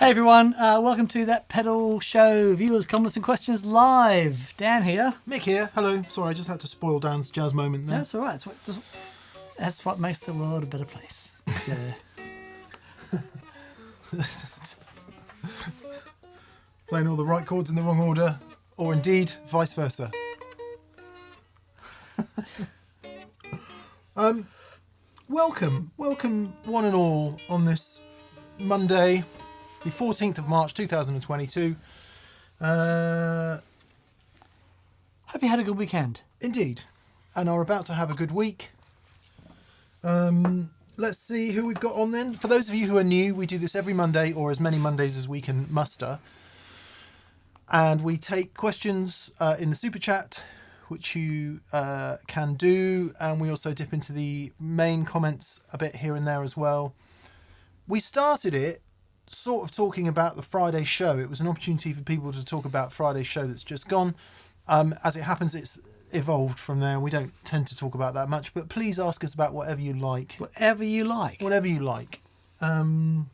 Hey everyone, welcome to That Pedal Show. Viewers, comments and questions live. Dan here. Mick here. Hello. Sorry, I just had to spoil Dan's jazz moment there. That's all right. That's what makes the world a better place. Yeah. Playing all the right chords in the wrong order, or indeed vice versa. Welcome one and all on this Monday, the 14th of March 2022. Hope you had a good weekend. Indeed, and are about to have a good week. Let's see who we've got on then. For those of you who are new, we do this every Monday, or as many Mondays as we can muster. And we take questions in the super chat, which you can do. And we also dip into the main comments a bit here and there as well. We started it sort of talking about the Friday show. It was an opportunity for people to talk about Friday's show that's just gone. As it happens, it's evolved from there. We don't tend to talk about that much, but please ask us about whatever you like. Whatever you like. Whatever you like. And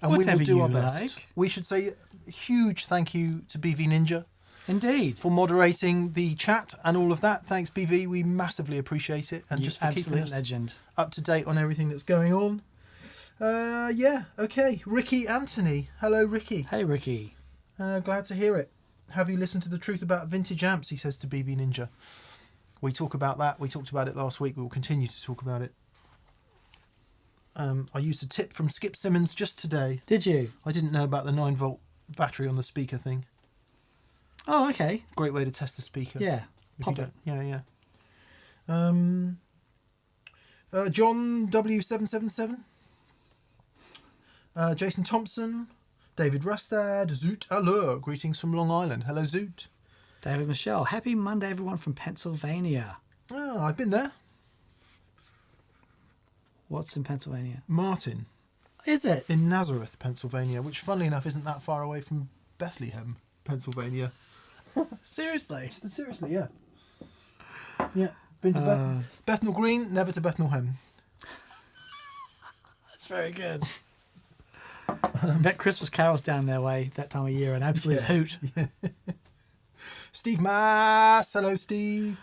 Whatever we will do our you best. like. We should say a huge thank you to BV Ninja. Indeed. For moderating the chat and all of that. Thanks, BV. We massively appreciate it. And You just for keeping absolute us legend. up to date on everything that's going on. Yeah, okay. Ricky Anthony. Hello, Ricky. Hey Ricky. Glad to hear it. Have you listened to the truth about vintage amps? He says to BB Ninja. We talk about that. We talked about it last week. We will continue to talk about it. I used a tip from Skip Simmons just today. Did you? I didn't know about the 9-volt battery on the speaker thing. Oh, okay. Great way to test the speaker. Yeah. If Pop you it. don't- Yeah. John W777. Jason Thompson. David Rustad. Zoot Allure. Greetings from Long Island. Hello, Zoot. David Michelle. Happy Monday, everyone from Pennsylvania. Oh, I've been there. What's in Pennsylvania? Martin. Is it? In Nazareth, Pennsylvania, which funnily enough isn't that far away from Bethlehem, Pennsylvania. Seriously? Seriously, yeah. Yeah. Been to Bethnal Green, never to Bethnalhem. That's very good. Bet Christmas carols down their way that time of year, an absolute hoot. Yeah. Steve Mass, hello Steve.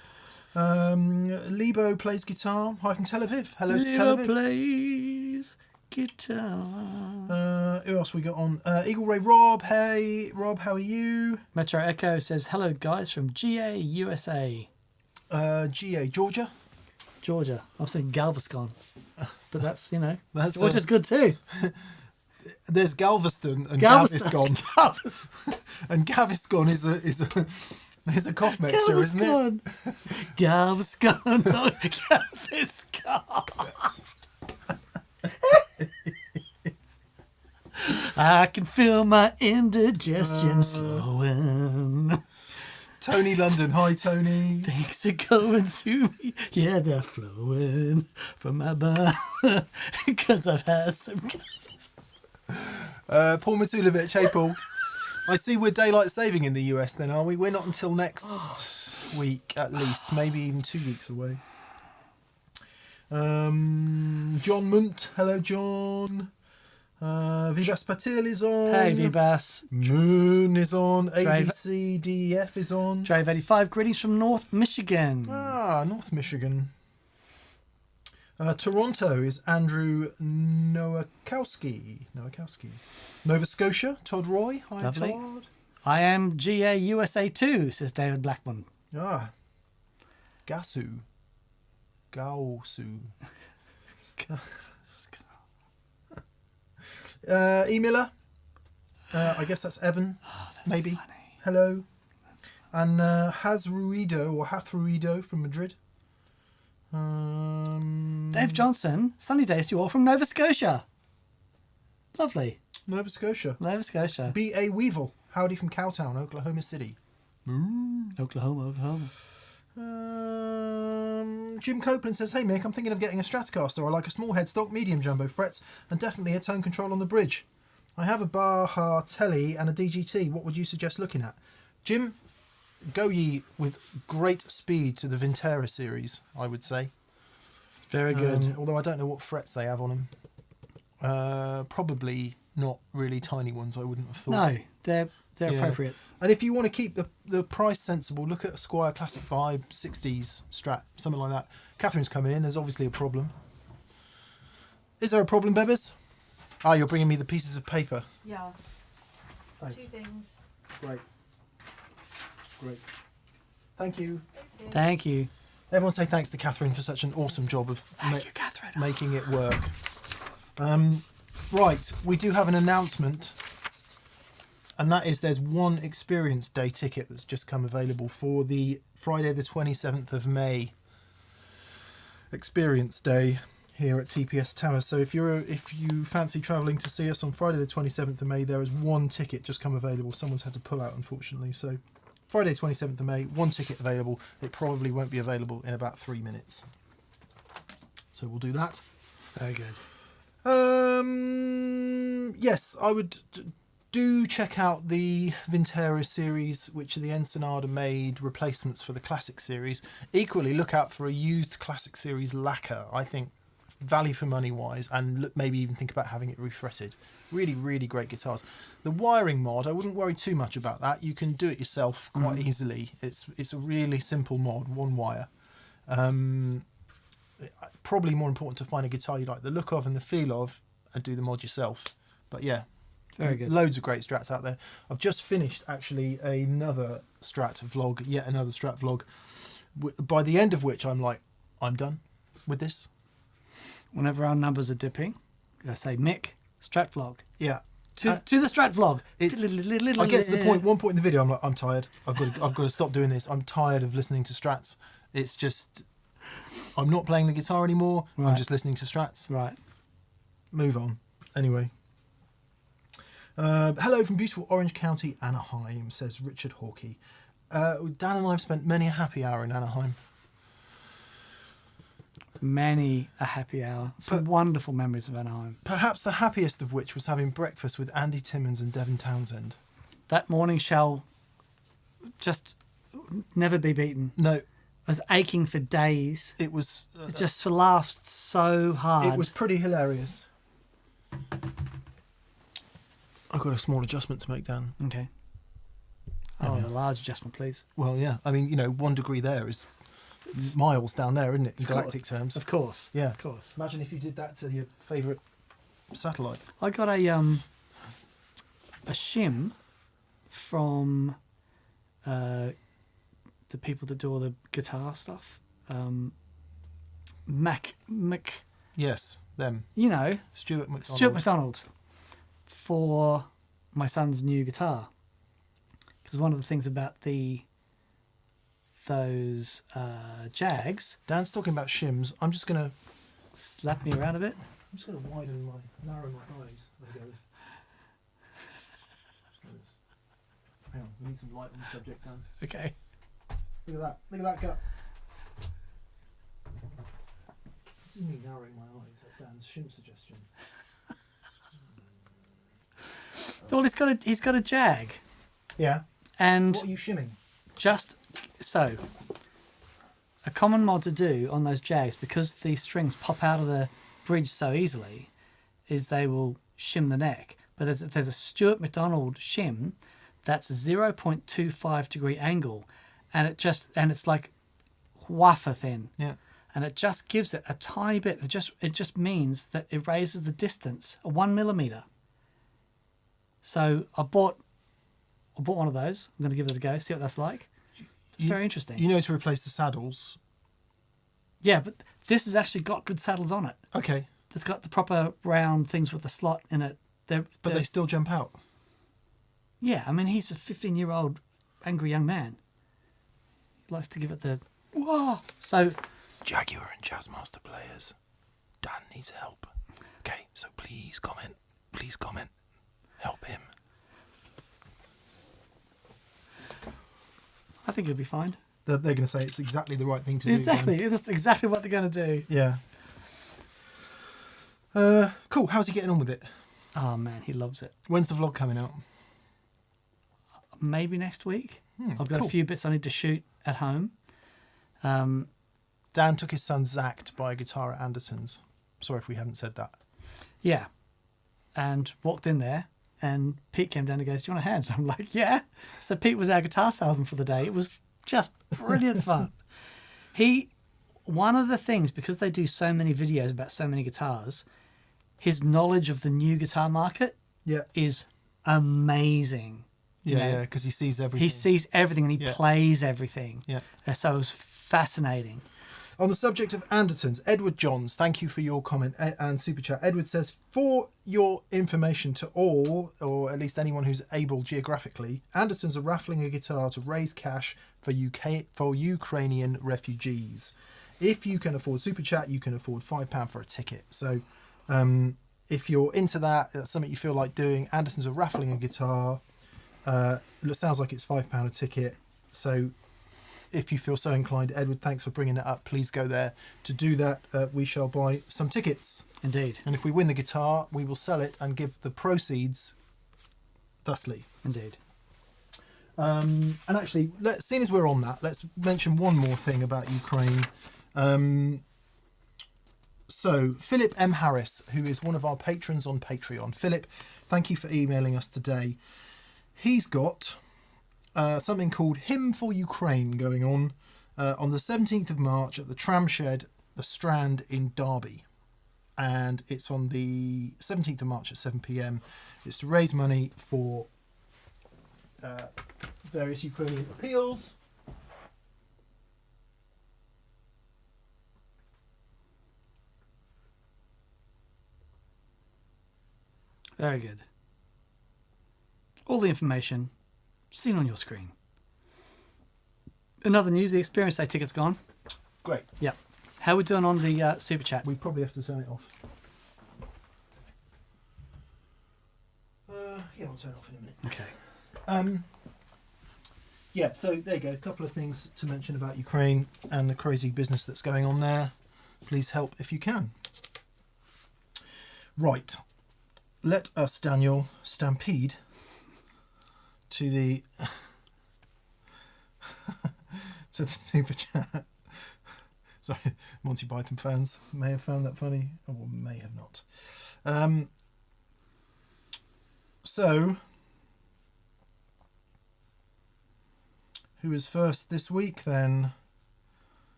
Lebo plays guitar. Hi from Tel Aviv. Hello to Tel Lebo Aviv. plays guitar. Who else we got on? Eagle Ray Rob. Hey Rob, how are you? Metro Echo says hello guys from GA USA. GA Georgia. Georgia. I was thinking Galveston, but that's That's Georgia's good too. There's Galveston and Galveston. Gaviscon. And Gaviscon is a cough mixture, isn't it? Galveston, not Galveston. I can feel my indigestion slowing. Tony London, hi Tony. Things are going through me. Yeah, they're flowing from my body because I've had some. Paul Matulovic, hey Paul. I see we're daylight saving in the US then, are we? We're not until next week at least, maybe even 2 weeks away. John Munt, hello John. Vibas Patil is on. Hey, Vibas. Moon is on. ABCDF is on. Drive85, greetings from North Michigan. Ah, North Michigan. Toronto is Andrew Nowakowski. Nova Scotia, Todd Roy. Hi, Lovely. Todd. I am GA USA 2, says David Blackman. Ah. Gasu. E. Miller. I guess that's Evan. Oh, that's maybe. funny. Hello. And Hazruido from Madrid. Dave Johnson, sunny days to you all from Nova Scotia. Lovely. Nova Scotia. Nova Scotia. B.A. Weevil. Howdy from Cowtown, Oklahoma City. Oklahoma. Jim Copeland says, hey Mick, I'm thinking of getting a Stratocaster. I like a small headstock, medium jumbo frets, and definitely a tone control on the bridge. I have a Baja Telly and a DGT. What would you suggest looking at? Jim, go ye with great speed to the Vintera series, I would say. Very good. Although I don't know what frets they have on them. Probably not really tiny ones. I wouldn't have thought. No, they're Yeah. appropriate. And if you want to keep the price sensible, look at a Squire Classic Vibe 60s Strat, something like that. Catherine's coming in. There's obviously a problem. Is there a problem, Bebbers? Ah, you're bringing me the pieces of paper. Yes. Thanks. 2 things. Great. Great. Thank you. Thank you. Everyone say thanks to Catherine for such an awesome job of Thank you, Catherine. making it work. Right, we do have an announcement. And that is there's one Experience Day ticket that's just come available for the Friday the 27th of May Experience Day here at TPS Tower. So if you fancy travelling to see us on Friday the 27th of May, there is one ticket just come available. Someone's had to pull out, unfortunately. So Friday 27th of May, one ticket available. It probably won't be available in about 3 minutes. So we'll do that. Very good. Yes, I would do check out the Vintera series, which are the Ensenada made replacements for the Classic series. Equally, look out for a used Classic series lacquer. I think value for money wise, and maybe even think about having it refretted. Really, really great guitars. The wiring mod, I wouldn't worry too much about that. You can do it yourself quite easily. It's a really simple mod, one wire. Probably more important to find a guitar you like the look of and the feel of, and do the mod yourself. But yeah, Very good. loads of great Strats out there. I've just finished actually another Strat vlog, yet another Strat vlog, by the end of which I'm like, I'm done with this. Whenever our numbers are dipping, I say, Mick, Strat vlog. Yeah. To the Strat vlog. I get to the point, one point in the video, I'm like, I'm tired. I've got to stop doing this. I'm tired of listening to Strats. It's just, I'm not playing the guitar anymore. I'm Right. just listening to Strats. Right. Move on. Anyway. Hello from beautiful Orange County, Anaheim, says Richard Hawkey. Dan and I have spent many a happy hour in Anaheim. Many a happy hour. Some wonderful memories of Anaheim. Perhaps the happiest of which was having breakfast with Andy Timmons and Devon Townsend. That morning shall just never be beaten. No, I was aching for days. it was Just for laughed so hard. it was pretty hilarious. I've got a small adjustment to make, Dan. Okay. Oh, a large adjustment, please. Well, yeah. I mean, 1 degree there is miles down there, isn't it, in galactic terms? Of course. Yeah. Of course. Imagine if you did that to your favourite satellite. I got a shim from the people that do all the guitar stuff. Mac, Yes, them. Stuart McDonald. Stuart McDonald, for my son's new guitar. Because one of the things about those Jags, Dan's talking about shims. I'm just gonna slap me around a bit. narrow my eyes. There we go. Hang on, we need some light on the subject, Dan. Okay. Look at that. Look at that gut. This is me narrowing my eyes at Dan's shim suggestion. Well, he's got a Jag, Yeah. and What are you shimming? just so a common mod to do on those Jags, because the strings pop out of the bridge so easily, is they will shim the neck. But there's a Stuart McDonald shim that's 0.25 degree angle, and it's like wafer thin. Yeah. And it just gives it a tiny bit. It just means that it raises the distance 1 millimeter. So I bought one of those. I'm going to give it a go, see what that's like. It's very interesting. To replace the saddles. Yeah, but this has actually got good saddles on it. Okay. It's got the proper round things with the slot in it. But they still jump out. Yeah, I mean, he's a 15-year-old angry young man. He likes to give it the whoa. So Jaguar and Jazzmaster players. Dan needs help. Okay, so please comment. Please comment. Help him. I think he'll be fine. They're going to say it's exactly the right thing to do. Exactly. That's exactly what they're going to do. Yeah. Cool. How's he getting on with it? Oh, man, he loves it. When's the vlog coming out? Maybe next week. I've got cool. a few bits I need to shoot at home. Dan took his son Zach to buy a guitar at Anderson's. Sorry if we haven't said that. Yeah. and walked in there. And Pete came down and goes, "Do you want a hand?" I'm like, "Yeah." So Pete was our guitar salesman for the day. It was just brilliant fun. One of the things, because they do so many videos about so many guitars, his knowledge of the new guitar market is amazing. Yeah, because he sees everything. He sees everything and he plays everything. Yeah. So it was fascinating. On the subject of Andertons, Edward Johns, thank you for your comment and super chat. Edward says, for your information to all, or at least anyone who's able geographically, Andertons are raffling a guitar to raise cash for Ukrainian refugees. If you can afford super chat, you can afford £5 for a ticket. So if you're into that, that's something you feel like doing. Andertons are raffling a guitar. It sounds like it's £5 a ticket. So if you feel so inclined, Edward, thanks for bringing it up. Please go there. To do that, we shall buy some tickets. Indeed. And if we win the guitar, we will sell it and give the proceeds thusly. Indeed. And actually, seeing as we're on that, let's mention one more thing about Ukraine. So, Philip M. Harris, who is one of our patrons on Patreon. Philip, thank you for emailing us today. He's got something called Hymn for Ukraine going on the 17th of March at the Tramshed, the Strand in Derby. And it's on the 17th of March at 7 p.m. It's to raise money for various Ukrainian appeals. Very good. All the information seen on your screen. In other news, the Experience Day ticket's gone. Great. Yep. How are we doing on the super chat? We probably have to turn it off. Yeah, I'll turn it off in a minute. Okay. Yeah, so there you go. A couple of things to mention about Ukraine and the crazy business that's going on there. Please help if you can. Right. Let us, Daniel, stampede to the to the super chat. Sorry, Monty Python fans may have found that funny, or may have not. So, who is first this week then?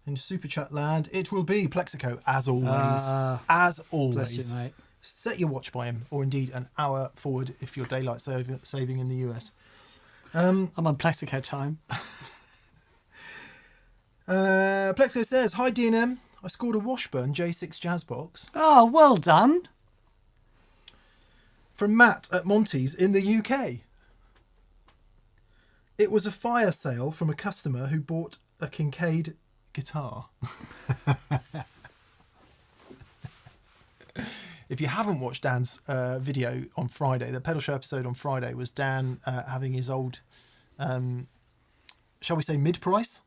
In super chat land, it will be Plexico, as always. As always. Bless you, mate. Set your watch by him, or indeed an hour forward if you're daylight saving in the US. I'm on Plexico time. Plexico says, "Hi DNM, I scored a Washburn J6 Jazz box Oh, well done. from Matt at Monty's in the UK. It was a fire sale from a customer who bought a Kincaid guitar." If you haven't watched Dan's video on Friday, the Pedal Show episode on Friday was Dan having his old, shall we say, mid-price?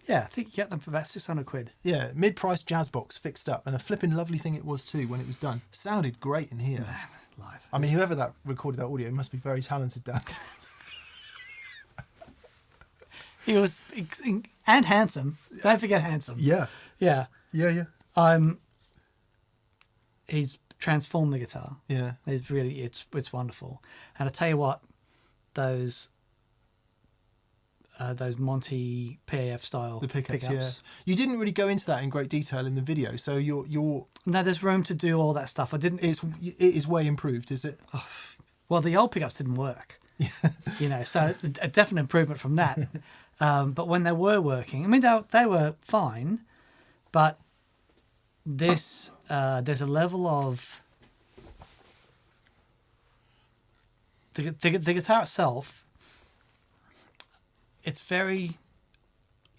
Yeah, I think you get them for about 600 quid. Yeah, mid-price jazz box fixed up, and a flipping lovely thing it was too when it was done. Sounded great in here. Man, live. I mean, whoever that recorded that audio must be very talented, Dan. He was and handsome. Don't forget handsome. Yeah. Yeah. Yeah. He's transformed the guitar. Yeah. It's really it's wonderful. And I tell you what, those Monty PAF style The pickups, yeah. You didn't really go into that in great detail in the video, so you're No, there's room to do all that stuff. I didn't. it is way improved, is it? Well, the old pickups didn't work. So a definite improvement from that. But when they were working, I mean, they were fine, but this there's a level of the guitar itself. It's very,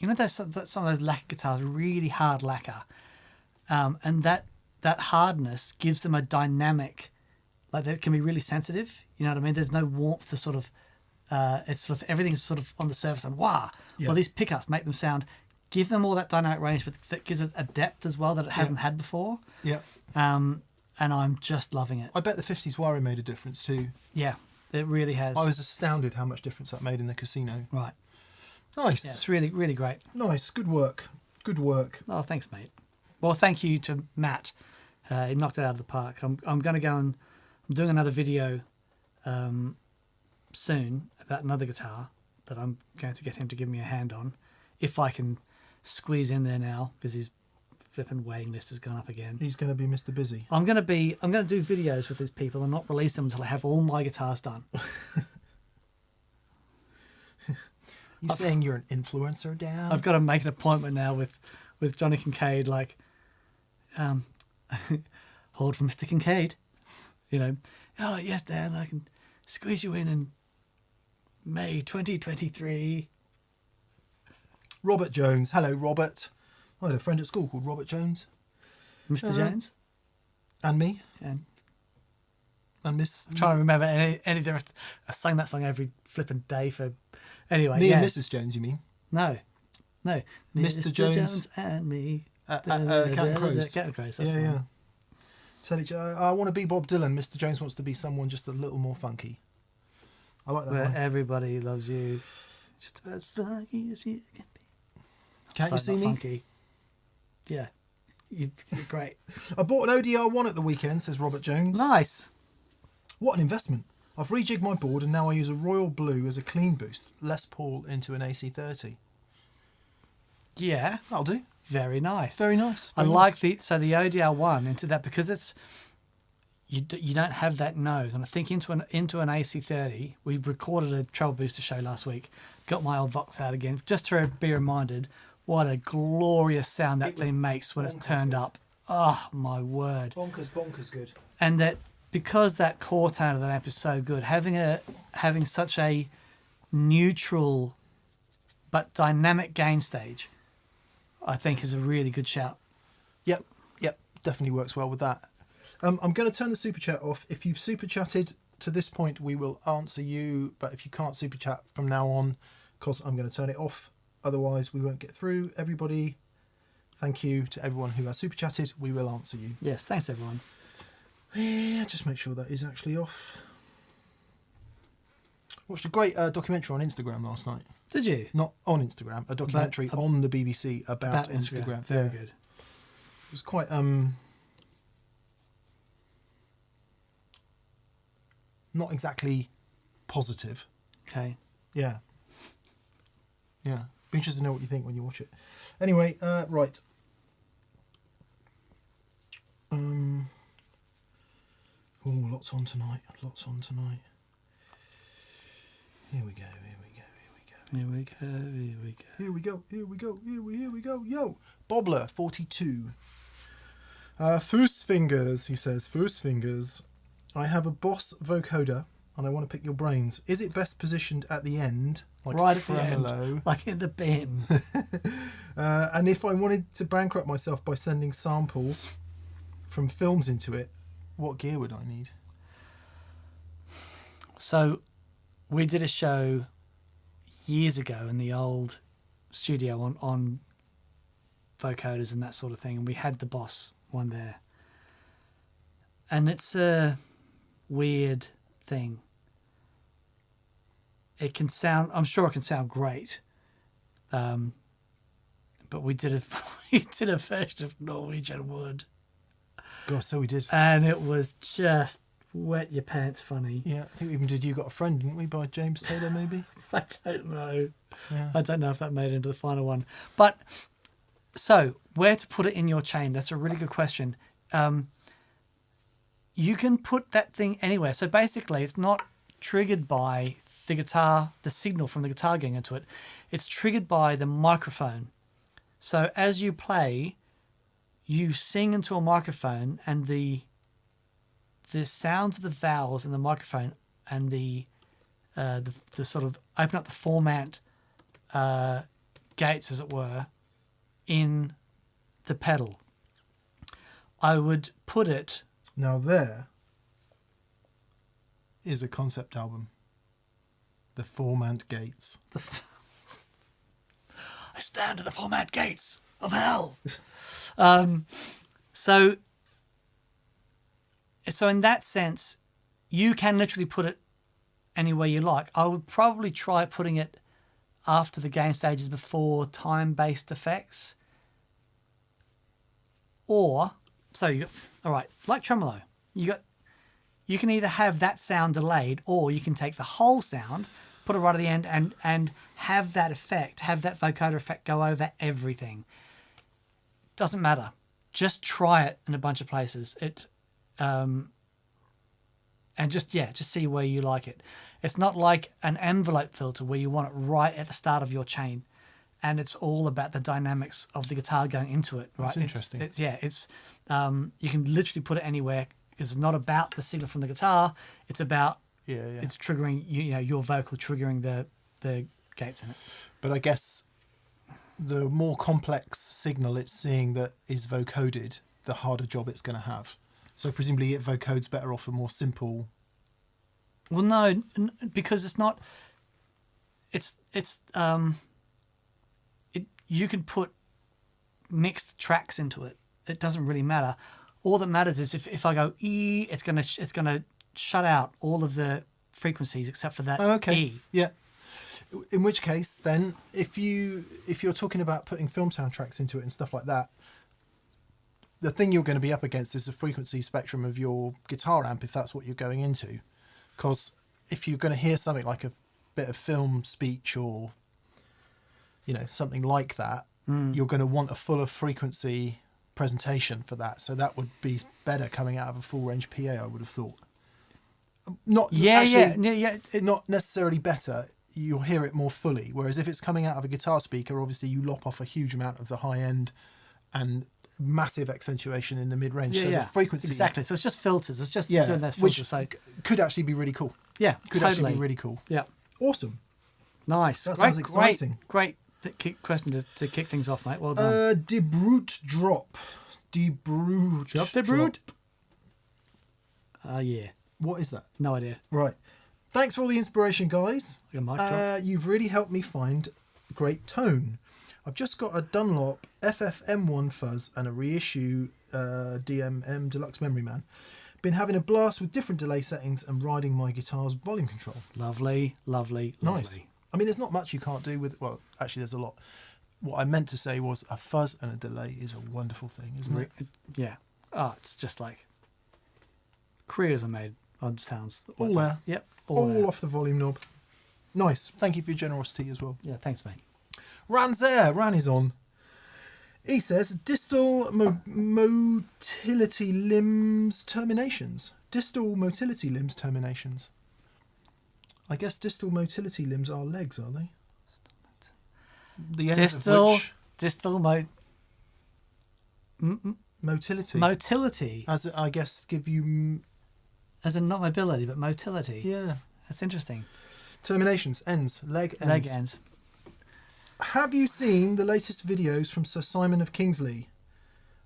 there's some of those lacquer guitars, really hard lacquer, and that hardness gives them a dynamic, like they can be really sensitive. You know what I mean? There's no warmth to sort of, it's sort of everything's sort of on the surface and wow. Yeah. Well, these pickups make them give them all that dynamic range, but that gives it a depth as well that it hasn't had before. Yeah. And I'm just loving it. I bet the 50s wiring made a difference too. Yeah, it really has. I was astounded how much difference that made in the casino. Right. Nice. Yeah, it's really, really great. Nice. Good work. Good work. Oh, thanks, mate. Well, thank you to Matt. He knocked it out of the park. I'm going to go and I'm doing another video soon about another guitar that I'm going to get him to give me a hand on, if I can squeeze in there now, because his flipping waiting list has gone up again. He's going to be Mr. Busy. I'm going to do videos with these people and not release them until I have all my guitars done. You saying you're an influencer, Dan? I've got to make an appointment now with Johnny Kincaid, like, hold for Mr. Kincaid. You know, oh, yes, Dan, I can squeeze you in May 2023. Robert Jones. Hello, Robert. I had a friend at school called Robert Jones. Mr. Jones? And me. And And Miss... I'm trying to remember any of the rest. I sang that song every flipping day for... Anyway, Me and Mrs. Jones, you mean? No. Mr. Jones and me. Cat and Crows. Cat and Crows, that's the yeah. one. Tell each other, I want to be Bob Dylan. Mr. Jones wants to be someone just a little more funky. I like that Where one. everybody loves you. Just about as funky as you can be. Can't you see me? Funky. Yeah. You're great. I bought an ODR1 at the weekend, says Robert Jones. Nice. What an investment. I've rejigged my board and now I use a Royal Blue as a clean boost. Les Paul into an AC30. Yeah. That'll do. Very nice. Very nice. I Very like nice. the ODR one into that, because it's you don't have that nose, and I think into an AC30. We recorded a Treble Booster show last week. Got my old Vox out again just to be reminded what a glorious sound that thing makes when it's turned up. Oh my word! Bonkers good. And that, because that core tone of that amp is so good, having such a neutral but dynamic gain stage, I think is a really good shout. Yep, definitely works well with that. I'm going to turn the super chat off. If you've super chatted to this point, we will answer you. But if you can't super chat from now on, because I'm going to turn it off, otherwise we won't get through. Everybody, thank you to everyone who has super chatted. We will answer you. Yes, thanks everyone. Yeah, just make sure that is actually off. Watched a great documentary on Instagram last night. Did you? Not on Instagram, a documentary on the BBC about Instagram. Very Yeah. good. It was quite not exactly positive. Okay. Yeah. Be interested to know what you think when you watch it. Anyway, right. Oh, lots on tonight. Here we go. Yo, Bobbler 42. Foos fingers, he says. Foos fingers. I have a Boss vocoder and I want to pick your brains. Is it best positioned at the end, like Right at tremolo? the end, like in the bin. And if I wanted to bankrupt myself by sending samples from films into it, what gear would I need? So we did a show years ago in the old studio on vocoders and that sort of thing, and we had the Boss one there. And it's a weird thing. It can sound, I'm sure it can sound great. But we did a version of Norwegian Wood. God, so we did. And it was just wet your pants funny. Yeah, I think we even did You Got a Friend, didn't we, by James Taylor, maybe? I don't know. Yeah. I don't know if that made it into the final one. But, so, where to put it in your chain? That's a really good question. You can put that thing anywhere. So basically, it's not triggered by the guitar, the signal from the guitar going into it. It's triggered by the microphone. So as you play, you sing into a microphone, and the sounds of the vowels in the microphone and the sort of open up the format gates, as it were, in the pedal. I would put it... Now there is a concept album. The Four-Man Gates. I stand at the format gates of hell. So in that sense, you can literally put it anywhere you like. I would probably try putting it after the gain stages, before time-based effects. Or, so you got, all right, like tremolo, you you can either have that sound delayed, or you can take the whole sound, put it right at the end, and have that effect, have that vocoder effect go over everything. Doesn't matter. Just try it in a bunch of places. And just see where you like it. It's not like an envelope filter where you want it right at the start of your chain, and it's all about the dynamics of the guitar going into it. Right? That's interesting. It's you can literally put it anywhere, because it's not about the signal from the guitar. It's about it's triggering your vocal, triggering the gates in it. But I guess the more complex signal it's seeing that is vocoded, the harder job it's going to have. So presumably it vocodes better off a more simple. Well, no, because it's not. You could put mixed tracks into it. It doesn't really matter. All that matters is if I go E, it's gonna shut out all of the frequencies except for that E. Yeah. In which case, then, if you're talking about putting film soundtracks into it and stuff like that, the thing you're going to be up against is the frequency spectrum of your guitar amp, if that's what you're going into. Because if you're going to hear something like a bit of film speech or, something like that, you're going to want a fuller frequency presentation for that. So that would be better coming out of a full range PA, I would have thought. Not necessarily better. You'll hear it more fully. Whereas if it's coming out of a guitar speaker, obviously you lop off a huge amount of the high end and massive accentuation in the mid range. So the frequency. Exactly. So it's just filters. It's just doing those filters. Which so could actually be really cool. Yeah, could actually be really cool. Yeah. Awesome. Nice. That sounds exciting. Great question to kick things off, mate. Well done. De Brute Drop. De Brute Drop. Yeah. What is that? No idea. Right. Thanks for all the inspiration, guys. Drop. You've really helped me find great tone. I've just got a Dunlop FFM1 fuzz and a reissue DMM Deluxe Memory Man. Been having a blast with different delay settings and riding my guitar's volume control. Lovely. Nice. I mean, there's not much you can't do with... Well, actually, there's a lot. What I meant to say was a fuzz and a delay is a wonderful thing, isn't it? Yeah. Oh, it's just like... Careers are made on sounds. All there. Yep. All off the volume knob. Nice. Thank you for your generosity as well. Yeah, thanks, mate. Ran's there. Ran is on. He says, distal motility limbs terminations. Distal motility limbs terminations. I guess distal motility limbs are legs, are they? The ends of which... motility. Motility. As I guess give you... As in not mobility, but motility. Yeah. That's interesting. Terminations. Ends. Leg ends. Leg ends. Have you seen the latest videos from Sir Simon of Kingsley?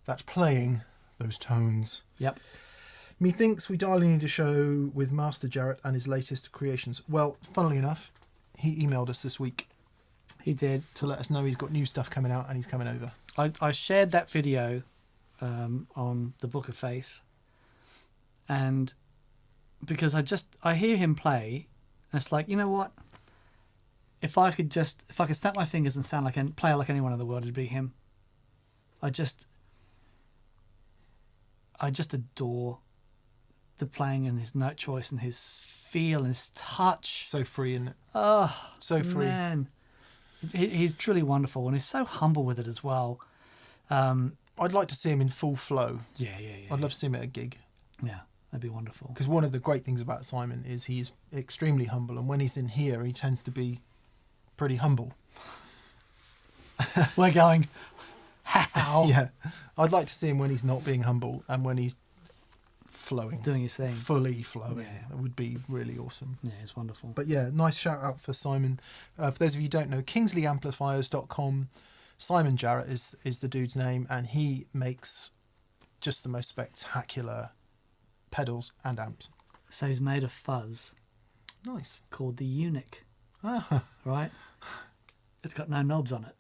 That's playing those tones. Yep. Methinks we darling need a show with Master Jarrett and his latest creations. Well, funnily enough, he emailed us this week. He did. To let us know he's got new stuff coming out and he's coming over. I shared that video on the Book of Face, and because I hear him play, and it's like, you know what? If I could snap my fingers and sound like and play like anyone in the world, it'd be him. I just adore the playing and his note choice and his feel and his touch. So free, isn't it? Oh, so free. Man. He's truly wonderful, and he's so humble with it as well. I'd like to see him in full flow. Yeah. I'd love to see him at a gig. Yeah, that'd be wonderful. Because one of the great things about Simon is he's extremely humble, and when he's in here, he tends to be pretty humble. We're going, how? Yeah. I'd like to see him when he's not being humble and when he's flowing. Doing his thing. Fully flowing. Yeah. That would be really awesome. Yeah, it's wonderful. But yeah, nice shout out for Simon. For those of you who don't know, KingsleyAmplifiers.com. Simon Jarrett is the dude's name, and he makes just the most spectacular pedals and amps. So he's made a fuzz. Nice. Called the Eunuch. Ah. Right? It's got no knobs on it.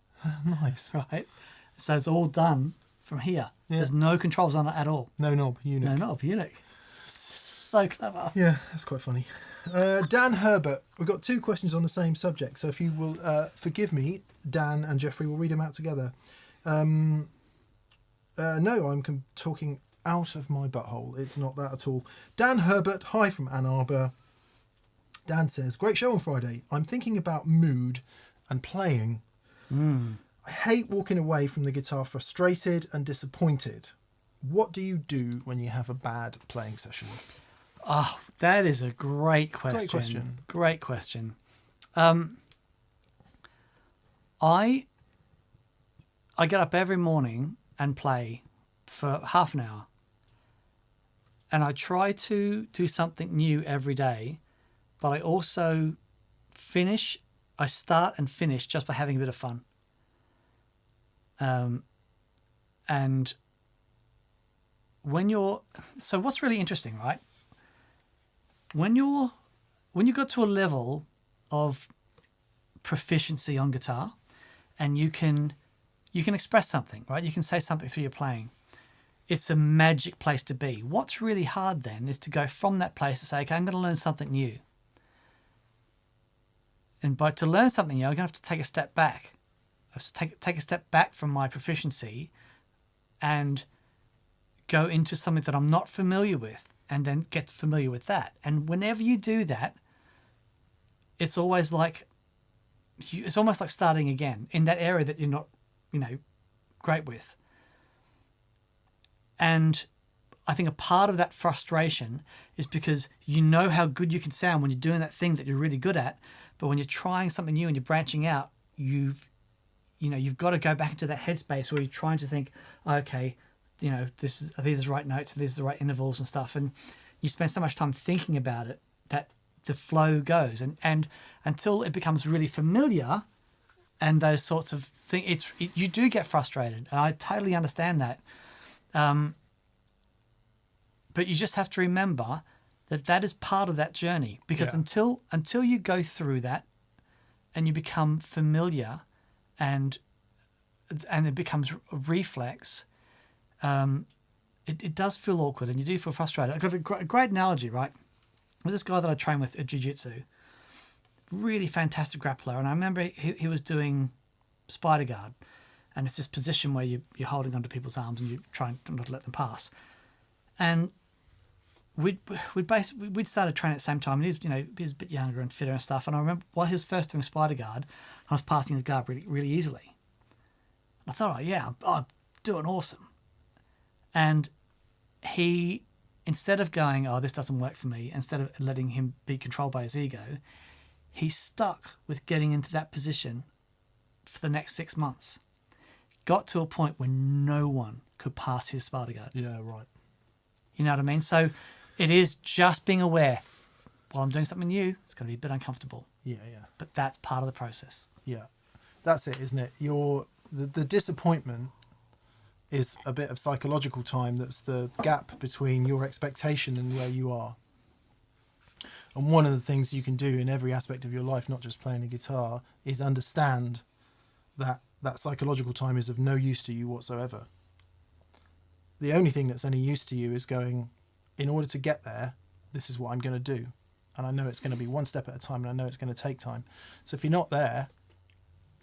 Nice. Right? So it's all done from here. Yeah. There's no controls on it at all. No knob, Eunuch. No knob, Eunuch. So clever. Yeah, that's quite funny. Dan Herbert, we've got two questions on the same subject, so if you will forgive me, Dan and Jeffrey will read them out together. No, I'm talking out of my butthole. It's not that at all. Dan Herbert, hi from Ann Arbor. Dan says, great show on Friday. I'm thinking about mood and playing. I hate walking away from the guitar frustrated and disappointed. What do you do when you have a bad playing session? Oh, that is a great question. Great question. I get up every morning and play for half an hour. And I try to do something new every day, but I also I start and finish just by having a bit of fun. And so what's really interesting, right? When you got to a level of proficiency on guitar and you can express something, right? You can say something through your playing. It's a magic place to be. What's really hard then is to go from that place to say, okay, I'm going to learn something new. And to learn something new, I'm going to have to take a step back. I have to take a step back from my proficiency and go into something that I'm not familiar with and then get familiar with that. And whenever you do that, it's always like, it's almost like starting again in that area that you're not, great with. And I think a part of that frustration is because you know how good you can sound when you're doing that thing that you're really good at, but when you're trying something new and you're branching out, you've got to go back into that headspace where you're trying to think, okay, are these the right notes, are these the right intervals and stuff, and you spend so much time thinking about it that the flow goes, and until it becomes really familiar, and those sorts of things, you do get frustrated, and I totally understand that. But you just have to remember that is part of that journey, because until you go through that and you become familiar and it becomes a reflex, it does feel awkward and you do feel frustrated. I've got a great analogy, right? With this guy that I train with at jiu-jitsu, really fantastic grappler, and I remember he was doing spider guard, and it's this position where you're holding onto people's arms and you're trying not to let them pass. And we'd started training at the same time, and he was a bit younger and fitter and stuff. And I remember while he was first doing spider guard, I was passing his guard really, really easily. And I thought, I'm doing awesome. And he, instead of going, this doesn't work for me, instead of letting him be controlled by his ego, he stuck with getting into that position for the next 6 months. Got to a point where no one could pass his spider guard. Yeah, right. You know what I mean? So it is just being aware. While I'm doing something new, it's going to be a bit uncomfortable. Yeah. But that's part of the process. Yeah. That's it, isn't it? The disappointment is a bit of psychological time. That's the gap between your expectation and where you are. And one of the things you can do in every aspect of your life, not just playing a guitar, is understand that psychological time is of no use to you whatsoever. The only thing that's any use to you is going, in order to get there, this is what I'm going to do. And I know it's going to be one step at a time, and I know it's going to take time. So if you're not there,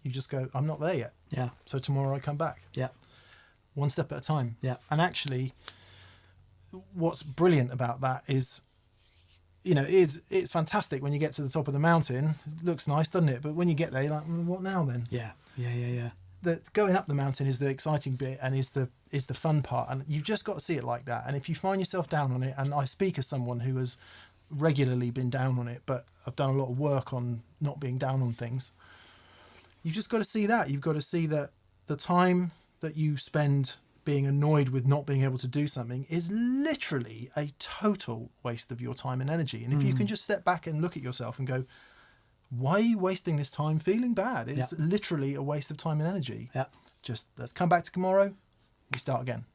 you just go, I'm not there yet. Yeah. So tomorrow I come back. Yeah. One step at a time. Yeah. And actually, what's brilliant about that is, it's fantastic when you get to the top of the mountain. It looks nice, doesn't it? But when you get there, you're like, what now then? Yeah. The going up the mountain is the exciting bit and is the fun part, and you've just got to see it like that. And if you find yourself down on it, and I speak as someone who has regularly been down on it, but I've done a lot of work on not being down on things, you've just got to see that. You've got to see that the time that you spend being annoyed with not being able to do something is literally a total waste of your time and energy. And if you can just step back and look at yourself and go, why are you wasting this time feeling bad? It's literally a waste of time and energy. Yeah. Just let's come back to tomorrow. We start again.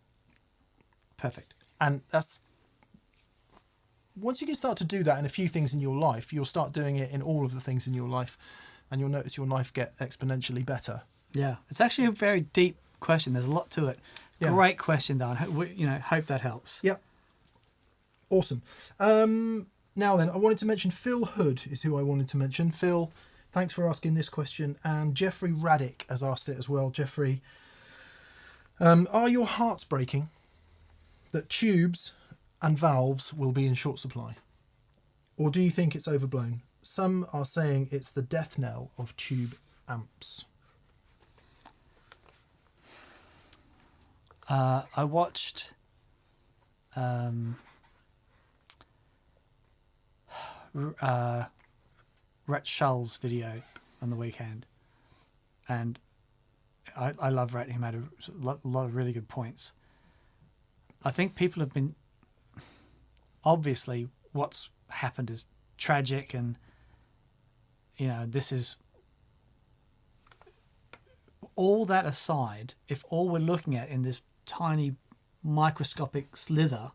Perfect. And that's, once you can start to do that in a few things in your life, you'll start doing it in all of the things in your life, and you'll notice your life get exponentially better. Yeah. It's actually a very deep question. There's a lot to it. Yeah. Great question, Dan. Hope that helps. Yep. Awesome. Now then, I wanted to mention Phil Hood is who I wanted to mention. Phil, thanks for asking this question. And Jeffrey Raddick has asked it as well. Jeffrey, are your hearts breaking? that tubes and valves will be in short supply? Or do you think it's overblown? Some are saying it's the death knell of tube amps. I watched Rhett Shull's video on the weekend, and I love Rhett. He made a lot of really good points. I think people have been, obviously what's happened is tragic, and this is, all that aside, if all we're looking at in this tiny microscopic slither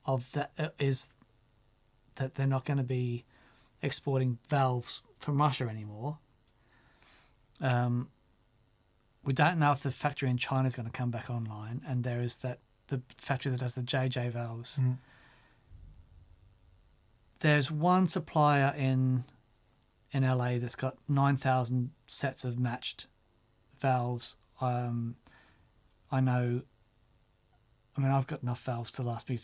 of that is that they're not going to be exporting valves from Russia anymore. We don't know if the factory in China is going to come back online, and there is the factory that does the JJ valves. Mm. There's one supplier in LA that's got 9,000 sets of matched valves. I know. I mean, I've got enough valves to last me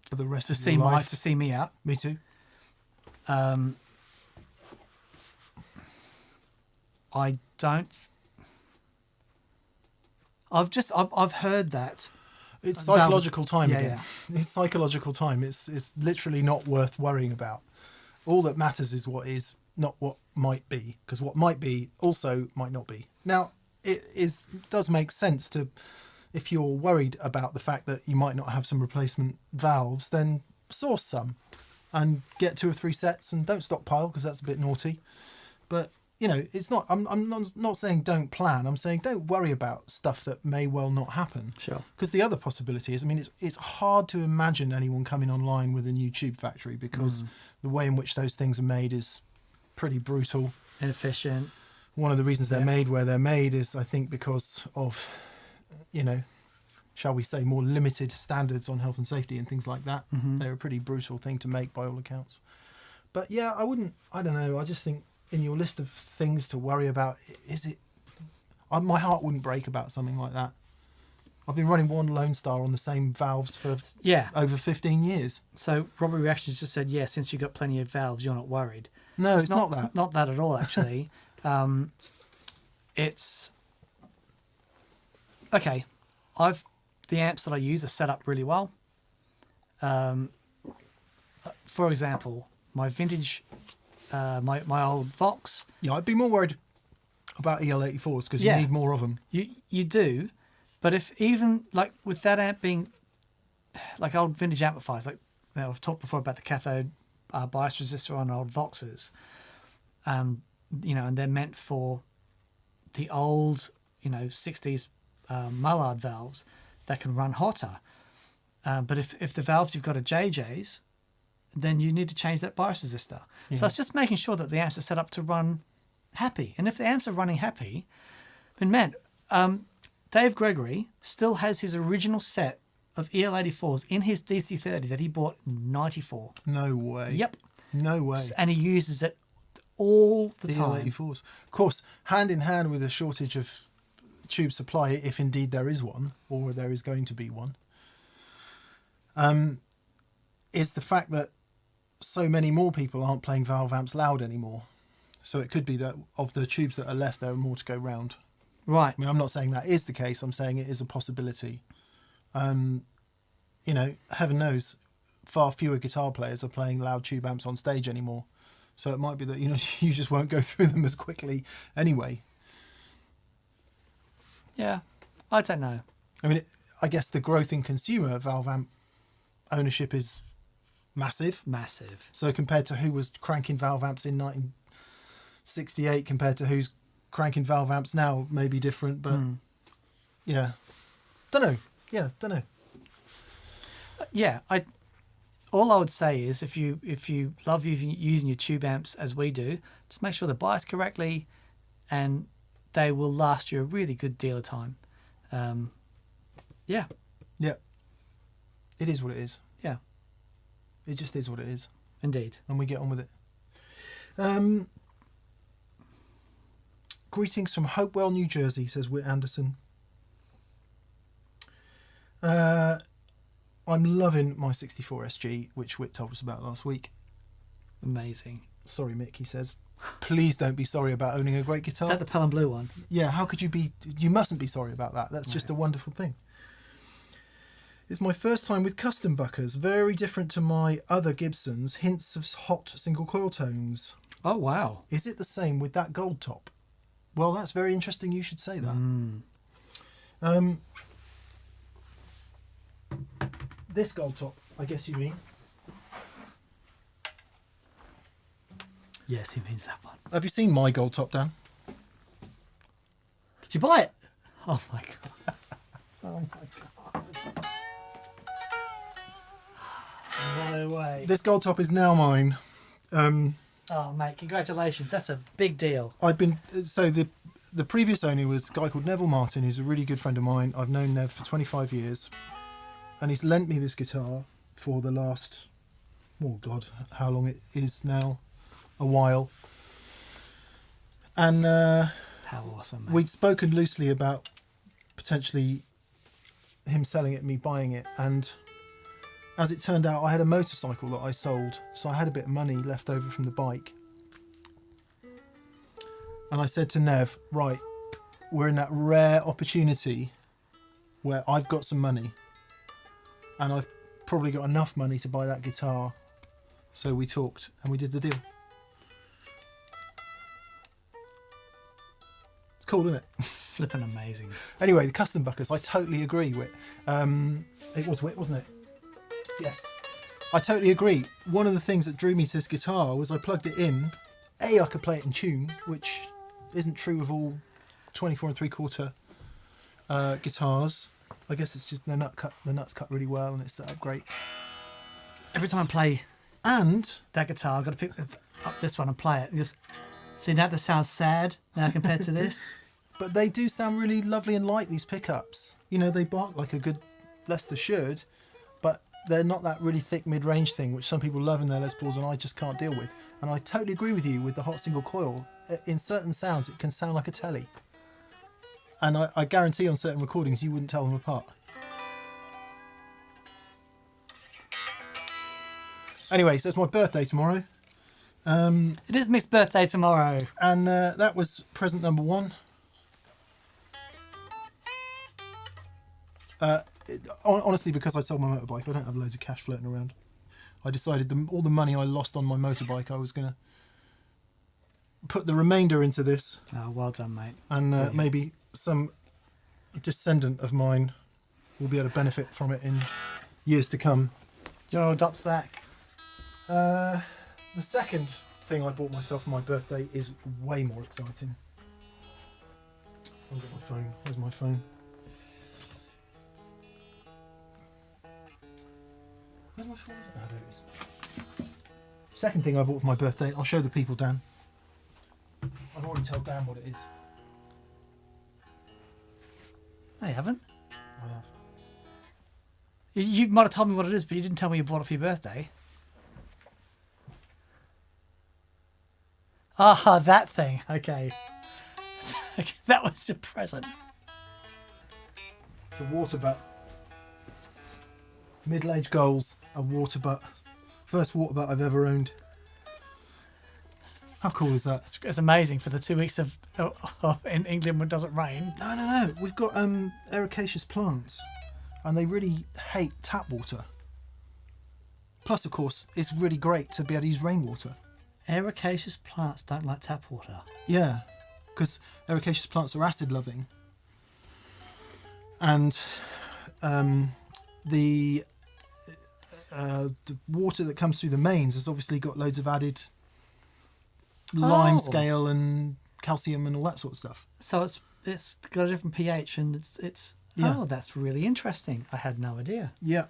For the rest to of see your life. to see me out. Me too. I don't. I've heard that. It's psychological valves, time yeah, again. It's psychological time. It's literally not worth worrying about. All that matters is what is, not what might be, because what might be also might not be. Now, it does make sense to, if you're worried about the fact that you might not have some replacement valves, then source some and get 2 or 3 sets, and don't stockpile because that's a bit naughty. But it's not. I'm not saying don't plan. I'm saying don't worry about stuff that may well not happen. Sure. Because the other possibility is, I mean, it's hard to imagine anyone coming online with a new tube factory, because the way in which those things are made is pretty brutal. Inefficient. One of the reasons they're made where they're made is, I think, because of, shall we say, more limited standards on health and safety and things like that. Mm-hmm. They're a pretty brutal thing to make by all accounts. But yeah, I don't know. I just think in your list of things to worry about, my heart wouldn't break about something like that. I've been running one Lone Star on the same valves for over 15 years. So Robert Reactions just said, since you've got plenty of valves, you're not worried. No, it's not that. Not that at all, actually. It's okay. The amps that I use are set up really well. For example, my vintage, my old Vox. Yeah, I'd be more worried about EL84s because you need more of them. You do, but if even like with that amp being like old vintage amplifiers, like I've talked before about the cathode bias resistor on old Voxes, and they're meant for the old 60s Mullard valves that can run hotter. But if the valves you've got are JJs, then you need to change that bias resistor. Yeah. So it's just making sure that the amps are set up to run happy. And if the amps are running happy, then Dave Gregory still has his original set of EL84s in his DC30 that he bought in 94. No way. Yep. No way. And he uses it all the time. EL84s. Of course, hand in hand with a shortage of tube supply, if indeed there is one, or there is going to be one, is the fact that so many more people aren't playing valve amps loud anymore. So it could be that of the tubes that are left, there are more to go round. Right. I mean, I'm not saying that is the case. I'm saying it is a possibility. Heaven knows, far fewer guitar players are playing loud tube amps on stage anymore. So it might be that, you just won't go through them as quickly anyway. Yeah, I don't know. I mean, I guess the growth in consumer valve amp ownership is massive. Massive. So compared to who was cranking valve amps in 1968 compared to who's cranking valve amps now may be different, but yeah. Don't know. Yeah, don't know. Yeah, all I would say is if you love using your tube amps as we do, just make sure they're biased correctly, and they will last you a really good deal of time. Yeah. Yeah. It is what it is. Yeah. It just is what it is. Indeed. And we get on with it. Greetings from Hopewell, New Jersey, says Whit Anderson. I'm loving my 64 SG, which Whit told us about last week. Amazing. Sorry, Mick, he says. Please don't be sorry about owning a great guitar. Is that the Pell and Blue one? Yeah, how could you be? You mustn't be sorry about that. That's just a wonderful thing. It's my first time with custom buckers, very different to my other Gibsons, hints of hot single coil tones. Oh, wow. Is it the same with that gold top? Well, that's very interesting you should say that. This gold top, I guess you mean. Yes, he means that one. Have you seen my gold top, Dan? Did you buy it? Oh, my God. Oh, my God. No way. This gold top is now mine. Oh, mate, congratulations. That's a big deal. The previous owner was a guy called Neville Martin, who's a really good friend of mine. I've known Nev for 25 years. And he's lent me this guitar for the last, oh God, how long it is now? A while. And how awesome, mate. We'd spoken loosely about potentially him selling it, me buying it. And as it turned out, I had a motorcycle that I sold. So I had a bit of money left over from the bike. And I said to Nev, right, we're in that rare opportunity where I've got some money and I've probably got enough money to buy that guitar. So we talked and we did the deal. It's cool, isn't it? Flipping amazing. Anyway, the custom buckers, I totally agree with. It was Whit, wasn't it? Yes. I totally agree. One of the things that drew me to this guitar was I plugged it in. I could play it in tune, which isn't true of all 24 3/4 guitars. I guess it's just the nuts cut really well and it's set up great. Every time I play that guitar, I've got to pick up this one and play it. Just see, now that sounds sad now compared to this. But they do sound really lovely and light, these pickups. You know, they bark like a good Lester should, but they're not that really thick mid-range thing, which some people love in their Les Pauls and I just can't deal with. And I totally agree with you with the hot single coil. In certain sounds, it can sound like a Telly. And I guarantee on certain recordings, you wouldn't tell them apart. Anyway, so it's my birthday tomorrow. It is Mick's birthday tomorrow. And that was present number one. Honestly, because I sold my motorbike, I don't have loads of cash floating around. I decided all the money I lost on my motorbike, I was going to put the remainder into this. Oh, well done, mate. And maybe some descendant of mine will be able to benefit from it in years to come. Do you want to adopt Zach? The second thing I bought myself for my birthday is way more exciting. I've got my phone. Where's my phone? Where's my phone? Oh, there it is. Second thing I bought for my birthday, I'll show the people, Dan. I've already told Dan what it is. I haven't. I have. You might have told me what it is, but you didn't tell me you bought it for your birthday. Ah, that thing. Okay. That was your present. It's a water butt. Middle-aged goals, a water butt. First water butt I've ever owned. How cool is that? It's amazing for the 2 weeks of in England when it doesn't rain. No. We've got ericaceous plants, and they really hate tap water. Plus, of course, it's really great to be able to use rainwater. Ericaceous plants don't like tap water. Yeah, because ericaceous plants are acid-loving, and the water that comes through the mains has obviously got loads of added lime scale and calcium and all that sort of stuff. So it's got a different pH and it's yeah. Oh, that's really interesting. I had no idea. Yeah.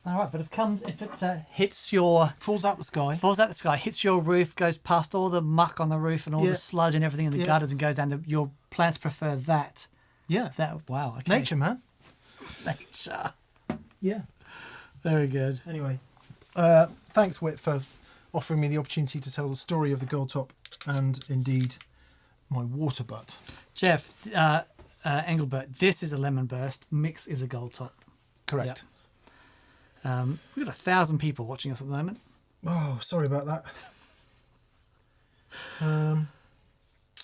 All right, but if it hits your falls out the sky, hits your roof, goes past all the muck on the roof and all the sludge and everything in the gutters and goes down. Your plants prefer that. Yeah. Wow. Okay. Nature, man. Nature. Yeah. Very good. Anyway, thanks, Whit, for offering me the opportunity to tell the story of the gold top and indeed my water butt. Jeff, Engelbert, this is a lemon burst. Mix is a gold top. Correct. Yep. We've got 1,000 people watching us at the moment. Oh, sorry about that.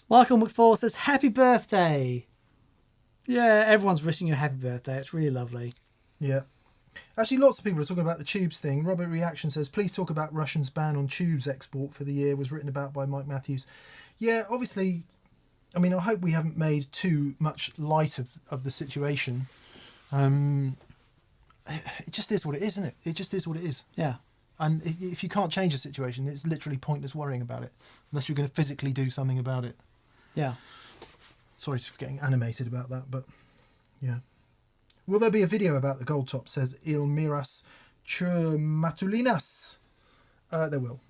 Michael McFall says, happy birthday. Yeah, everyone's wishing you a happy birthday. It's really lovely. Yeah. Actually, lots of people are talking about the tubes thing. Robert Reaction says, please talk about Russians' ban on tubes export for the year. Was written about by Mike Matthews. Yeah, obviously, I mean, I hope we haven't made too much light of the situation. It just is what it is, isn't it? It just is what it is. Yeah. And if you can't change the situation, it's literally pointless worrying about it, unless you're going to physically do something about it. Yeah. Sorry for getting animated about that, but yeah. Will there be a video about the gold top, says Ilmiras Churmatulinas? There will.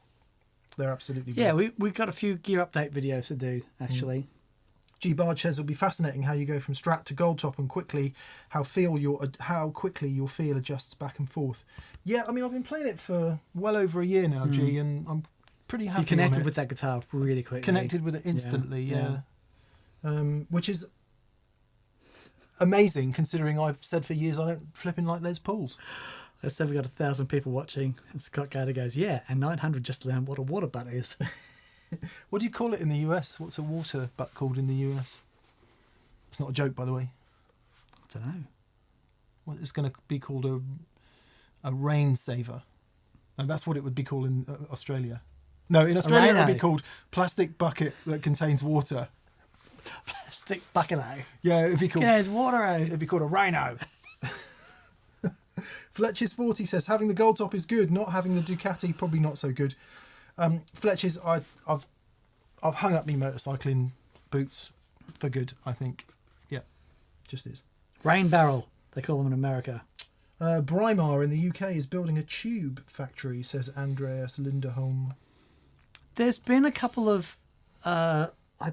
There absolutely will. Yeah, we've got a few gear update videos to do, actually. G. Barge says it'll be fascinating how you go from Strat to gold top and how quickly your feel adjusts back and forth. Yeah, I mean, I've been playing it for well over a year now, G, and I'm pretty happy. You connected with that guitar really quickly. Connected with it instantly, yeah. Which is amazing, considering I've said for years I don't flipping like Les Pauls. Let's say we've got 1,000 people watching, and Scott Gader goes, yeah, and 900 just learned what a water butt is. What do you call it in the US? What's a water butt called in the US? It's not a joke, by the way. I don't know. Well, it's going to be called a rain saver. And that's what it would be called in Australia. No, in Australia it would be called plastic bucket that contains water. Plastic bucket. Yeah, it'd be called. Yeah, it's water. It'd be called a rhino. Fletcher's 40 says having the gold top is good. Not having the Ducati probably not so good. Fletcher's, I've hung up me motorcycling boots for good. I think, yeah, just is. Rain barrel, they call them in America. Brimar in the UK is building a tube factory, says Andreas Linderholm. There's been a couple of. I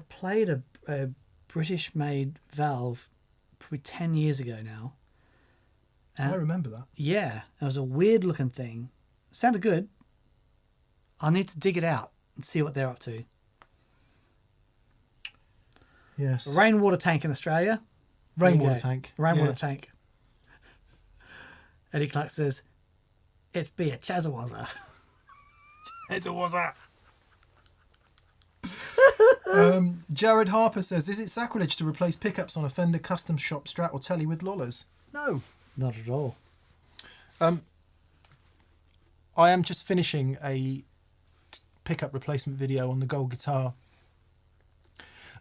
played a British-made valve probably 10 years ago now. I remember that. Yeah, it was a weird-looking thing. Sounded good. I'll need to dig it out and see what they're up to. Yes. A rainwater tank in Australia. Rainwater tank. Rainwater tank. Eddie Clark says, it's be a Chazawazza. Chazawazza. Jared Harper says, is it sacrilege to replace pickups on a Fender custom shop Strat or Telly with Lawlers? No. Not at all. I am just finishing a pickup replacement video on the gold guitar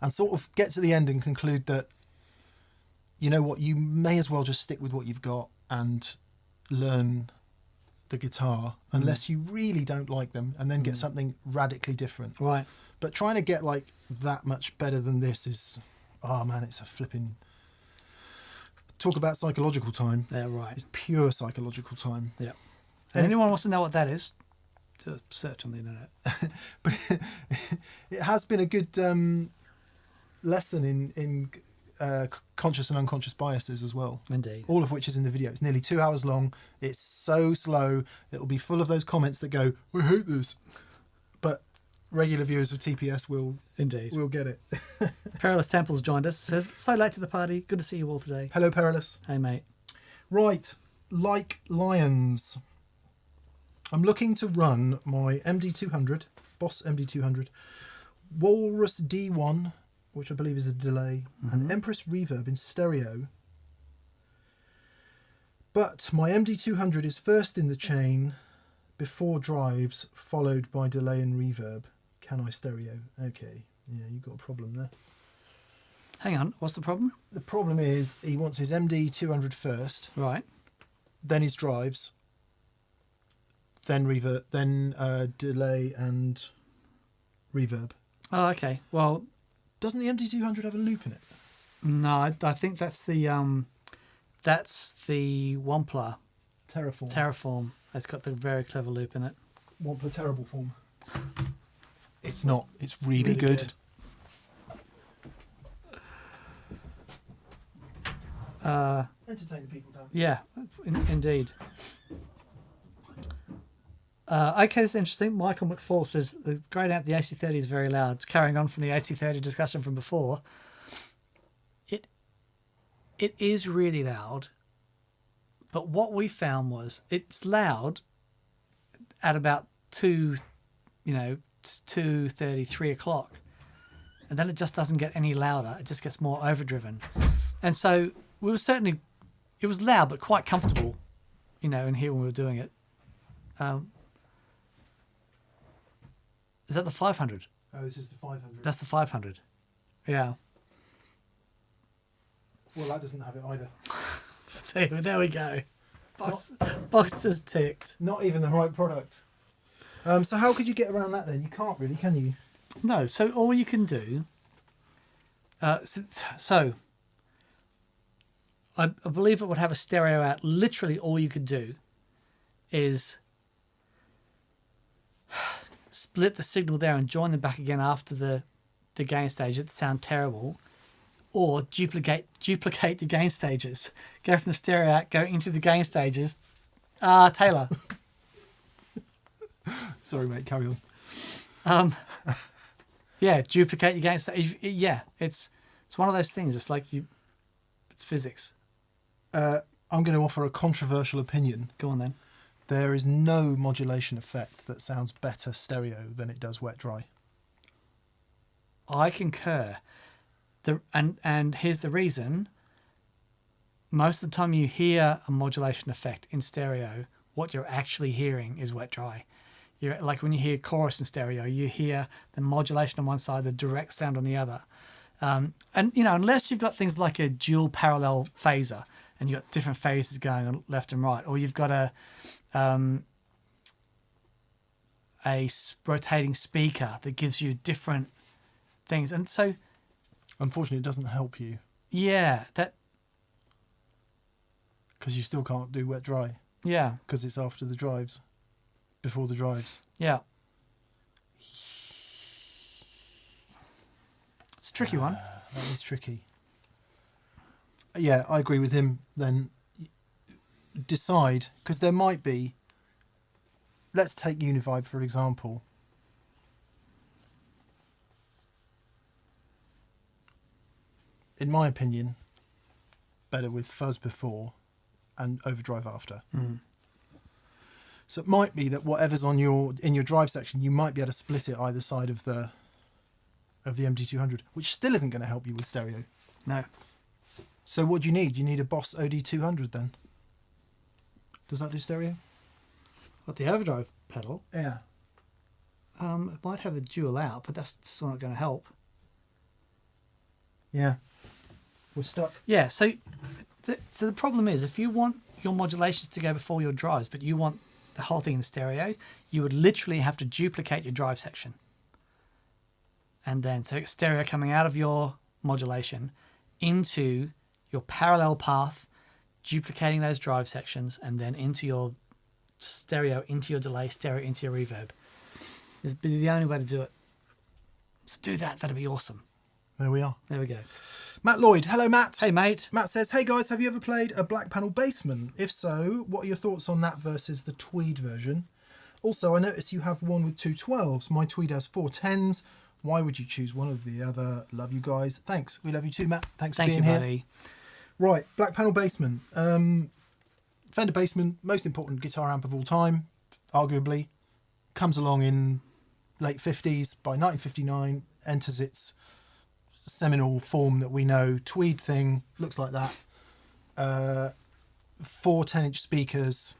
and sort of get to the end and conclude that, you know what, you may as well just stick with what you've got and learn the guitar unless you really don't like them, and then get something radically different. Right. But trying to get like that much better than this is, oh man, it's a flipping... Talk about psychological time. Yeah, right. It's pure psychological time. Yeah. And anyone wants to know what that is, to search on the internet. But it has been a good lesson in conscious and unconscious biases as well. Indeed. All of which is in the video. It's nearly 2 hours long. It's so slow. It'll be full of those comments that go, I hate this. But regular viewers of TPS will get it. Perilous Temples joined us. Says, so late to the party. Good to see you all today. Hello, Perilous. Hey, mate. Right. Like Lions. I'm looking to run my MD200, Boss MD200, Walrus D1, which I believe is a delay, and Empress Reverb in stereo. But my MD200 is first in the chain before drives, followed by delay and reverb. Can I stereo? Okay. Yeah, you've got a problem there. Hang on. What's the problem? The problem is he wants his MD200 first. Right. Then his drives. Then reverb. Then delay and reverb. Oh, okay. Well, doesn't the MD200 have a loop in it? No, I think that's the Wampler. Terraform. It's got the very clever loop in it. Wampler Terrible Form. It's not. It's really good. Entertaining people, Dan. Yeah, indeed. Okay, that's interesting. Michael McFall says the grade out the AC30 is very loud. It's carrying on from the AC30 discussion from before. it is really loud. But what we found was it's loud at about 2:30, 3 o'clock. And then it just doesn't get any louder. It just gets more overdriven. And so we were certainly, it was loud, but quite comfortable, in here when we were doing it. Is that the 500? Oh, this is the 500. That's the 500. Yeah. Well, that doesn't have it either. There we go. Box is ticked. Not even the right product. So how could you get around that then? You can't really, can you? No, so all you can do... So I believe it would have a stereo out. Literally all you could do is split the signal there and join them back again after the gain stage. It'd sound terrible. Or duplicate the gain stages. Go from the stereo out, go into the gain stages. Taylor. Sorry, mate, carry on. Yeah, duplicate your gain stage. Yeah, it's one of those things. It's like it's physics. I'm going to offer a controversial opinion. Go on then. There is no modulation effect that sounds better stereo than it does wet dry. I concur. And here's the reason. Most of the time you hear a modulation effect in stereo, what you're actually hearing is wet dry. You're like when you hear chorus in stereo, you hear the modulation on one side, the direct sound on the other. And unless you've got things like a dual parallel phaser and you've got different phases going on left and right, or you've got a rotating speaker that gives you different things. And so unfortunately, it doesn't help you. Yeah, because you still can't do wet dry. Yeah. Because it's after the drives, before the drives. Yeah. It's a tricky one. That is tricky. Yeah, I agree with him. Then decide, because there might be. Let's take Univibe for example. In my opinion, better with fuzz before and overdrive after. Mm. So it might be that whatever's in your drive section, you might be able to split it either side of the MD200, which still isn't going to help you with stereo. No. So what do you need? You need a Boss OD200 then. Does that do stereo? What, the overdrive pedal? Yeah. It might have a dual out, but that's still not going to help. Yeah. We're stuck. Yeah, so the problem is, if you want your modulations to go before your drives, but you want the whole thing in stereo, you would literally have to duplicate your drive section. And then, so stereo coming out of your modulation into your parallel path, duplicating those drive sections, and then into your stereo, into your delay, stereo, into your reverb. It'd be the only way to do it. So do that. That'd be awesome. There we are. There we go. Matt Lloyd. Hello, Matt. Hey, mate. Matt says, hey, guys, have you ever played a black panel Bassman? If so, what are your thoughts on that versus the Tweed version? Also, I notice you have one with two 12s. My Tweed has 4 10s. Why would you choose one over the other? Love you guys. Thanks. We love you too, Matt. Thanks for being here. Thank you, buddy. Right, black panel Bassman. Fender Bassman, most important guitar amp of all time, arguably. Comes along in late 50s. By 1959, enters its seminal form that we know. Tweed thing, looks like that. 4 10-inch speakers,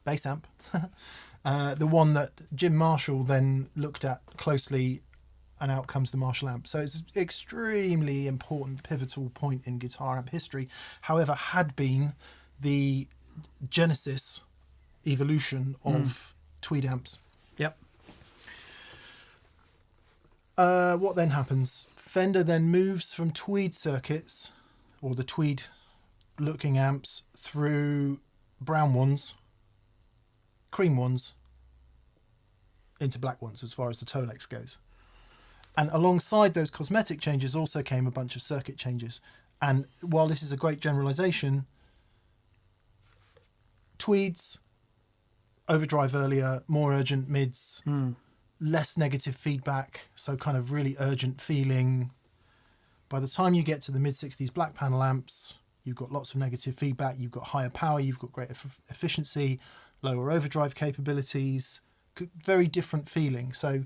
bass amp. The one that Jim Marshall then looked at closely, and out comes the Marshall amp. So it's an extremely important, pivotal point in guitar amp history. However, had been the genesis, evolution of Tweed amps. Yep. What then happens? Fender then moves from Tweed circuits, or the Tweed looking amps, through brown ones, cream ones, into black ones as far as the Tolex goes. And alongside those cosmetic changes also came a bunch of circuit changes. And while this is a great generalization, Tweeds, overdrive earlier, more urgent mids, less negative feedback, so kind of really urgent feeling. By the time you get to the mid-60s black panel amps, You've got lots of negative feedback. You've got higher power. You've got greater efficiency, lower overdrive capabilities. Very different feeling. So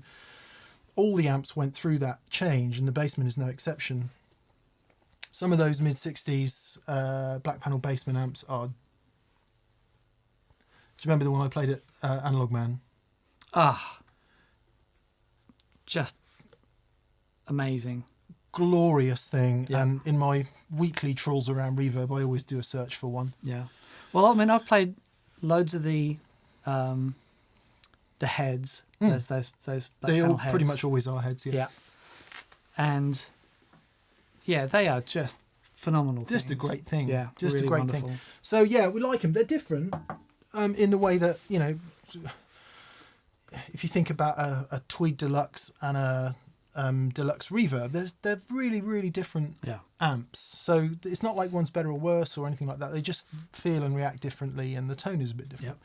all the amps went through that change, and the Bassman is no exception. Some of those mid-60s black panel Bassman amps are... Do you remember the one I played at Analog Man? Just amazing. Glorious thing. Yeah. And in my weekly trawls around Reverb, I always do a search for one. Yeah. Well, I mean, I've played loads of the heads. Those black They all panel heads. pretty much always are heads, Yeah. And yeah, they are just phenomenal. Just things. a great thing. Yeah, just really a great wonderful. thing. So yeah, we like them. They're different in the way that, you know, if you think about a Tweed Deluxe and a Deluxe Reverb, they're really, really different amps. So it's not like one's better or worse or anything like that. They just feel and react differently, and the tone is a bit different. Yep.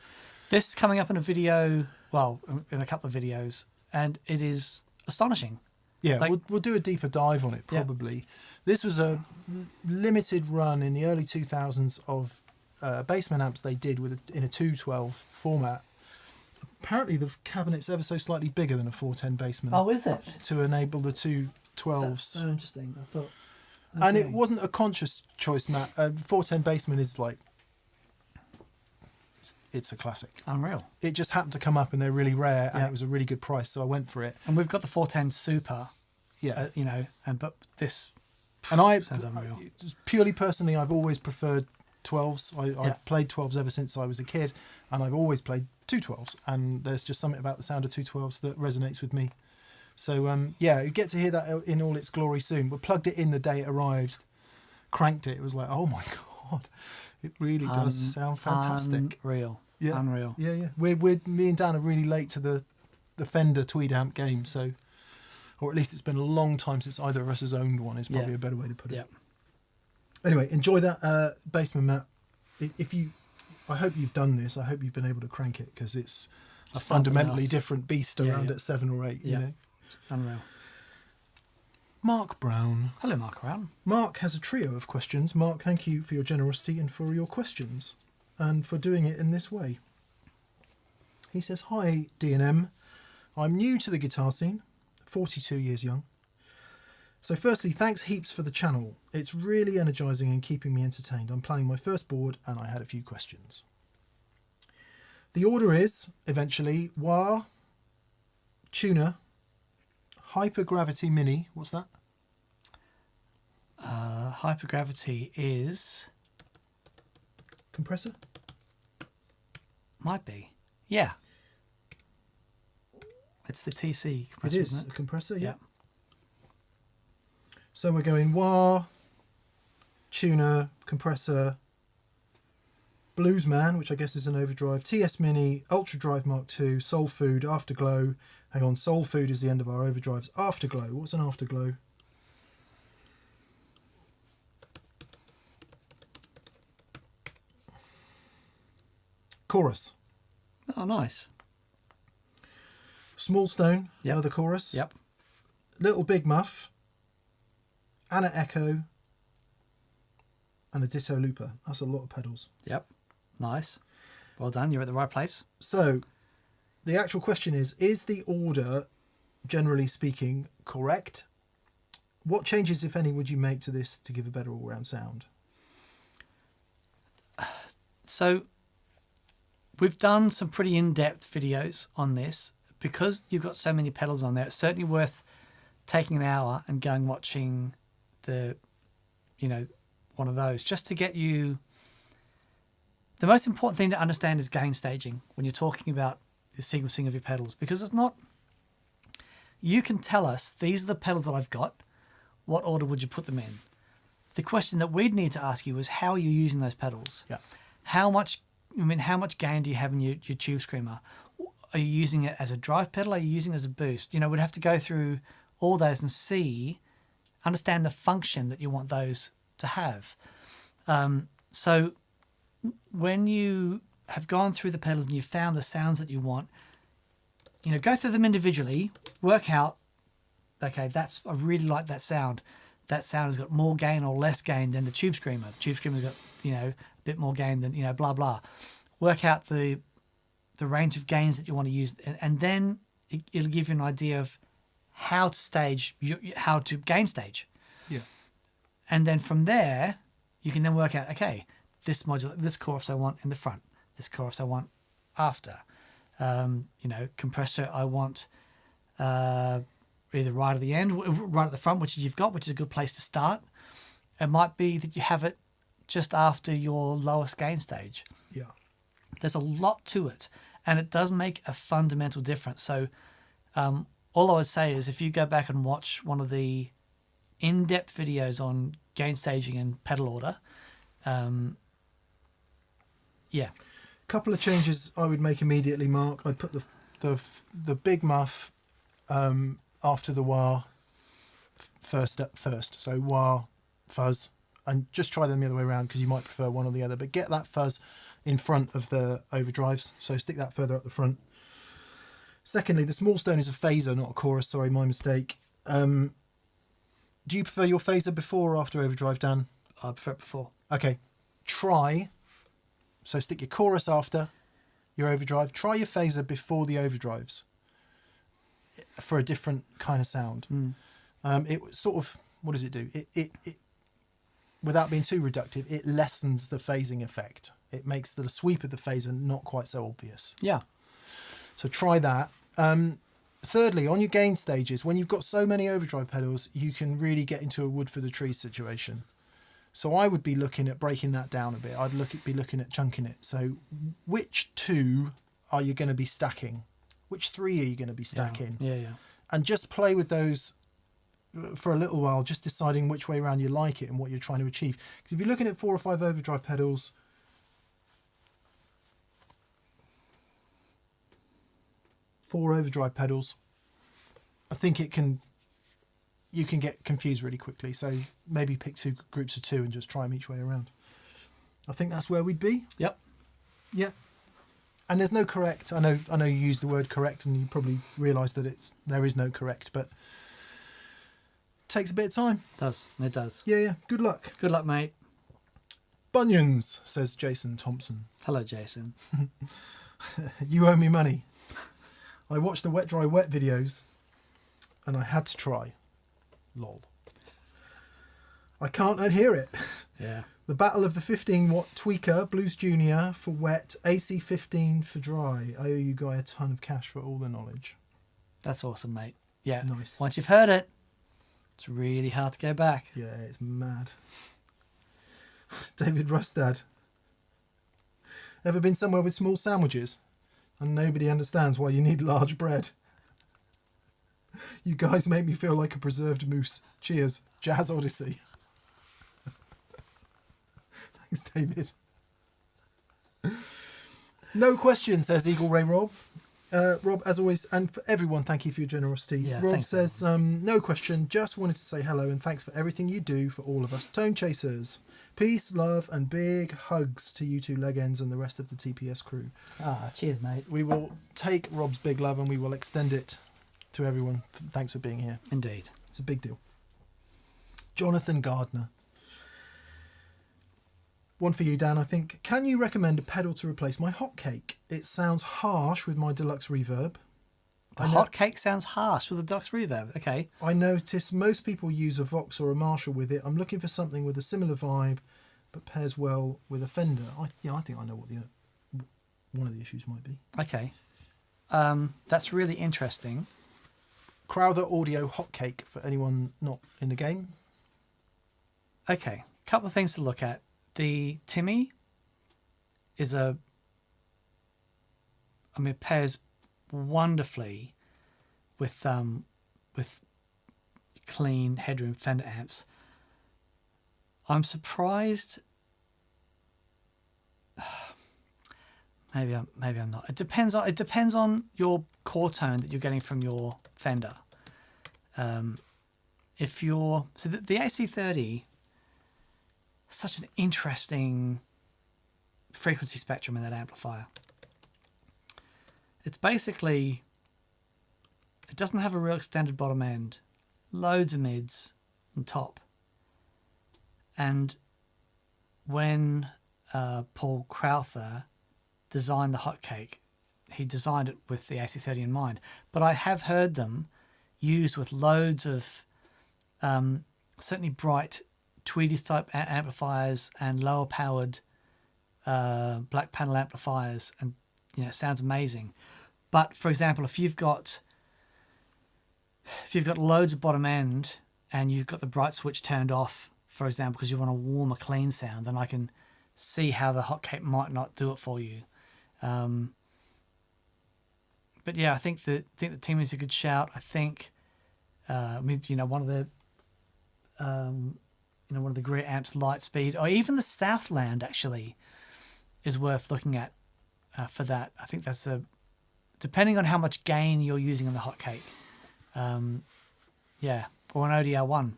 This is coming up in a video, well, in a couple of videos, and it is astonishing. Yeah, Like- we'll do a deeper dive on it probably. This was a limited run in the early 2000s of Bassman amps they did in a 212 format. Apparently the cabinet's ever so slightly bigger than a 410 Bassman. Oh, is it? To enable the 212s. That's so interesting. I thought. And it okay. wasn't a conscious choice, Matt. 410 Bassman is like... It's a classic. Unreal. It just happened to come up and they're really rare, and it was a really good price, so I went for it. And we've got the 410 Super. Yeah. You know, but this And I, sounds unreal. purely personally, I've always preferred 12s. I've played 12s ever since I was a kid, and I've always played 212s. And there's just something about the sound of 212s that resonates with me. So, yeah, you get to hear that in all its glory soon. We plugged it in the day it arrived, cranked it. It was like, oh my God, it really does sound fantastic. Unreal. Yeah. Unreal. Yeah, yeah. Me and Dan are really late to the Fender Tweed amp game, so... Or at least it's been a long time since either of us has owned one, is probably a better way to put it. Yeah. Anyway, enjoy that Bassman, Matt. I hope you've done this. I hope you've been able to crank it, because it's a fundamentally different beast around at 7 or 8, you know. Unreal. Mark Brown. Hello, Mark Brown. Mark has a trio of questions. Mark, thank you for your generosity and for your questions, and for doing it in this way. He says, hi, D&M. I'm new to the guitar scene. 42 years young. So firstly, thanks heaps for the channel. It's really energising and keeping me entertained. I'm planning my first board and I had a few questions. The order is, eventually, wah, tuner, hypergravity mini. What's that? Hypergravity is... Compressor? Might be. Yeah. It's the TC compressor, It is isn't a compressor, Yeah. So we're going wah, tuner, compressor, Bluesman, which I guess is an overdrive, TS Mini, Ultra Drive Mark II, Soul Food, Afterglow. Hang on, Soul Food is the end of our overdrives. Afterglow, what's an Afterglow? Chorus. Oh, nice. Small Stone, Yep. another chorus. Yep. Little Big Muff, Anna Echo, and a Ditto Looper. That's a lot of pedals. Yep. Nice. Well done. You're at the right place. So, the actual question is the order, generally speaking, correct? What changes, if any, would you make to this to give a better all-round sound? So, we've done some pretty in-depth videos on this. Because you've got so many pedals on there, it's certainly worth taking an hour and going watching one of those, just to get you... The most important thing to understand is gain staging when you're talking about the sequencing of your pedals, because it's not... You can tell us, these are the pedals that I've got, what order would you put them in? The question that we'd need to ask you is, how are you using those pedals? Yeah. How much gain do you have in your tube screamer? Are you using it as a drive pedal? Are you using it as a boost? You know, we'd have to go through all those and understand the function that you want those to have. So when you have gone through the pedals and you've found the sounds that you want, go through them individually, work out, okay, I really like that sound. that sound has got more gain or less gain than the Tube Screamer. The Tube Screamer's got, a bit more gain than, blah, blah. Work out the range of gains that you want to use, and then it'll give you an idea of how to gain stage. Yeah. And then from there, you can then work out, okay, this chorus I want in the front, this chorus I want after. Compressor I want either right at the end, right at the front, which is a good place to start. It might be that you have it just after your lowest gain stage. Yeah. There's a lot to it, and it does make a fundamental difference. So all I would say is if you go back and watch one of the in-depth videos on gain staging and pedal order, Couple of changes I would make immediately, Mark. I'd put the big muff after the wah first. So wah, fuzz, and just try them the other way around because you might prefer one or the other. But get that fuzz in front of the overdrives, so stick that further up the front. Secondly, the small stone is a phaser, not a chorus. Sorry, my mistake. Do you prefer your phaser before or after overdrive, Dan? I prefer it before. Okay, try. So stick your chorus after your overdrive. Try your phaser before the overdrives for a different kind of sound. It sort of, what does it do? It without being too reductive, it lessens the phasing effect. It makes the sweep of the phaser not quite so obvious. Yeah. So try that. Thirdly, on your gain stages, when you've got so many overdrive pedals, you can really get into a wood for the trees situation. So I would be looking at breaking that down a bit. I'd be looking at chunking it. So which two are you going to be stacking? Which three are you going to be stacking? Yeah. And just play with those for a little while, just deciding which way around you like it and what you're trying to achieve. Because if you're looking at 4 or 5 overdrive pedals, I think you can get confused really quickly. So maybe pick 2 groups of 2 and just try them each way around. I think that's where we'd be. Yep. Yeah. And there's no correct. I know you use the word correct and you probably realise that there is no correct, but it takes a bit of time. It does. Yeah. Good luck. Good luck, mate. Bunions, says Jason Thompson. Hello, Jason. You owe me money. I watched the wet, dry, wet videos and I had to try. Lol. I can't unhear it. Yeah. The battle of the 15-watt tweaker, Blues Junior for wet, AC 15 for dry. I owe you guy a ton of cash for all the knowledge. That's awesome, mate. Yeah. Nice. Once you've heard it, it's really hard to go back. Yeah, it's mad. David Rustad. Ever been somewhere with small sandwiches and nobody understands why you need large bread? You guys make me feel like a preserved moose. Cheers. Jazz Odyssey. Thanks, David. No question, says Eagle Ray Rob. Rob, as always, and for everyone, thank you for your generosity. Yeah, Rob thanks, says, no question, just wanted to say hello and thanks for everything you do for all of us tone chasers. Peace, love, and big hugs to you two leg ends and the rest of the TPS crew. Cheers, mate. We will take Rob's big love and we will extend it to everyone. Thanks for being here. Indeed. It's a big deal. Jonathan Gardner. One for you, Dan, I think. Can you recommend a pedal to replace my hotcake? It sounds harsh with my deluxe reverb. The hotcake sounds harsh with the deluxe reverb. Okay. I notice most people use a Vox or a Marshall with it. I'm looking for something with a similar vibe, but pairs well with a Fender. I think I know what one of the issues might be. Okay. That's really interesting. Crowther Audio hotcake for anyone not in the game. Okay. Couple of things to look at. The Timmy is it pairs wonderfully with clean Headroom Fender amps. I'm surprised. Maybe I'm not. It depends on your core tone that you're getting from your Fender. If you're the AC30. Such an interesting frequency spectrum in that amplifier. It's basically, it doesn't have a real extended bottom end, loads of mids and top, And when Paul Crowther designed the hotcake, he designed it with the AC30 in mind. But I have heard them used with loads of certainly bright Tweedies type amplifiers and lower powered black panel amplifiers, and it sounds amazing. But for example, if you've got loads of bottom end and you've got the bright switch turned off, for example, because you want a warmer, clean sound, then I can see how the hotcake might not do it for you. But yeah, I think the team is a good shout. I think one of the one of the great amps, Lightspeed, or even the Southland actually is worth looking at for that. I think that's depending on how much gain you're using in the hotcake. Or an ODR1.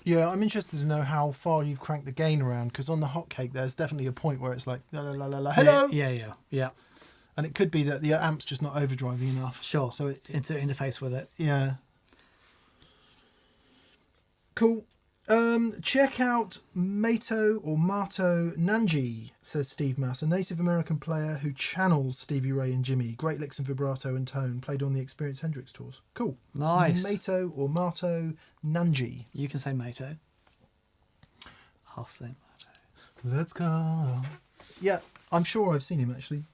Yeah, I'm interested to know how far you've cranked the gain around, because on the hotcake there's definitely a point where it's like la la la la la, hello. Yeah. And it could be that the amp's just not overdriving enough. Sure. So it's an interface with it. Yeah. Cool. Check out Mato Nanji, says Steve Mass, a Native American player who channels Stevie Ray and Jimmy. Great licks and vibrato and tone. Played on the Experience Hendrix tours. Cool. Nice. Mato Nanji. You can say Mato. I'll say Mato. Let's go. Yeah, I'm sure I've seen him actually.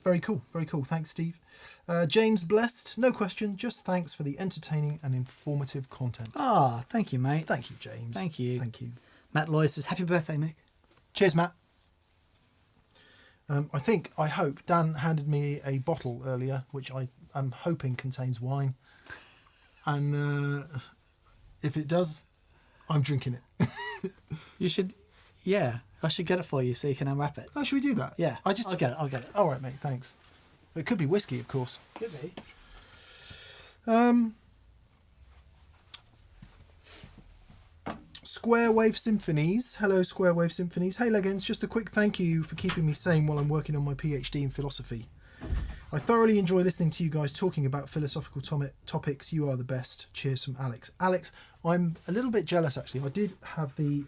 Very cool. Thanks, Steve. James Blessed, no question, just thanks for the entertaining and informative content. Thank you, mate. Thank you, James. Thank you. Matt Lloyd says, happy birthday, Mick. Cheers, Matt. I hope Dan handed me a bottle earlier, which I am hoping contains wine. And if it does, I'm drinking it. You should, yeah. I should get it for you so you can unwrap it. Oh, should we do that? Yeah. I'll get it. All right, mate, thanks. It could be whiskey, of course. Could be. Square Wave Symphonies. Hello, Square Wave Symphonies. Hey, Leggins. Just a quick thank you for keeping me sane while I'm working on my PhD in philosophy. I thoroughly enjoy listening to you guys talking about philosophical topics. You are the best. Cheers from Alex. Alex, I'm a little bit jealous, actually. I did have the...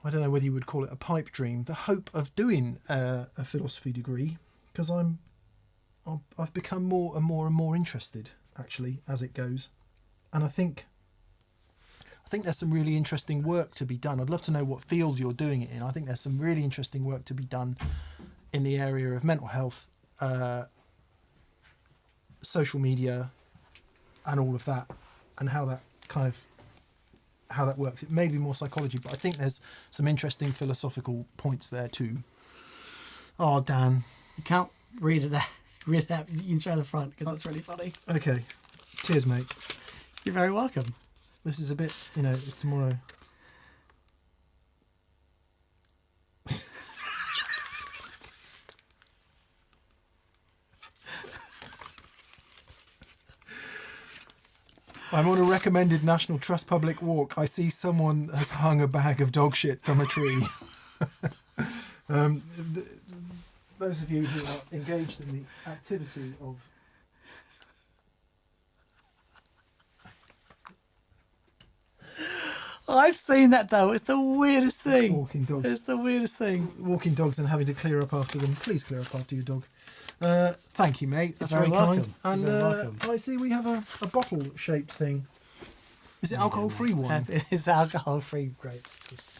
I don't know whether you would call it a pipe dream, the hope of doing a philosophy degree, because I've become more and more interested, actually, as it goes. And I think there's some really interesting work to be done. I'd love to know what field you're doing it in. I think there's some really interesting work to be done in the area of mental health, social media, and all of that, and how that works. It may be more psychology, but I think there's some interesting philosophical points there too. Oh, Dan. You can't read it out. You can show the front because it's really funny. Okay. Cheers, mate. You're very welcome. This is a bit, it's tomorrow. I'm on a recommended National Trust public walk. I see someone has hung a bag of dog shit from a tree. Those of you who are engaged in the activity of... I've seen that though. It's the weirdest thing. Walking dogs. It's the weirdest thing. Walking dogs and having to clear up after them. Please clear up after your dog. Thank you, mate. That's very kind. And I see we have a bottle-shaped thing. Is it alcohol-free wine? It's alcohol-free grapes.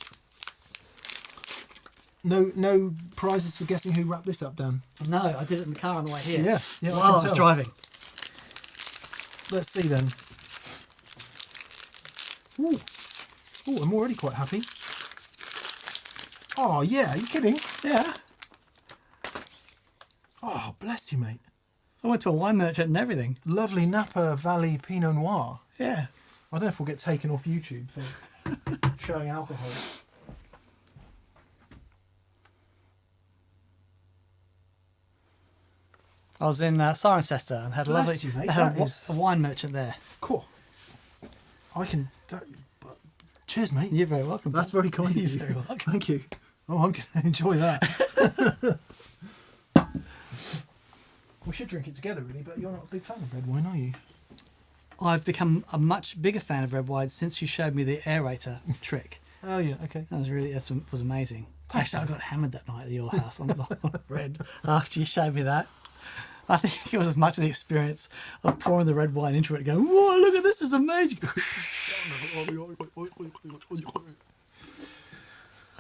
No prizes for guessing who wrapped this up, Dan? No, I did it in the car on the way here. Yeah. While I was driving. Let's see then. Ooh, I'm already quite happy. Oh, yeah, are you kidding? Yeah. Oh, bless you, mate. I went to a wine merchant and everything. Lovely Napa Valley Pinot Noir. Yeah. I don't know if we'll get taken off YouTube for showing alcohol. I was in Cirencester and had a lovely a wine merchant there. Cool. Cheers, mate. You're very welcome. That's very kind of you. You're very welcome. Thank you. Oh, I'm going to enjoy that. We should drink it together, really, but you're not a big fan of red wine, are you? I've become a much bigger fan of red wine since you showed me the aerator trick. Oh yeah, okay. That was amazing. Actually, I got hammered that night at your house on the red after you showed me that. I think it was as much of the experience of pouring the red wine into it and going, whoa, look at this, is amazing.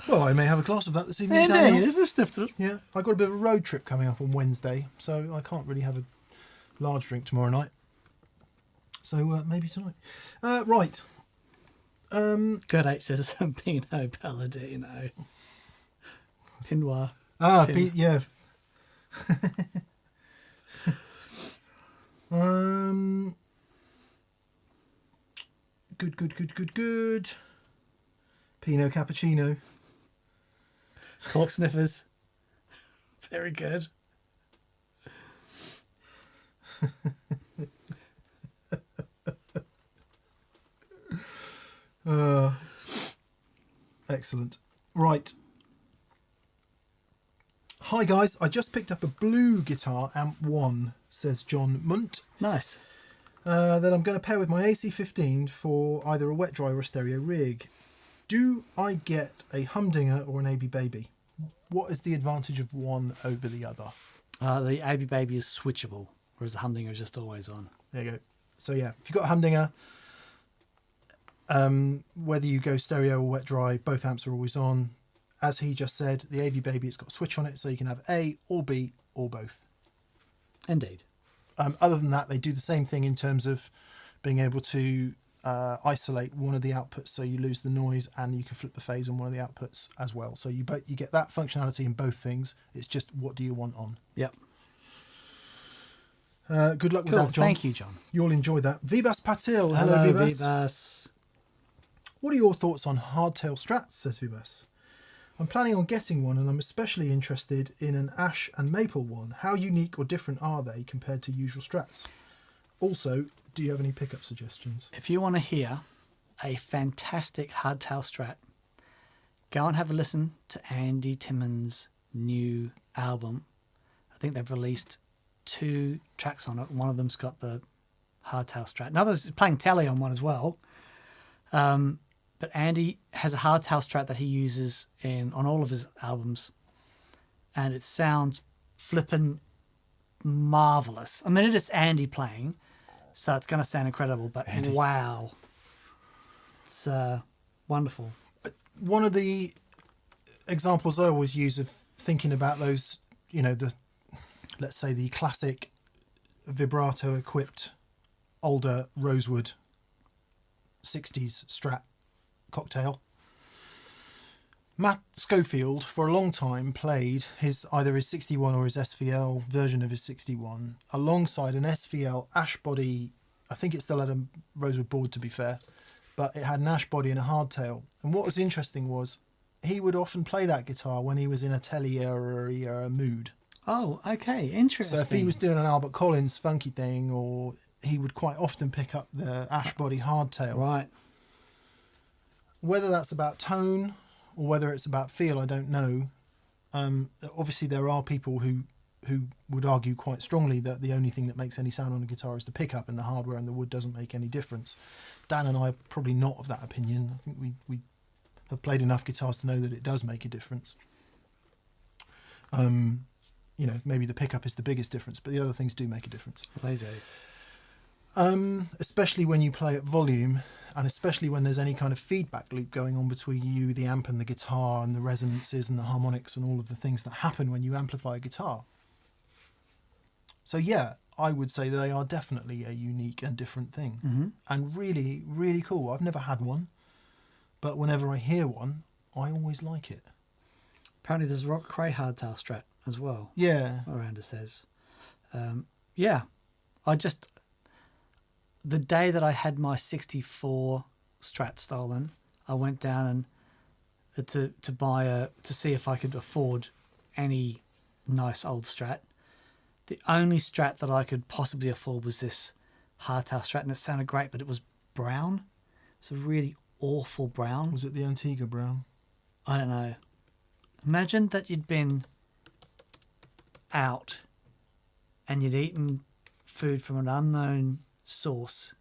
Well, I may have a glass of that this evening. Indeed, Daniel. it's a stiff to it. Yeah, I got a bit of a road trip coming up on Wednesday, so I can't really have a large drink tomorrow night. So maybe tonight. Right. Good 8 says Pinot Palladino. Tinoir. Yeah. Good. Pinot Cappuccino. Cork sniffers. Very good. Excellent. Right. Hi guys, I just picked up a blue guitar, Amp 1, says John Munt. Nice. That I'm going to pair with my AC15 for either a wet dry or a stereo rig. Do I get a humdinger or an AB Baby? What is the advantage of one over the other? The AB Baby is switchable, whereas the humdinger is just always on. There you go. So yeah, if you've got a humdinger, whether you go stereo or wet dry, both amps are always on. As he just said, the AB Baby, it's got a switch on it, so you can have A or B or both. Indeed. Other than that, they do the same thing in terms of being able to isolate one of the outputs, so you lose the noise, and you can flip the phase on one of the outputs as well. So you get that functionality in both things. It's just what do you want on. Yep. Good luck with that, John. Thank you, John. You'll enjoy that. Vibas Patil. Hello, Vibas. Vibas. What are your thoughts on hardtail strats, says Vibas. I'm planning on getting one, and I'm especially interested in an ash and maple one. How unique or different are they compared to usual strats? Also, do you have any pickup suggestions? If you want to hear a fantastic hardtail Strat, go and have a listen to Andy Timmons' new album. I think they've released 2 tracks on it. One of them's got the hardtail Strat. Another's playing Telly on one as well. But Andy has a hardtail Strat that he uses on all of his albums, and it sounds flippin' marvelous. I mean, it is Andy playing, so it's going to sound incredible. But Andy. Wow, it's wonderful. One of the examples I always use of thinking about those, let's say the classic vibrato-equipped older Rosewood 60s Strat cocktail. Matt Schofield for a long time played either his 61 or his SVL version of his 61 alongside an SVL ash body. I think it still had a Rosewood board, to be fair, but it had an ash body and a hardtail. And what was interesting was he would often play that guitar when he was in a Telly era mood. Oh, okay, interesting. So if he was doing an Albert Collins funky thing, or he would quite often pick up the ash body hardtail. Right. Whether that's about tone or whether it's about feel, I don't know. Obviously, there are people who would argue quite strongly that the only thing that makes any sound on a guitar is the pickup, and the hardware and the wood doesn't make any difference. Dan and I are probably not of that opinion. I think we have played enough guitars to know that it does make a difference. Maybe the pickup is the biggest difference, but the other things do make a difference. They do. Especially when you play at volume, and especially when there's any kind of feedback loop going on between you, the amp, and the guitar, and the resonances and the harmonics and all of the things that happen when you amplify a guitar. So yeah, I would say they are definitely a unique and different thing, and really, really cool. I've never had one, but whenever I hear one, I always like it. Apparently there's a Rock Cray hardtail Strat as well. Yeah. Miranda says. The day that I had my 64 Strat stolen, I went down and to see if I could afford any nice old Strat. The only Strat that I could possibly afford was this hardtail Strat, and it sounded great, but it was brown. It's a really awful brown. Was it the Antigua brown? I don't know. Imagine that you'd been out and you'd eaten food from an unknown source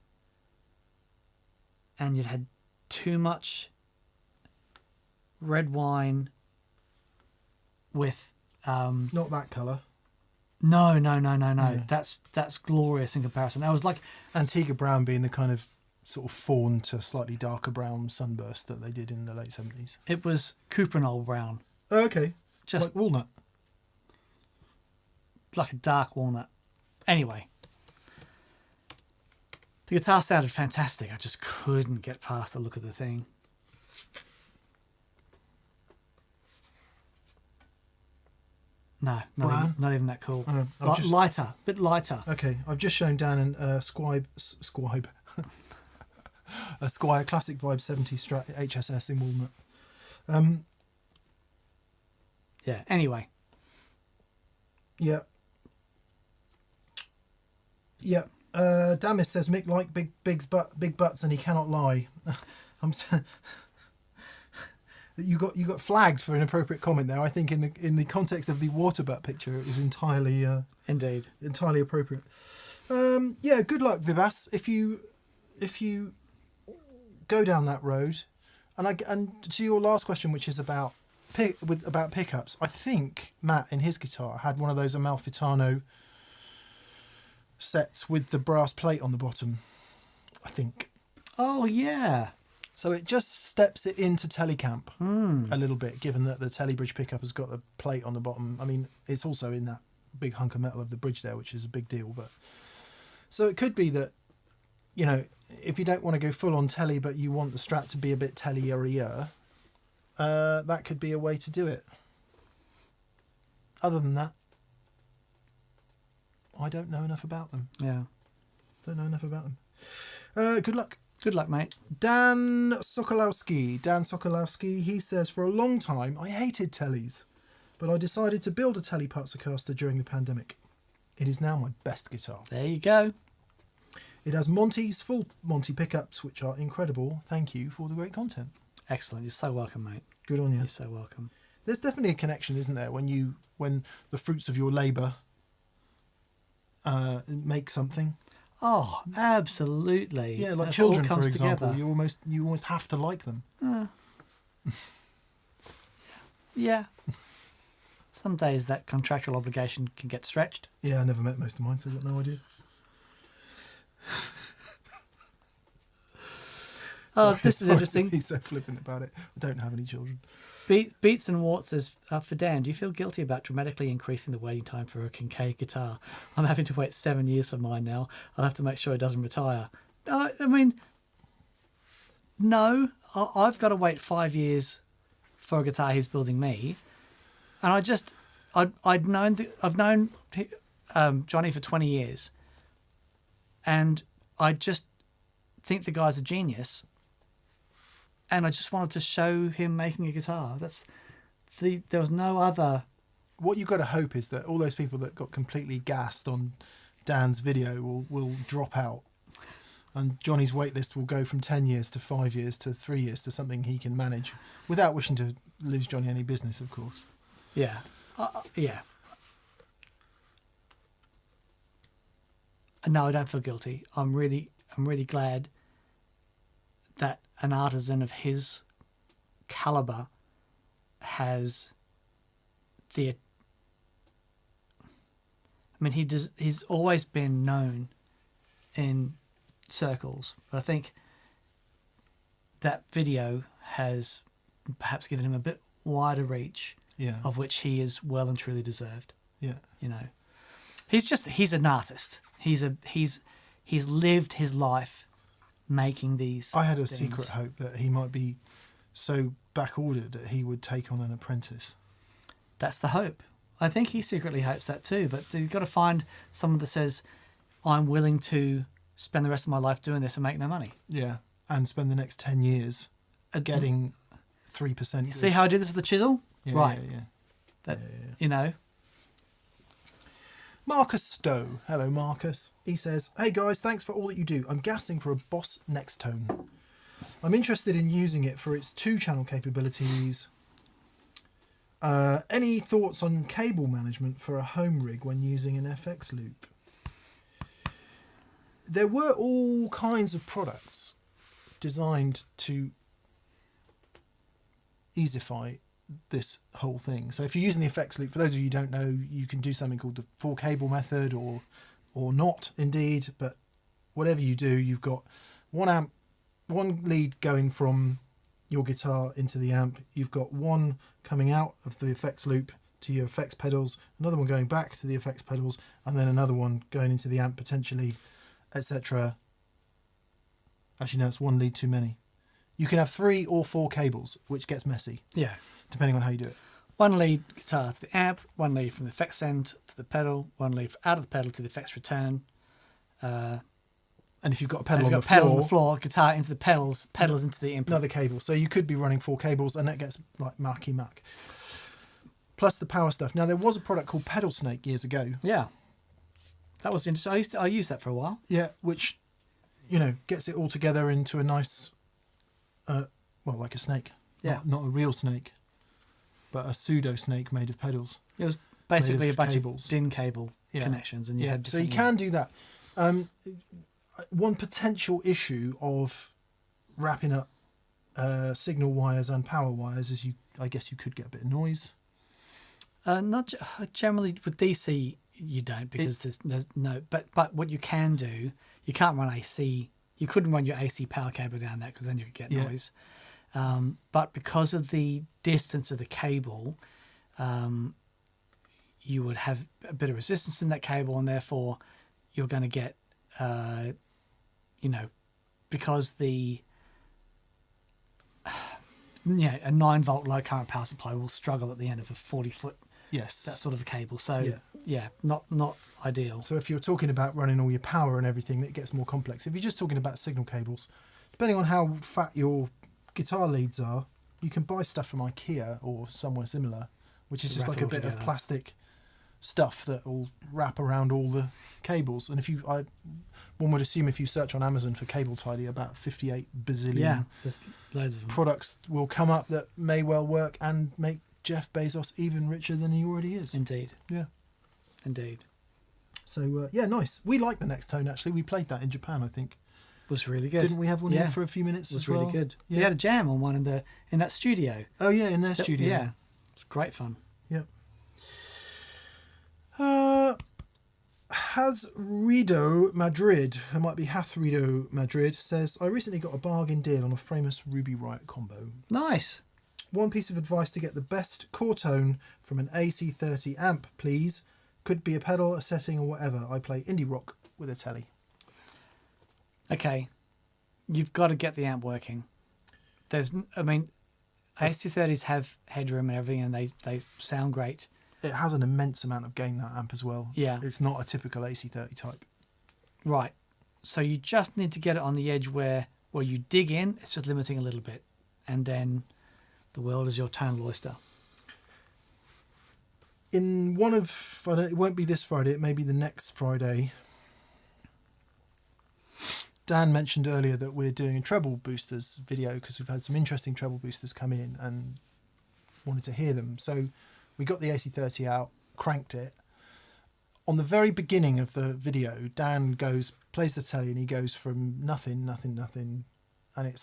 and you'd had too much red wine with Not that colour. no. Yeah. That's glorious in comparison. That was like Antigua brown being the kind of sort of fawn to slightly darker brown sunburst that they did in the late 70s. it was Cuprinol brown, Oh, okay. just Like walnut. like a dark walnut. Anyway, the guitar sounded fantastic. I just couldn't get past the look of the thing. No, Brown? not even that cool. I've just- Lighter, bit lighter. Okay, I've just shown Dan a Squire Classic Vibe 70 Strat HSS in walnut. Yeah. Anyway, Yeah. Yeah. Damis says Mick liked big butts and he cannot lie. You got flagged for inappropriate comment there. I think in the context of the water butt picture, it was entirely indeed. entirely appropriate. Yeah, good luck, Vivas. If you go down that road, and to your last question, which is about pickups, I think Matt in his guitar had one of those Amalfitano sets with the brass plate on the bottom. I think. Oh yeah. So it just steps it into Telly camp a little bit, given that the Telly bridge pickup has got the plate on the bottom. I mean, it's also in that big hunk of metal of the bridge there, which is a big deal. But so it could be that, you know, if you don't want to go full on Telly, but you want the Strat to be a bit Telly-ier, that could be a way to do it. Other than that, I don't know enough about them. Yeah. Don't know enough about them. Good luck. Good luck, mate. Dan Sokolowski, he says, for a long time I hated Tellys, but I decided to build a Telly Putzecaster during the pandemic. It is now my best guitar. There you go. It has full Monty pickups, which are incredible. Thank you for the great content. Excellent. You're so welcome, mate. Good on you. You're so welcome. There's definitely a connection, isn't there, when the fruits of your labour make something. Oh, absolutely. Yeah, like It children, all for comes example. together. You almost have to like them. Yeah. Some days that contractual obligation can get stretched. Yeah, I never met most of mine, so I've got no idea. Oh, this is interesting. He's so flippant about it. I don't have any children. Beats and Warts says, for Dan, do you feel guilty about dramatically increasing the waiting time for a Kincaid guitar? I'm having to wait 7 years for mine now. I'll have to make sure it doesn't retire. I mean, no. I've got to wait 5 years for a guitar he's building me. And I've known Johnny for 20 years. And I just think the guy's a genius. And I just wanted to show him making a guitar. There was no other. What you've got to hope is that all those people that got completely gassed on Dan's video will drop out. And Johnny's wait list will go from 10 years to 5 years to 3 years to something he can manage without wishing to lose Johnny any business, of course. Yeah. Yeah. No, I don't feel guilty. I'm really glad that an artisan of his caliber has the. I mean, he's always been known in circles, but I think that video has perhaps given him a bit wider reach, Yeah. of which he is well and truly deserved. Yeah. You know, he's an artist. He's lived his life making these. I had a things. secret hope that he might be so back-ordered that he would take on an apprentice. That's the hope. I think he secretly hopes that too, but you've got to find someone that says, I'm willing to spend the rest of my life doing this and make no money. Yeah. And spend the next 10 years getting 3%. See how I did this with the chisel? Yeah, right. Yeah. That, Yeah. you know. Marcus Stowe. Hello, Marcus. He says, hey guys, thanks for all that you do. I'm gassing for a Boss Next Tone. I'm interested in using it for its 2-channel capabilities. Any thoughts on cable management for a home rig when using an FX loop? There were all kinds of products designed to easify this whole thing. So if you're using the effects loop, for those of you who don't know, you can do something called the 4-cable method or not indeed, but whatever you do, you've got one lead going from your guitar into the amp, you've got one coming out of the effects loop to your effects pedals, another one going back to the effects pedals, and then another one going into the amp potentially, etc. Actually no, it's one lead too many. You can have 3 or 4 cables, which gets messy. Yeah. Depending on how you do it. One lead guitar to the amp, one lead from the effects end to the pedal, one lead out of the pedal to the effects return. And if you've got a pedal, on the floor, guitar into the pedals into the input. Another cable. So you could be running 4 cables and that gets like Marky Mac. Plus the power stuff. Now there was a product called Pedal Snake years ago. Yeah. That was interesting. I used that for a while. Yeah, which, gets it all together into a nice, like a snake. Yeah. Not a real snake, but a pseudo snake made of pedals. It was basically a bunch cables. of DIN cable connections, and you had. So you can do that. One potential issue of wrapping up signal wires and power wires is I guess you could get a bit of noise. Not generally with DC you don't, because there's no. But what you can do, you can't run AC. You couldn't run your AC power cable down that because then you could get noise. But because of the distance of the cable, you would have a bit of resistance in that cable, and therefore you're going to get, because a 9-volt low current power supply will struggle at the end of a 40-foot. Yes, that sort of a cable. So not ideal. So if you're talking about running all your power and everything, it gets more complex. If you're just talking about signal cables, depending on how fat your guitar leads are, you can buy stuff from IKEA or somewhere similar, which is just like a bit of plastic stuff that will wrap around all the cables. And one would assume if you search on Amazon for cable tidy, about 58 bazillion there's loads of them. Products will come up that may well work and make Jeff Bezos even richer than he already is. Indeed. Yeah. Indeed. So nice. We like the Next Tone actually. We played that in Japan, I think. Was really good. Didn't we have one here for a few minutes as well? It was really good. Yeah. We had a jam on one in that studio. Oh yeah, in their studio. Yeah. It's great fun. Yeah. Hasrido Madrid, it might be Hasrido Madrid, says, I recently got a bargain deal on a famous Ruby Riot combo. Nice. One piece of advice to get the best core tone from an AC30 amp, please. Could be a pedal, a setting, or whatever. I play indie rock with a Telly. Okay. You've got to get the amp working. AC30s have headroom and everything, and they sound great. It has an immense amount of gain, that amp, as well. Yeah. It's not a typical AC30 type. Right. So you just need to get it on the edge where you dig in, it's just limiting a little bit. And then the world is your tonal oyster. In one of, it won't be this Friday, it may be the next Friday, Dan mentioned earlier that we're doing a treble boosters video because we've had some interesting treble boosters come in and wanted to hear them. So we got the AC30 out, cranked it. On the very beginning of the video, Dan plays the Telly, and he goes from nothing, and it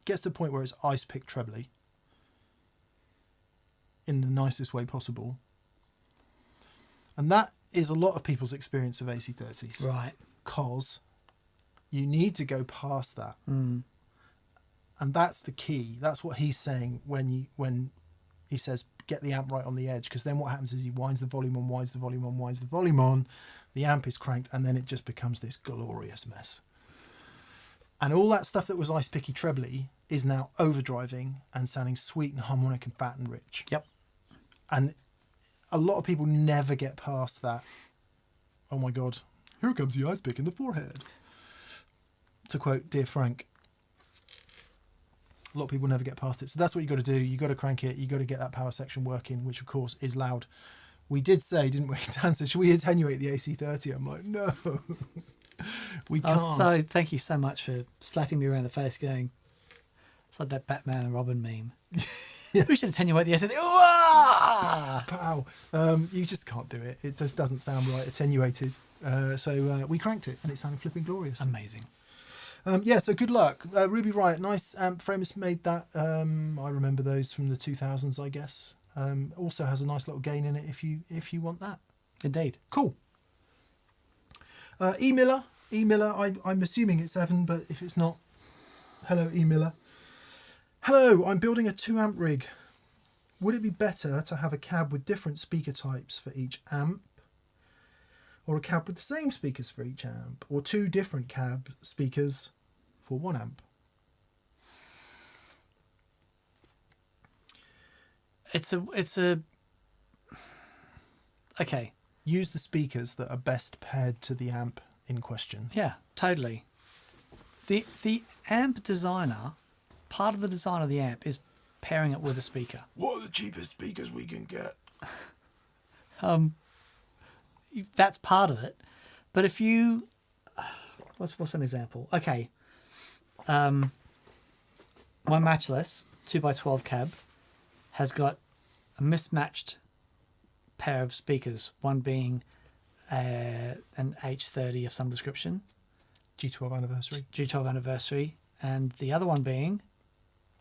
gets to the point where it's ice pick trebly in the nicest way possible. And that is a lot of people's experience of AC30s. Right. Because you need to go past that. Mm. And that's the key. That's what he's saying when he says get the amp right on the edge, because then what happens is he winds the volume on, winds the volume on, the amp is cranked, and then it just becomes this glorious mess. And all that stuff that was ice picky trebly is now overdriving and sounding sweet and harmonic and fat and rich. Yep. And a lot of people never get past that. Oh my God, here comes the ice pick in the forehead. To quote Dear Frank. A lot of people never get past it. So that's what you got to do. You got to crank it. You got to get that power section working, which of course is loud. We did say, didn't we? Dan said, should we attenuate the AC30? I'm like, no, we can't. So thank you so much for slapping me around the face going, it's like that Batman and Robin meme. Yeah. We should attenuate the AC30. Pow. You just can't do it. It just doesn't sound right attenuated. So we cranked it and it sounded flipping glorious. Amazing. Yeah, so good luck. Ruby Riot, nice amp. Framus made that. I remember those from the 2000s, I guess. Also has a nice little gain in it if you want that. Indeed. Cool. E Miller, I'm assuming it's Evan, but if it's not, hello E Miller. Hello, I'm building a 2-amp rig. Would it be better to have a cab with different speaker types for each amp, or a cab with the same speakers for each amp, or 2 different cab speakers for 1 amp? It's a okay. Use the speakers that are best paired to the amp in question. Yeah, totally. The amp designer, part of the design of the amp is pairing it with a speaker. What are the cheapest speakers we can get? That's part of it. But if you, what's an example? Okay, my matchless 2x12 cab has got a mismatched pair of speakers, one being an H30 of some description, G12 anniversary. G12 anniversary, and the other one being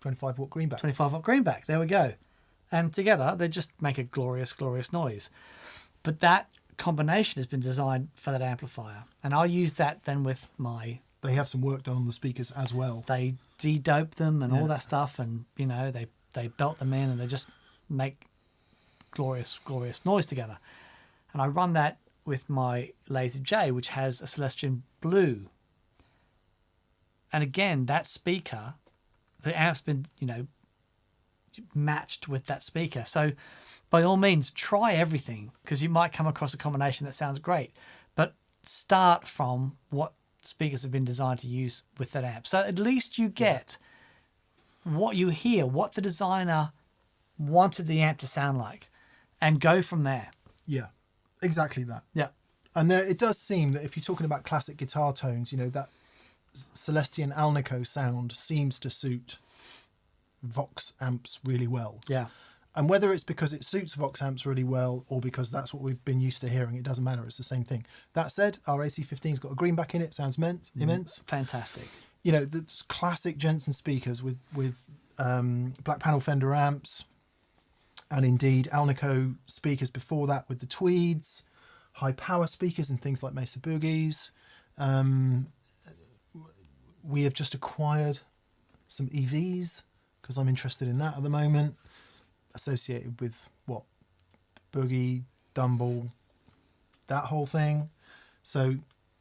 25 watt greenback. 25 watt greenback. There we go. And together they just make a glorious, glorious noise. But that combination has been designed for that amplifier, and I'll use that then with my. They have some work done on the speakers as well. They de-dope them and all that stuff, and they belt them in, and they just make glorious, glorious noise together. And I run that with my Lazy J, which has a Celestian Blue. And again, that speaker, the amp's been, matched with that speaker. So by all means, try everything, because you might come across a combination that sounds great. But start from what speakers have been designed to use with that amp. So at least you get what you hear, what the designer wanted the amp to sound like, and go from there. Yeah, exactly that. Yeah. And there, it does seem that if you're talking about classic guitar tones, that Celestian Alnico sound seems to suit Vox amps really well. Yeah. And whether it's because it suits Vox amps really well or because that's what we've been used to hearing, it doesn't matter. It's the same thing. That said, our AC15's got a greenback in it. Sounds immense. Fantastic. The classic Jensen speakers with black panel Fender amps, and indeed Alnico speakers before that with the Tweeds, high power speakers and things like Mesa Boogies. We have just acquired some EVs because I'm interested in that at the moment, associated with Boogie, Dumble, that whole thing. So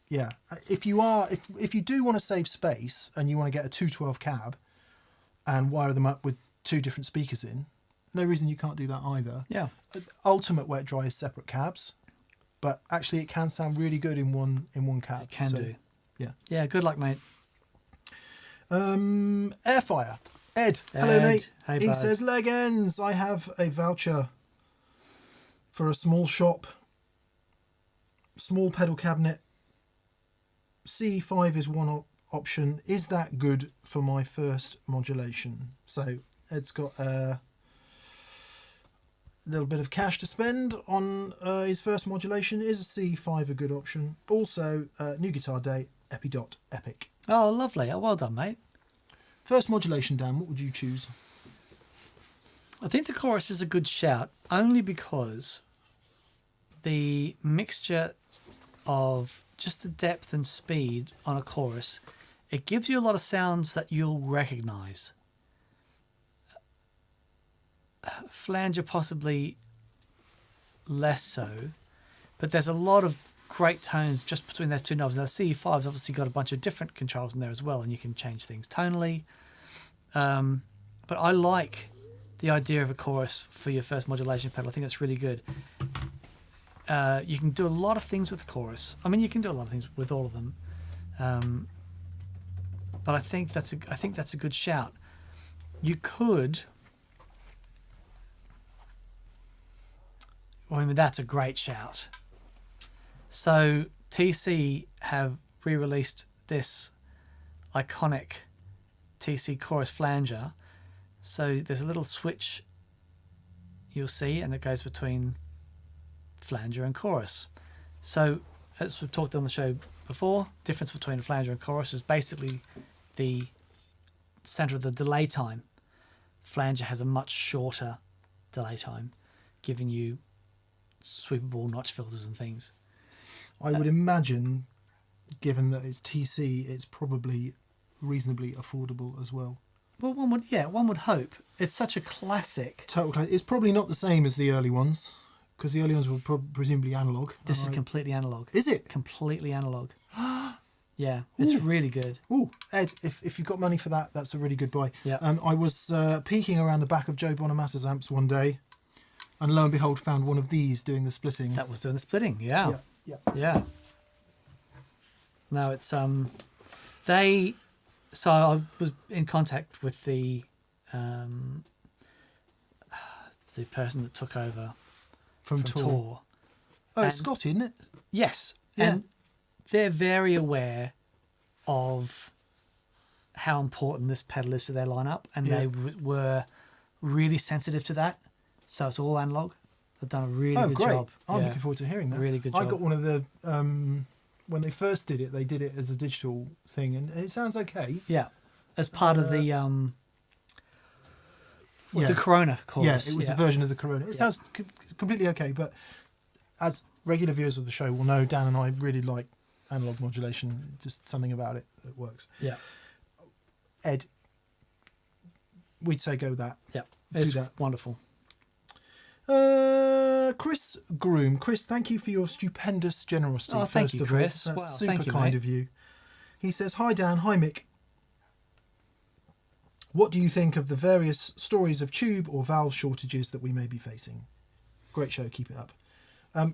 yeah, if you do want to save space and you want to get a 212 cab and wire them up with 2 different speakers in, no reason you can't do that either. Yeah. Ultimate wet dry is separate cabs, but actually it can sound really good in one cab. It can do. Yeah. Yeah, good luck, mate. Airfire. Ed, hello mate. Hey, he bud. says, leg ends, I have a voucher for a small shop, small pedal cabinet. C5 is one option. Is that good for my first modulation? So Ed's got a little bit of cash to spend on his first modulation. Is a C5 a good option? Also, new guitar day, Epi.Epic. Oh, lovely. Oh, well done, mate. First modulation, Dan, what would you choose? I think the chorus is a good shout, only because the mixture of just the depth and speed on a chorus, it gives you a lot of sounds that you'll recognise. Flanger possibly less so, but there's a lot of great tones just between those 2 knobs. Now the CE5's obviously got a bunch of different controls in there as well, and you can change things tonally. But I like the idea of a chorus for your first modulation pedal. I think it's really good. You can do a lot of things with the chorus. I mean, you can do a lot of things with all of them, but I think that's a good shout. You could. Well, I mean, that's a great shout. So TC have re-released this iconic TC chorus flanger. So there's a little switch you'll see, and it goes between flanger and chorus. So as we've talked on the show before. Difference between a flanger and chorus is basically the center of the delay time. Flanger has a much shorter delay time, giving you sweepable notch filters and things. I would imagine, given that it's TC, it's probably reasonably affordable as well. Well, one would hope. It's such a classic. It's probably not the same as the early ones, because the early ones were presumably analog. This is completely analog. Is it? Completely analog. Yeah, it's really good. Oh, Ed, if you've got money for that, that's a really good buy. Yeah. I was peeking around the back of Joe Bonamassa's amps one day, and lo and behold, found one of these doing the splitting. That was doing the splitting. Yeah. Yeah. No, it's they. So I was in contact with the person that took over from Tor. Oh, it's Scotty, isn't it? Yes. Yeah. And they're very aware of how important this pedal is to their lineup, and they were really sensitive to that. So it's all analog. They've done a really good job. I'm looking forward to hearing that. Really good job. I got one of the when they first did it, they did it as a digital thing, and it sounds okay. Yeah, as part of the Corona course. Yeah, it was a version of the Corona. It sounds completely okay, but as regular viewers of the show will know, Dan and I really like analog modulation. Just something about it that works. Yeah. Ed, we'd say go with that. Yeah, it's wonderful. Chris Groom. Chris, thank you for your stupendous generosity. Oh, thank you, Chris. That's super kind of you. He says, "Hi Dan, hi Mick. What do you think of the various stories of tube or valve shortages that we may be facing? Great show, keep it up."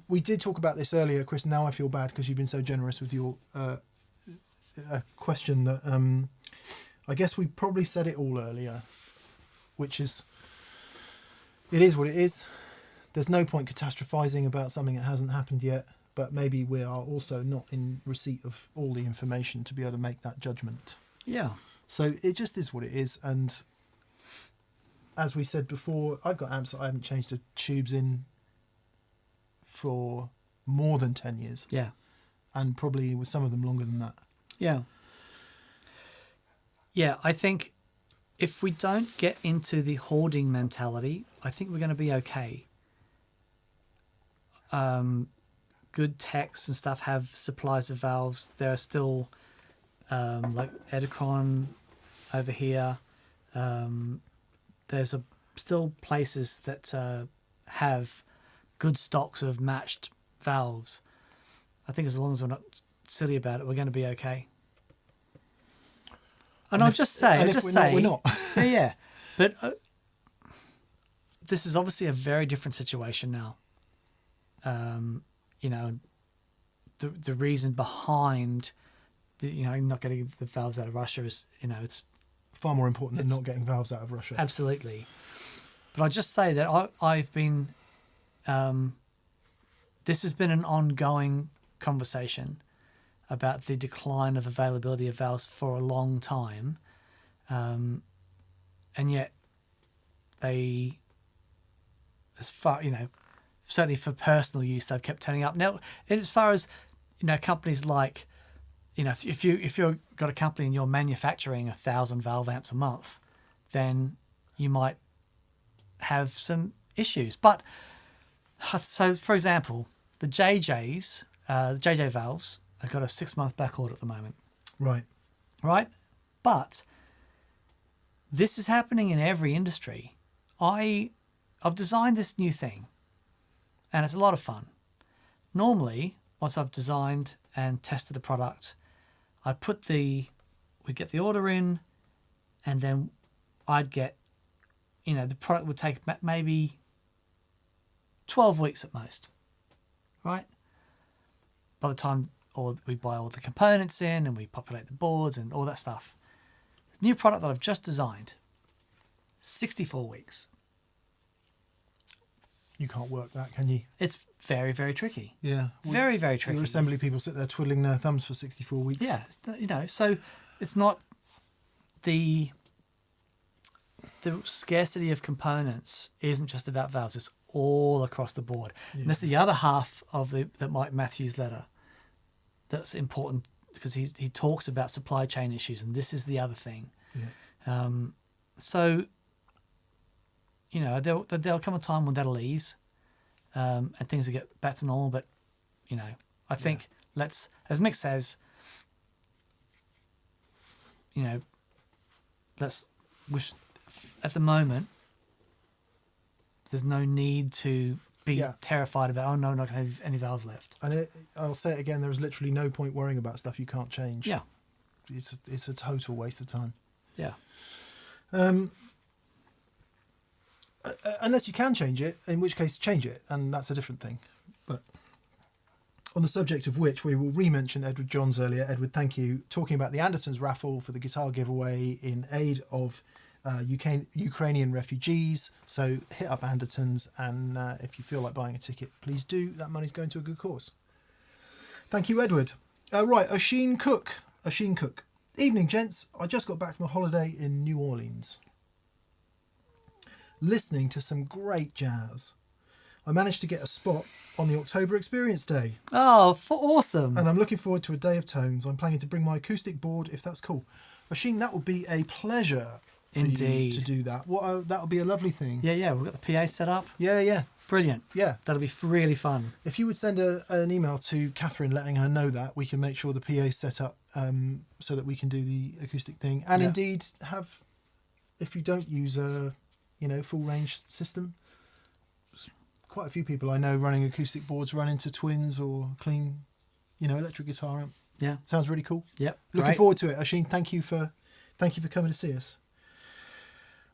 We did talk about this earlier, Chris. Now I feel bad because you've been so generous with your question that I guess we probably said it all earlier, which is, it is what it is. There's no point catastrophizing about something that hasn't happened yet, but maybe we are also not in receipt of all the information to be able to make that judgment. Yeah. So it just is what it is. And as we said before, I've got amps that I haven't changed the tubes in for more than 10 years. Yeah. And probably with some of them longer than that. Yeah. Yeah, I think if we don't get into the hoarding mentality, I think we're going to be okay. Good techs and stuff have supplies of valves. There are still like Edicron over here. There's still places that have good stocks of matched valves. I think as long as we're not silly about it, we're going to be okay. And I'll just say, we're not. Yeah. But this is obviously a very different situation now. You know, the reason behind not getting the valves out of Russia is, it's far more important than not getting valves out of Russia. Absolutely. But I'll just say that I've been, this has been an ongoing conversation about the decline of availability of valves for a long time. And yet they, as far, certainly for personal use, they've kept turning up. Now, as far as, companies like, if you've got a company and you're manufacturing 1,000 valve amps a month, then you might have some issues. But, so for example, the JJs, the JJ valves, have got a 6-month backorder at the moment. Right. But this is happening in every industry. I've designed this new thing, and it's a lot of fun. Normally, once I've designed and tested the product, we'd get the order in, and then I'd get, the product would take maybe 12 weeks at most, right? By the time we buy all the components in and we populate the boards and all that stuff. The new product that I've just designed, 64 weeks. You can't work that, can you? It's very, very tricky. Yeah. Very, very tricky. Your assembly people sit there twiddling their thumbs for 64 weeks. Yeah. So it's not the scarcity of components isn't just about valves. It's all across the board. Yeah. And that's the other half of the Mike Matthews letter. that's important because he talks about supply chain issues, and this is the other thing. Yeah. So, there'll come a time when that'll ease, and things will get back to normal. But, I think let's, as Mick says, at the moment, there's no need to be terrified about, oh no, I'm not going to have any valves left. And I'll say it again, there is literally no point worrying about stuff you can't change. Yeah. It's a total waste of time. Yeah. Unless you can change it, in which case change it, and that's a different thing. But on the subject of which, we will re-mention Edward Johns earlier. Edward, thank you. Talking about the Andertons raffle for the guitar giveaway in aid of Ukrainian refugees. So hit up Andertons, and if you feel like buying a ticket, please do. That money's going to a good cause. Thank you, Edward. Right, Oisin Cook. Evening, gents. I just got back from a holiday in New Orleans, listening to some great jazz. I managed to get a spot on the October Experience Day. Oh, awesome. And I'm looking forward to a day of tones. I'm planning to bring my acoustic board, if that's cool. Oisin, that would be a pleasure for you to do that. That would be a lovely thing. Yeah. We've got the PA set up. Yeah. Brilliant. Yeah. That'll be really fun. If you would send an email to Catherine letting her know that, we can make sure the PA is set up so that we can do the acoustic thing. And indeed have, if you don't use a full range system, quite a few people I know running acoustic boards run into twins or clean, electric guitar amp. Yeah. Sounds really cool. Yep. Looking forward to it. Oisin, thank you for coming to see us.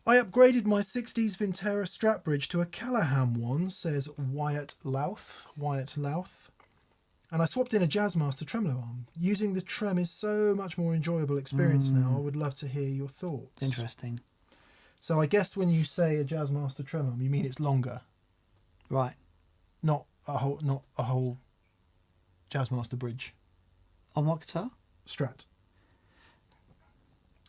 I upgraded my 60s Vintera Strat bridge to a Callahan one, says Wyatt Louth. And I swapped in a Jazzmaster tremolo arm. Using the trem is so much more enjoyable experience now. I would love to hear your thoughts. Interesting. So I guess when you say a Jazzmaster trem arm, you mean it's longer. Right. Not a whole Jazzmaster bridge. On what guitar? Strat.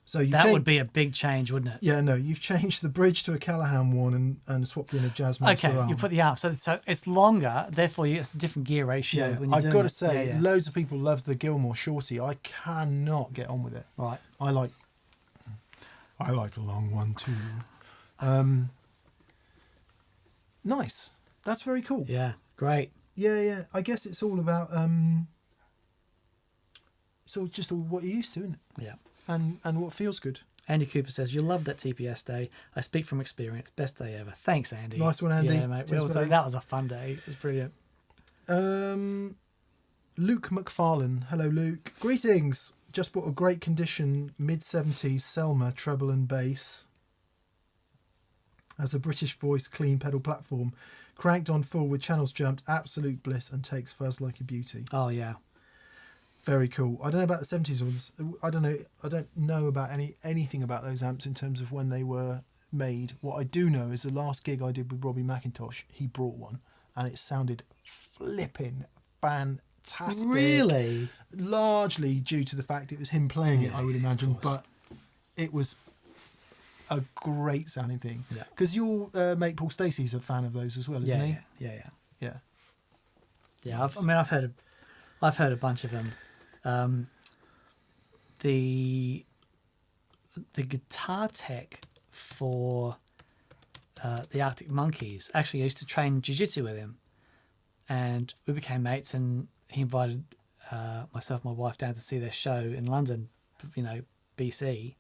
So that would be a big change, wouldn't it? Yeah, no, you've changed the bridge to a Callahan one and swapped in a Jazzmaster arm. You put the arm, so it's longer, therefore it's a different gear ratio. Yeah, I've got to say, loads of people love the Gilmore Shorty. I cannot get on with it. Right. I like a long one too. Nice. That's very cool. Yeah, great. Yeah. I guess it's all about it's all just what you're used to, isn't it? Yeah. And what feels good. Andy Cooper says, "You'll love that TPS day. I speak from experience. Best day ever." Thanks, Andy. Nice one, Andy. Yeah, mate. That was a fun day. It was brilliant. Luke McFarlane. Hello, Luke. Greetings. Just bought a great condition mid-70s Selma treble and bass as a British voice clean pedal platform. Cranked on full with channels jumped. Absolute bliss and takes fuzz like a beauty. Oh, yeah. Very cool. I don't know about the 70s ones. I don't know about anything about those amps in terms of when they were made. What I do know is the last gig I did with Robbie McIntosh, he brought one and it sounded flipping fantastic. Really? Largely due to the fact it was him playing it, I would imagine, but it was a great sounding thing. Yeah. Because your mate Paul Stacey's a fan of those as well, isn't he? Yeah. Yeah. I've heard a bunch of them. The guitar tech for the Arctic Monkeys, actually I used to train jiu-jitsu with him, and we became mates, and he invited myself and my wife down to see their show in London, BC.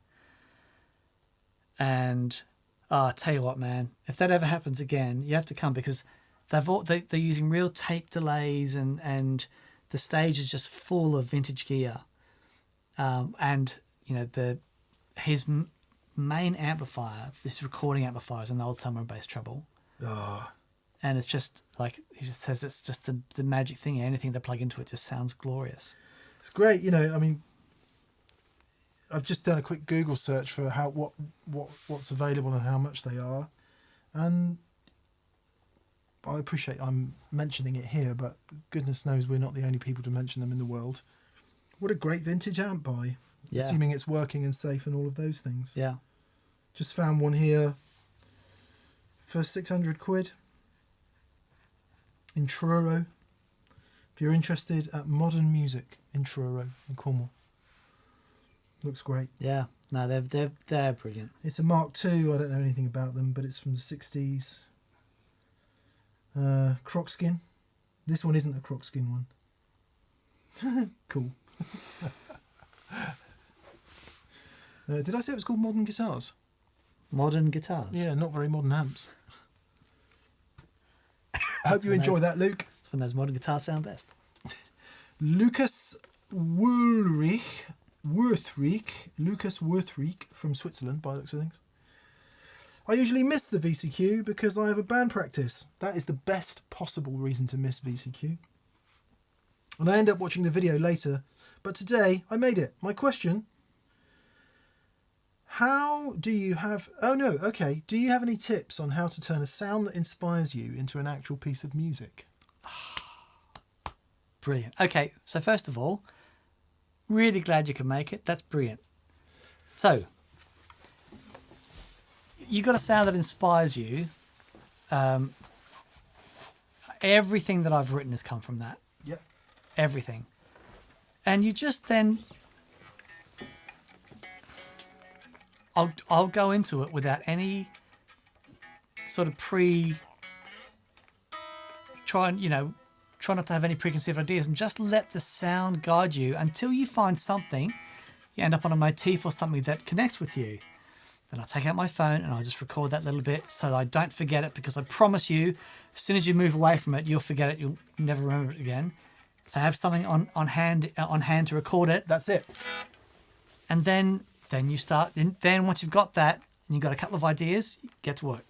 And I'll tell you what, man, if that ever happens again, you have to come, because they're using real tape delays, and the stage is just full of vintage gear. And his main amplifier, this recording amplifier, is an old Summer and Bass treble. Oh. And it's just like, he just says it's just the magic thing. Anything they plug into it just sounds glorious. It's great. I've just done a quick Google search for what's available and how much they are. And I appreciate I'm mentioning it here, but goodness knows we're not the only people to mention them in the world. What a great vintage amp buy. Yeah. Assuming it's working and safe and all of those things. Yeah. Just found one here for £600 in Truro. If you're interested at Modern Music in Truro in Cornwall. Looks great. Yeah. No, they're brilliant. It's a Mark II. I don't know anything about them, but it's from the 60s. Croc skin. This one isn't a croc skin one. Cool. Did I say it was called Modern Guitars? Modern guitars. Yeah, not very modern amps. I hope you enjoy that, Luke. That's when those modern guitars sound best. Lucas Worthreek from Switzerland, by the looks of things. I usually miss the VCQ because I have a band practice. That is the best possible reason to miss VCQ. And I end up watching the video later, but today I made it. My question: how do you have... Oh no, okay. Do you have any tips on how to turn a sound that inspires you into an actual piece of music? Brilliant. Okay, so first of all, really glad you could make it. That's brilliant. So, you got a sound that inspires you. Everything that I've written has come from that. Yep. Everything. And you just then... I'll go into it without any sort of try not to have any preconceived ideas and just let the sound guide you until you find something. You end up on a motif or something that connects with you. Then I'll take out my phone and I'll just record that little bit so that I don't forget it, because I promise you, as soon as you move away from it, you'll forget it. You'll never remember it again. So have something on hand to record it. That's it. And then you start. Then once you've got that, and you've got a couple of ideas, get to work.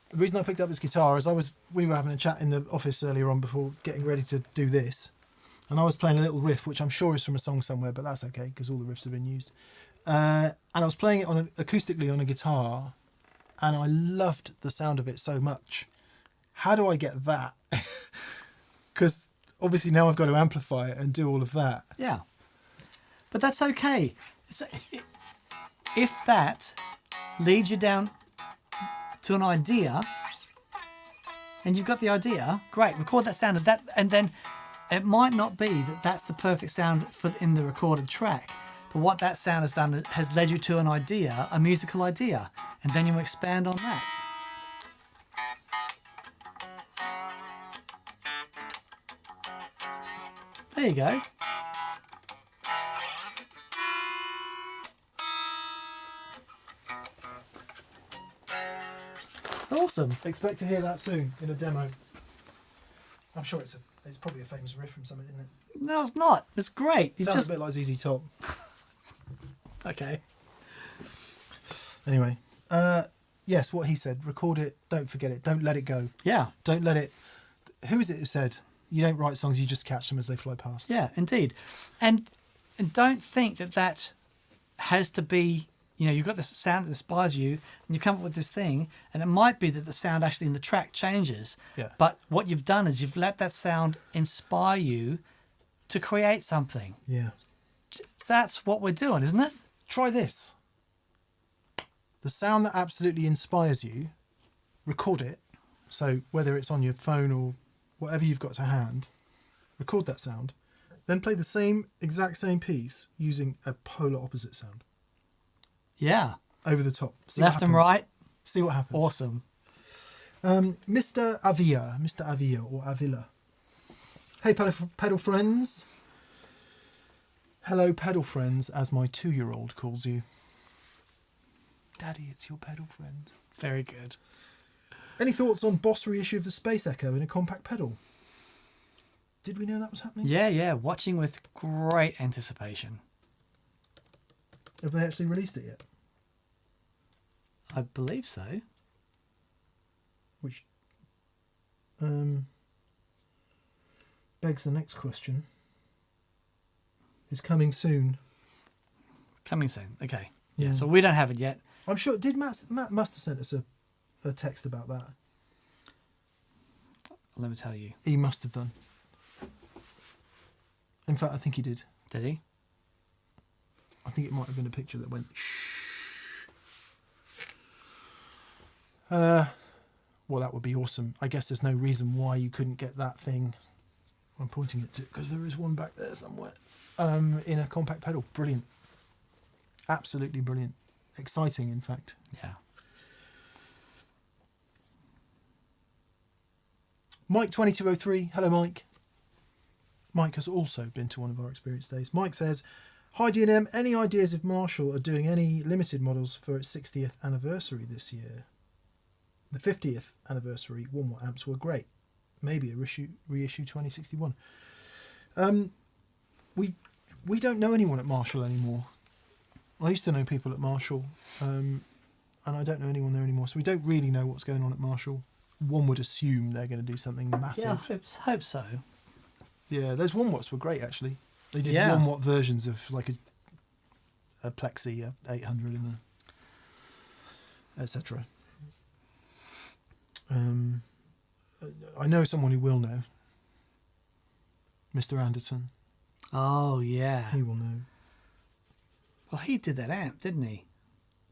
The reason I picked up this guitar is we were having a chat in the office earlier on before getting ready to do this, and I was playing a little riff, which I'm sure is from a song somewhere, but that's okay because all the riffs have been used. And I was playing it acoustically on a guitar, and I loved the sound of it so much. How do I get that? Because obviously now I've got to amplify it and do all of that. Yeah, but that's okay. If that leads you down to an idea, and you've got the idea, great. Record that sound of that, and then it might not be that that's the perfect sound in the recorded track. But what that sound has done has led you to an idea, a musical idea, and then you expand on that. There you go. Awesome. Expect to hear that soon in a demo. I'm sure it's probably a famous riff from something, isn't it? No, it's not. It's great. It sounds a bit like ZZ Top. Okay. Anyway, yes, what he said. Record it. Don't forget it. Don't let it go. Yeah. Don't let it... Who is it who said, you don't write songs, you just catch them as they fly past? Yeah, indeed. And don't think that has to be... you've got this sound that inspires you, and you come up with this thing, and it might be that the sound actually in the track changes. Yeah. But what you've done is you've let that sound inspire you to create something. Yeah. That's what we're doing, isn't it? Try this. The sound that absolutely inspires you, record it. So whether it's on your phone or whatever you've got to hand, record that sound. Then play the exact same piece using a polar opposite sound. Yeah. Over the top. See Left and right. See what happens. Awesome. Mr. Avila or Avila. Hey, pedal friends. Hello, pedal friends, as my 2-year-old calls you. Daddy, it's your pedal friend. Very good. Any thoughts on Boss reissue of the Space Echo in a compact pedal? Did we know that was happening? Yeah. Watching with great anticipation. Have they actually released it yet? I believe so. Which begs the next question. Is coming soon. Coming soon. Okay. Yeah. Yeah. So we don't have it yet. I'm sure. Did Matt must have sent us a text about that? Let me tell you. He must have done. In fact, I think he did. Did he? I think it might have been a picture that went shh. Well, that would be awesome. I guess there's no reason why you couldn't get that thing I'm pointing it to because there is one back there somewhere. In a compact pedal. Brilliant. Absolutely brilliant. Exciting, in fact. Yeah. Mike2203. Hello, Mike. Mike has also been to one of our experience days. Mike says, hi, D&M. Any ideas if Marshall are doing any limited models for its 60th anniversary this year? The 50th anniversary 1-watt amps were great. Maybe a reissue 2061. We don't know anyone at Marshall anymore. I used to know people at Marshall, and I don't know anyone there anymore. So we don't really know what's going on at Marshall. One would assume they're going to do something massive. Yeah, I hope so. Yeah, those 1-watts were great actually. They did 1-watt versions of like a Plexi, a 800, and etc. I know someone who will know. Mr. Anderson. Oh, yeah. He will know. Well, he did that amp, didn't he?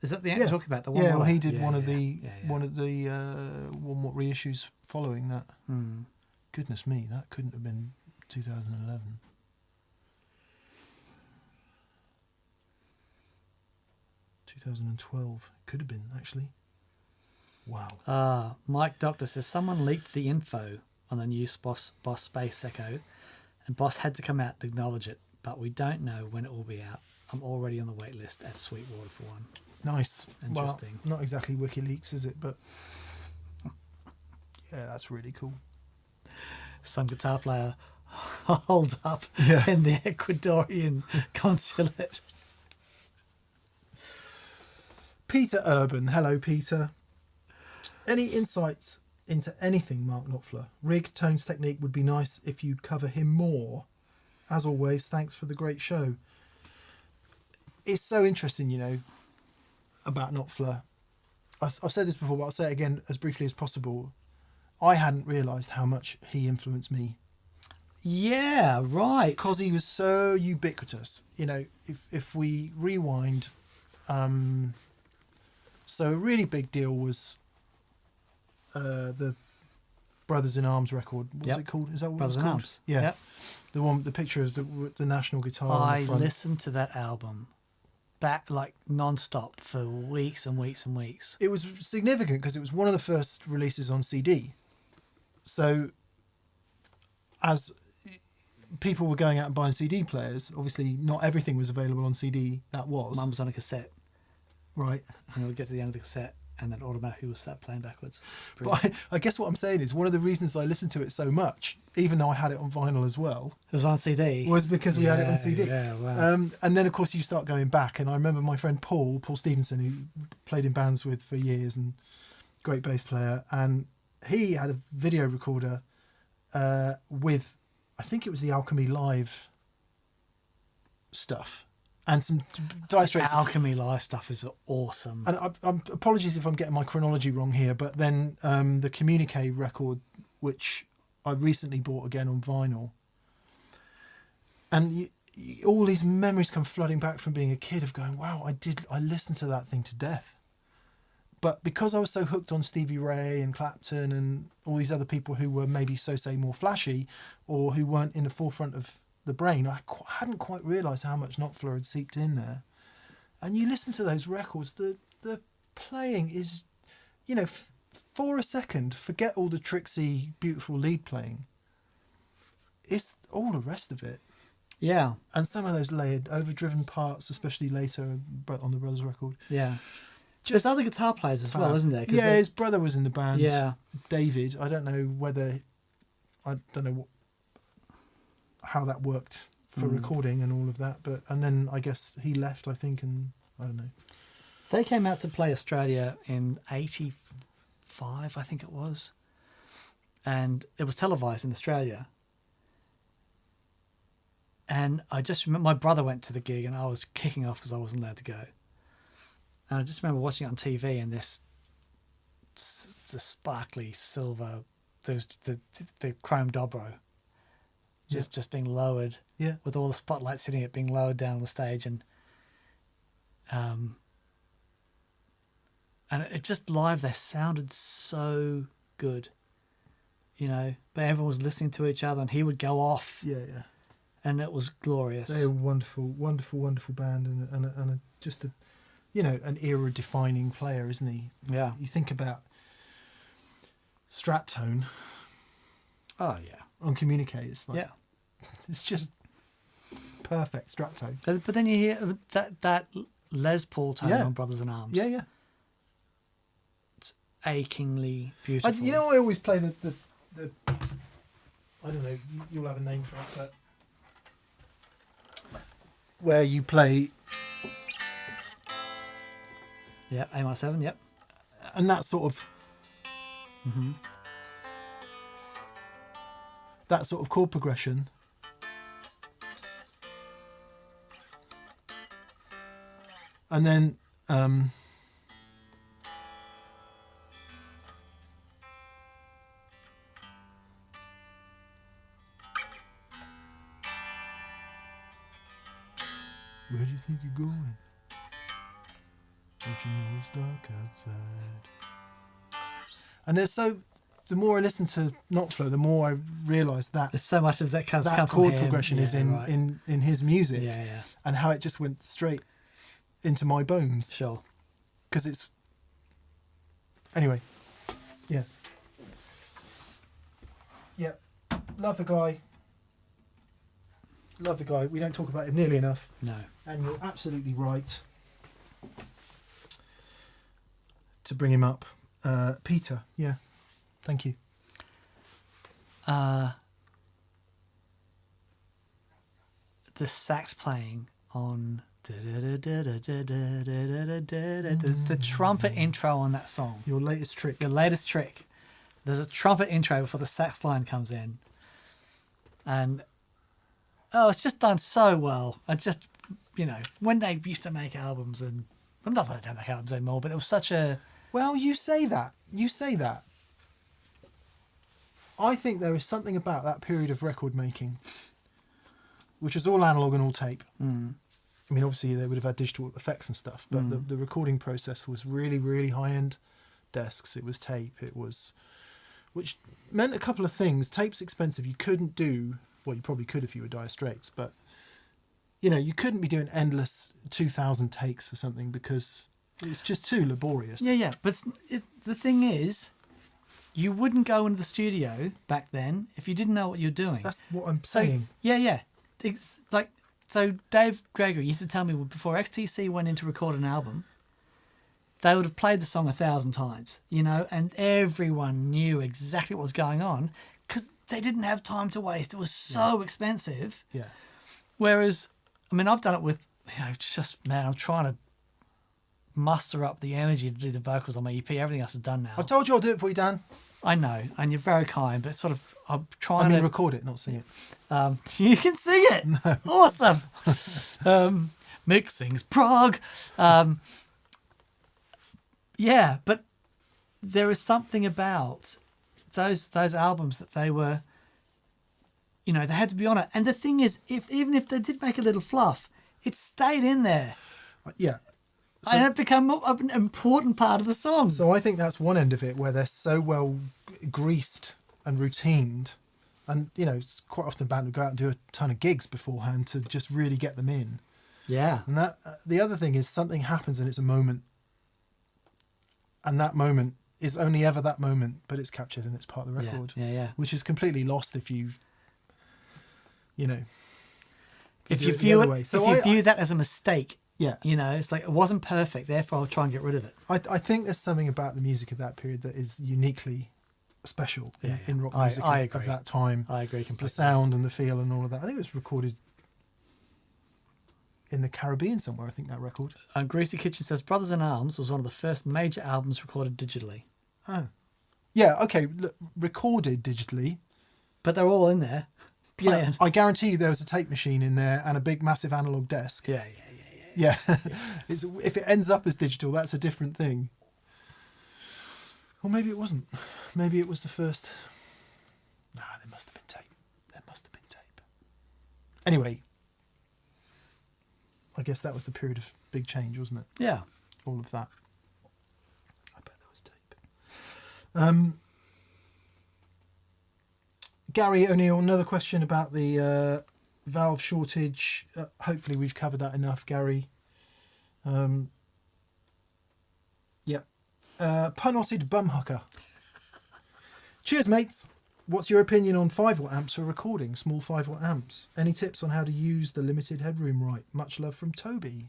Is that the amp you're talking about? The one. Yeah, well, he did one of the 1-watt reissues following that. Hmm. Goodness me, that couldn't have been 2011. Could have been actually. Wow. Mike Doctor says someone leaked the info on the new Boss Space Echo, and Boss had to come out and acknowledge it, but we don't know when it will be out. I'm already on the wait list at Sweetwater for one. Nice. Interesting. Well, not exactly WikiLeaks, is it? But yeah, that's really cool. Some guitar player holed up in the Ecuadorian consulate. Peter Urban. Hello, Peter. Any insights into anything Mark Knopfler? Rig, tones, technique would be nice if you'd cover him more. As always, thanks for the great show. It's so interesting, about Knopfler. I've said this before, but I'll say it again as briefly as possible. I hadn't realised how much he influenced me. Yeah, right. Because he was so ubiquitous. If we rewind, so a really big deal was the Brothers in Arms record. What's it called? Is that what Brothers it was called? in Arms. Yeah. Yep. The one, the picture of the national guitar on the front. Listened to that album back like non-stop for weeks and weeks and weeks. It was significant because it was one of the first releases on CD. So as people were going out and buying CD players, obviously not everything was available on CD. That was. Mine was on a cassette. Right. And we'd get to the end of the cassette and then automatically we'll start playing backwards. But I guess what I'm saying is one of the reasons I listened to it so much, even though I had it on vinyl as well, it was on CD, was because we had it on CD. Yeah, wow. And then of course you start going back, and I remember my friend Paul Stevenson, who played in bands with for years and great bass player, and he had a video recorder with, I think it was the Alchemy Live stuff. And some Dire Straits. Alchemy Live stuff is awesome. And I'm apologies if I'm getting my chronology wrong here, but then the Communique record, which I recently bought again on vinyl, and all these memories come flooding back from being a kid of going, wow, I listened to that thing to death. But because I was so hooked on Stevie Ray and Clapton and all these other people who were maybe more flashy or who weren't in the forefront of the brain, I hadn't quite realised how much Knopfler had seeped in there. And you listen to those records, the playing is, for a second, forget all the tricksy, beautiful lead playing. It's all the rest of it. Yeah. And some of those layered, overdriven parts, especially later on the Brothers record. Yeah. There's other guitar players as well, isn't there? Yeah, his brother was in the band. Yeah. David. I don't know how that worked for recording and all of that, and then I guess he left, I think, and I don't know. They came out to play Australia in 85, I think it was, and it was televised in Australia. And I just remember my brother went to the gig and I was kicking off because I wasn't allowed to go. And I just remember watching it on TV and the sparkly silver, the chrome dobro, just being lowered, with all the spotlights hitting it, being lowered down on the stage, and it just live there sounded so good. you know, but everyone was listening to each other, and he would go off, Yeah. and it was glorious. They're a wonderful, wonderful, wonderful band, and just a, you know, an era-defining player, isn't he? Yeah. You think about Strat tone Oh yeah. on Communicate. It's like, Yeah. it's just perfect Strat tone. But then you hear that Les Paul tone Yeah. on Brothers in Arms. Yeah. It's achingly beautiful. You know, I always play the I don't know, you'll have a name for it, but where you play, Yeah, A minor 7. Yep. and that sort of that sort of chord progression. And then where do you think you're going? Don't you know it's dark outside? And there's the more I listen to Knotflow, the more I realise that There's so much of that comes that from chord him. progression is right. in his music, Yeah. and how it just went straight into my bones, Sure. because it's anyway. Yeah, love the guy. We don't talk about him nearly enough, No. and you're absolutely right to bring him up. Peter, yeah, thank you. The sax playing on the trumpet intro on that song. Your latest trick. Your latest trick. There's a trumpet intro before the sax line comes in, and it's just done so well. I just, you know, when they used to make albums, and well, not that they don't make albums anymore, but it was such a. Well, you say that. I think there is something about that period of record making, which was all analog and all tape. Mm. I mean, obviously they would have had digital effects and stuff, but the recording process was really, really high-end desks. It was tape. Which meant a couple of things. Tape's expensive. You couldn't do, well, you probably could if you were Dire Straits, but, you know, you couldn't be doing endless 2,000 takes for something because it's just too laborious. Yeah. But the thing is, you wouldn't go into the studio back then if you didn't know what you're doing. That's what I'm saying. Yeah. It's like, so Dave Gregory used to tell me before XTC went in to record an album, they would have played the song 1,000 times, you know, and everyone knew exactly what was going on because they didn't have time to waste. It was so expensive. Yeah. Whereas, I mean, I've done it with, you know, just, man, I'm trying to muster up the energy to do the vocals on my EP. Everything else is done now. I told you I'll do it for you, Dan. I know, and you're very kind, but sort of, I'm trying to record it, not sing it. you can sing it. No. Awesome. Mixing's prog. Yeah, but there is something about those albums that they were, you know, they had to be on it. And the thing is, even if they did make a little fluff, it stayed in there. Yeah. So, And it became an important part of the song. So I think that's one end of it, where they're so well greased and routined. And, you know, it's quite often a band would go out and do a ton of gigs beforehand to just really get them in. Yeah. And that the other thing is something happens and it's a moment. And that moment is only ever that moment, but it's captured and it's part of the record. Yeah. Which is completely lost if you know. If you view view that as a mistake, yeah, you know, it's like it wasn't perfect, therefore I'll try and get rid of it. I think there's something about the music of that period that is uniquely special in rock music of that time. I agree completely. The sound and the feel and all of that. I think it was recorded in the Caribbean somewhere, I think, that record. Greasy Kitchen says Brothers in Arms was one of the first major albums recorded digitally. Oh. Yeah, okay, look, recorded digitally. But they're all in there playing. Yeah, I guarantee you there was a tape machine in there and a big massive analog desk. Yeah. It's, if it ends up as digital, that's a different thing. Or maybe it wasn't. Maybe it was the first. Nah, there must have been tape. Anyway, I guess that was the period of big change, wasn't it? Yeah. All of that. I bet there was tape. Gary O'Neill, another question about the valve shortage. Hopefully we've covered that enough, Gary. Yeah. Punotted Bumhucker. Cheers, mates. What's your opinion on 5-watt amps for recording, small 5-watt amps? Any tips on how to use the limited headroom right? Much love from Toby.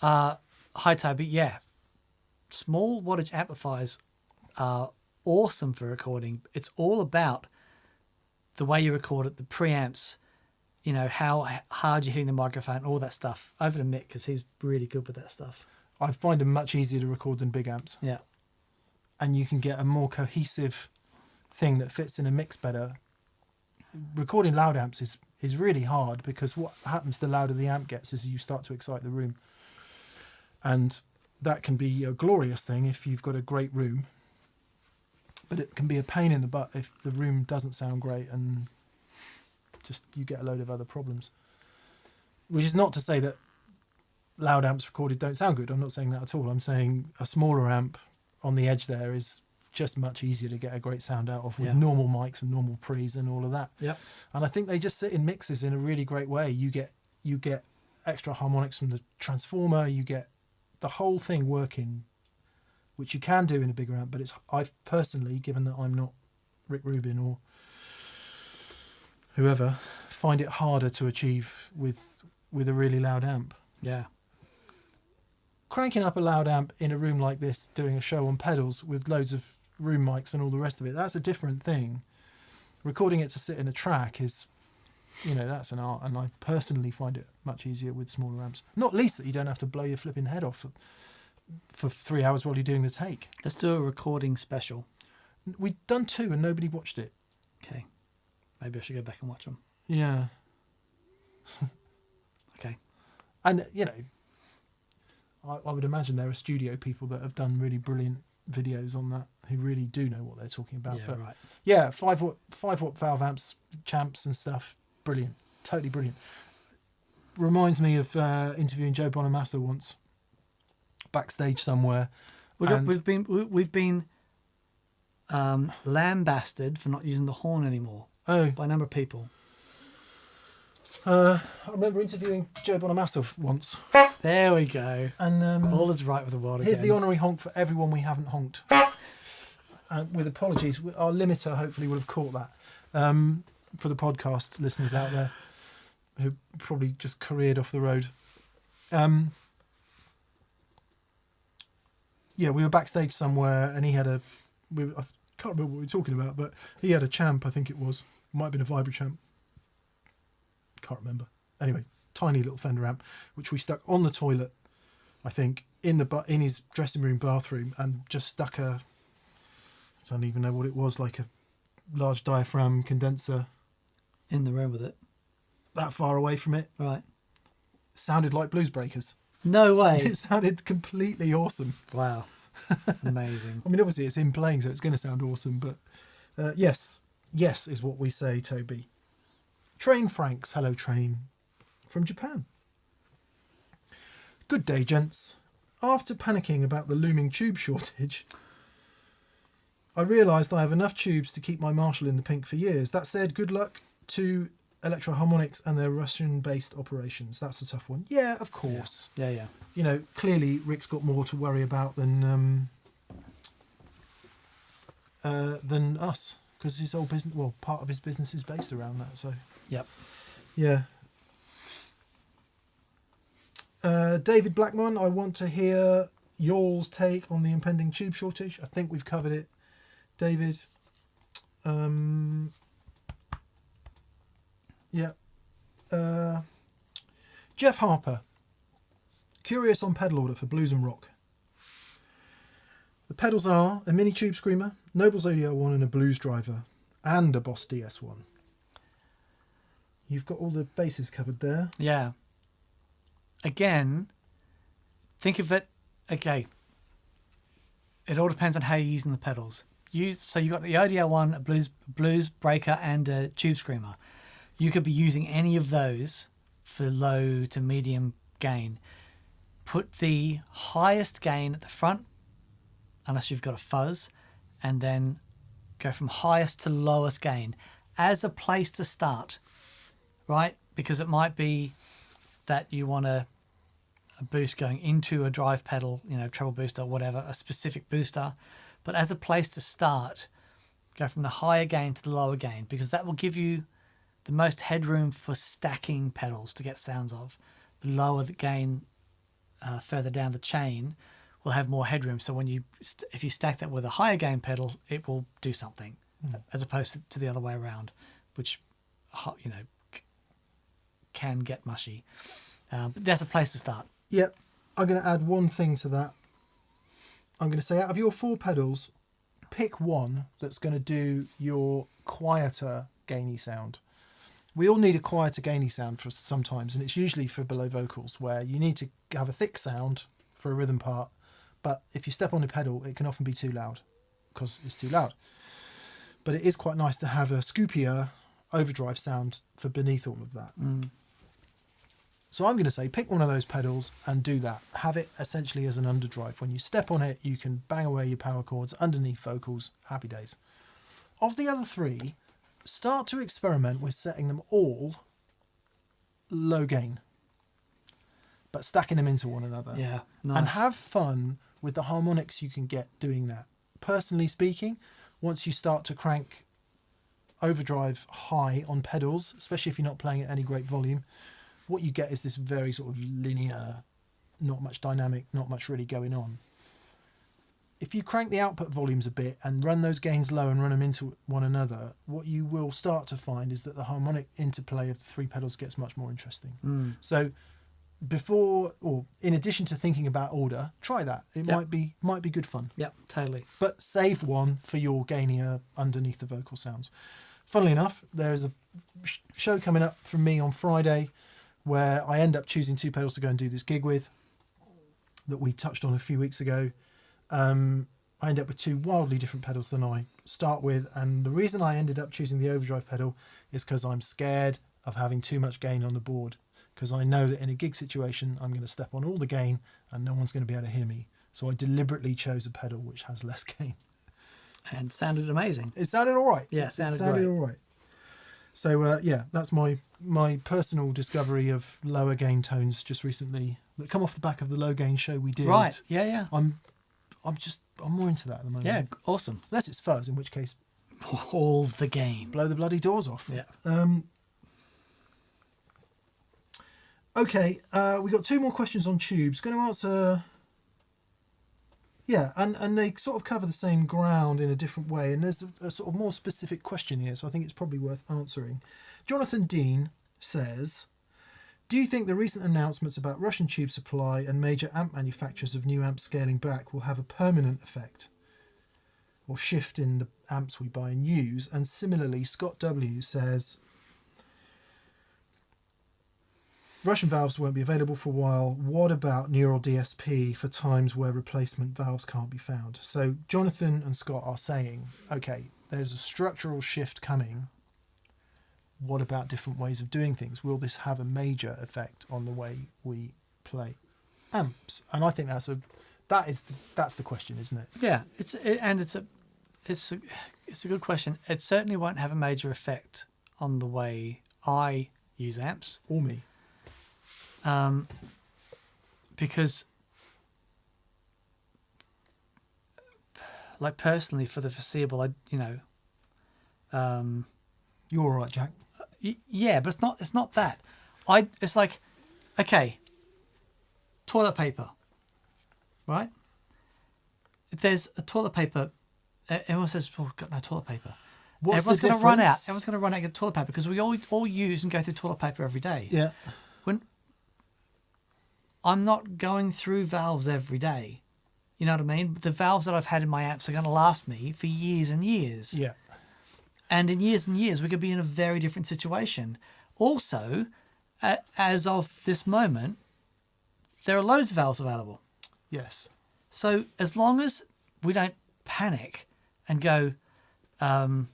Hi, Toby. Yeah. Small wattage amplifiers are awesome for recording. It's all about the way you record it, the preamps, you know, how hard you're hitting the microphone, all that stuff. Over to Mick, because he's really good with that stuff. I find them much easier to record than big amps. Yeah. And you can get a more cohesive thing that fits in a mix better. Recording loud amps is really hard, because what happens the louder the amp gets is you start to excite the room. And that can be a glorious thing if you've got a great room. But it can be a pain in the butt if the room doesn't sound great and just you get a load of other problems. Which is not to say that loud amps recorded don't sound good. I'm not saying that at all. I'm saying a smaller amp on the edge there is just much easier to get a great sound out of with normal mics and normal pre's and all of that. Yep. And I think they just sit in mixes in a really great way. You get extra harmonics from the transformer. You get the whole thing working, which you can do in a bigger amp, but I've personally, given that I'm not Rick Rubin or whoever, find it harder to achieve with a really loud amp. Yeah. Cranking up a loud amp in a room like this, doing a show on pedals with loads of room mics and all the rest of it, that's a different thing. Recording it to sit in a track is, that's an art, and I personally find it much easier with smaller amps. Not least that you don't have to blow your flipping head off for 3 hours while you're doing the take. Let's do a recording special. We'd done 2 and nobody watched it. Okay. Maybe I should go back and watch them. Yeah. Okay. And, I would imagine there are studio people that have done really brilliant videos on that who really do know what they're talking about. Yeah, but right. Yeah, 5-watt valve amps, champs and stuff. Brilliant. Totally brilliant. Reminds me of interviewing Joe Bonamassa once, backstage somewhere. We've been lambasted for not using the horn anymore by a number of people. I remember interviewing Joe Bonamassa once. There we go. And all is right with the world here's again. the honorary honk for everyone we haven't honked. With apologies, our limiter hopefully would have caught that. For the podcast listeners out there who probably just careered off the road. We were backstage somewhere and he had I can't remember what we were talking about, but he had a champ, I think it was. Might have been a Vibra champ. Can't remember. Anyway, tiny little Fender amp, which we stuck on the toilet, I think, in his dressing room bathroom, and just stuck I don't even know what it was, like a large diaphragm condenser. In the room with it. That far away from it. Right. Sounded like Blues Breakers. No way. It sounded completely awesome. Wow. Amazing. I mean, obviously it's him playing, so it's going to sound awesome, but yes is what we say, Toby. Train Franks, hello Train, from Japan. Good day, gents. After panicking about the looming tube shortage, I realised I have enough tubes to keep my Marshall in the pink for years. That said, good luck to Electro Harmonics and their Russian-based operations. That's a tough one. Yeah, of course. Yeah. Clearly Rick's got more to worry about than us, because his whole business, part of his business is based around that. So. Yep. Yeah. David Blackman, I want to hear y'all's take on the impending tube shortage. I think we've covered it, David. Jeff Harper, curious on pedal order for blues and rock. The pedals are a mini tube screamer, Noble's ODR1 and a blues driver, and a Boss DS1. You've got all the bases covered there. Yeah. Again, think of it. Okay. It all depends on how you're using the pedals. So you've got the ODR1, a blues breaker, and a tube screamer. You could be using any of those for low to medium gain. Put the highest gain at the front, unless you've got a fuzz, and then go from highest to lowest gain. as a place to start, right? Because it might be that you want a boost going into a drive pedal, treble booster, whatever, a specific booster. But as a place to start, go from the higher gain to the lower gain, because that will give you the most headroom for stacking pedals to get sounds of. The lower the gain, further down the chain, will have more headroom. So when if you stack that with a higher gain pedal, it will do something, as opposed to the other way around, which can get mushy. But that's a place to start. Yep. I'm going to add one thing to that. I'm going to say, out of your 4 pedals, pick one that's going to do your quieter gainy sound. We all need a quieter gainy sound for sometimes, and it's usually for below vocals, where you need to have a thick sound for a rhythm part, but if you step on a pedal, it can often be too loud because it's too loud. But it is quite nice to have a scoopier overdrive sound for beneath all of that. So I'm going to say pick one of those pedals and do that. Have it essentially as an underdrive. When you step on it, you can bang away your power chords underneath vocals. Happy days. Of the other 3, start to experiment with setting them all low gain, but stacking them into one another. Yeah, nice. And have fun with the harmonics you can get doing that. Personally speaking, once you start to crank overdrive high on pedals, especially if you're not playing at any great volume, what you get is this very sort of linear, not much dynamic, not much really going on. If you crank the output volumes a bit and run those gains low and run them into one another, what you will start to find is that the harmonic interplay of the 3 pedals gets much more interesting. So before, or in addition to thinking about order, try that. It might be good fun. Yep, totally. But save one for your gainier underneath the vocal sounds. Funnily enough, there's a show coming up from me on Friday where I end up choosing 2 pedals to go and do this gig with that we touched on a few weeks ago. I end up with 2 wildly different pedals than I start with, and the reason I ended up choosing the overdrive pedal is because I'm scared of having too much gain on the board, because I know that in a gig situation I'm going to step on all the gain and no one's going to be able to hear me. So I deliberately chose a pedal which has less gain. And sounded amazing. It sounded all right. Yeah, it sounded great. All right. So that's my personal discovery of lower gain tones just recently that come off the back of the low gain show we did. Right. Yeah. I'm more into that at the moment. Yeah, awesome. Unless it's fuzz, in which case all the game. Blow the bloody doors off. Yeah. Okay, we got 2 more questions on tubes. Going to answer. Yeah, and they sort of cover the same ground in a different way, and there's a sort of more specific question here, so I think it's probably worth answering. Jonathan Dean says, do you think the recent announcements about Russian tube supply and major amp manufacturers of new amps scaling back will have a permanent effect or shift in the amps we buy and use? And similarly, Scott W says, Russian valves won't be available for a while. What about neural DSP for times where replacement valves can't be found? So Jonathan and Scott are saying, okay, there's a structural shift coming. What about different ways of doing things? Will this have a major effect on the way we play amps? And I think that's the question, isn't it? Yeah, it's a good question. It certainly won't have a major effect on the way I use amps. Or me. Because, like, personally, for the foreseeable, you're all right, Jack. Yeah, but it's not that. It's like, okay, toilet paper, right? If there's a toilet paper, everyone says, "Oh, we've got no toilet paper." Everyone's going to run out. Everyone's going to run out and get toilet paper because we all use and go through toilet paper every day. Yeah. When I'm not going through valves every day, you know what I mean? The valves that I've had in my amps are going to last me for years and years. Yeah. And in years and years, we could be in a very different situation. Also, as of this moment, there are loads of valves available. Yes. So as long as we don't panic and go, everyone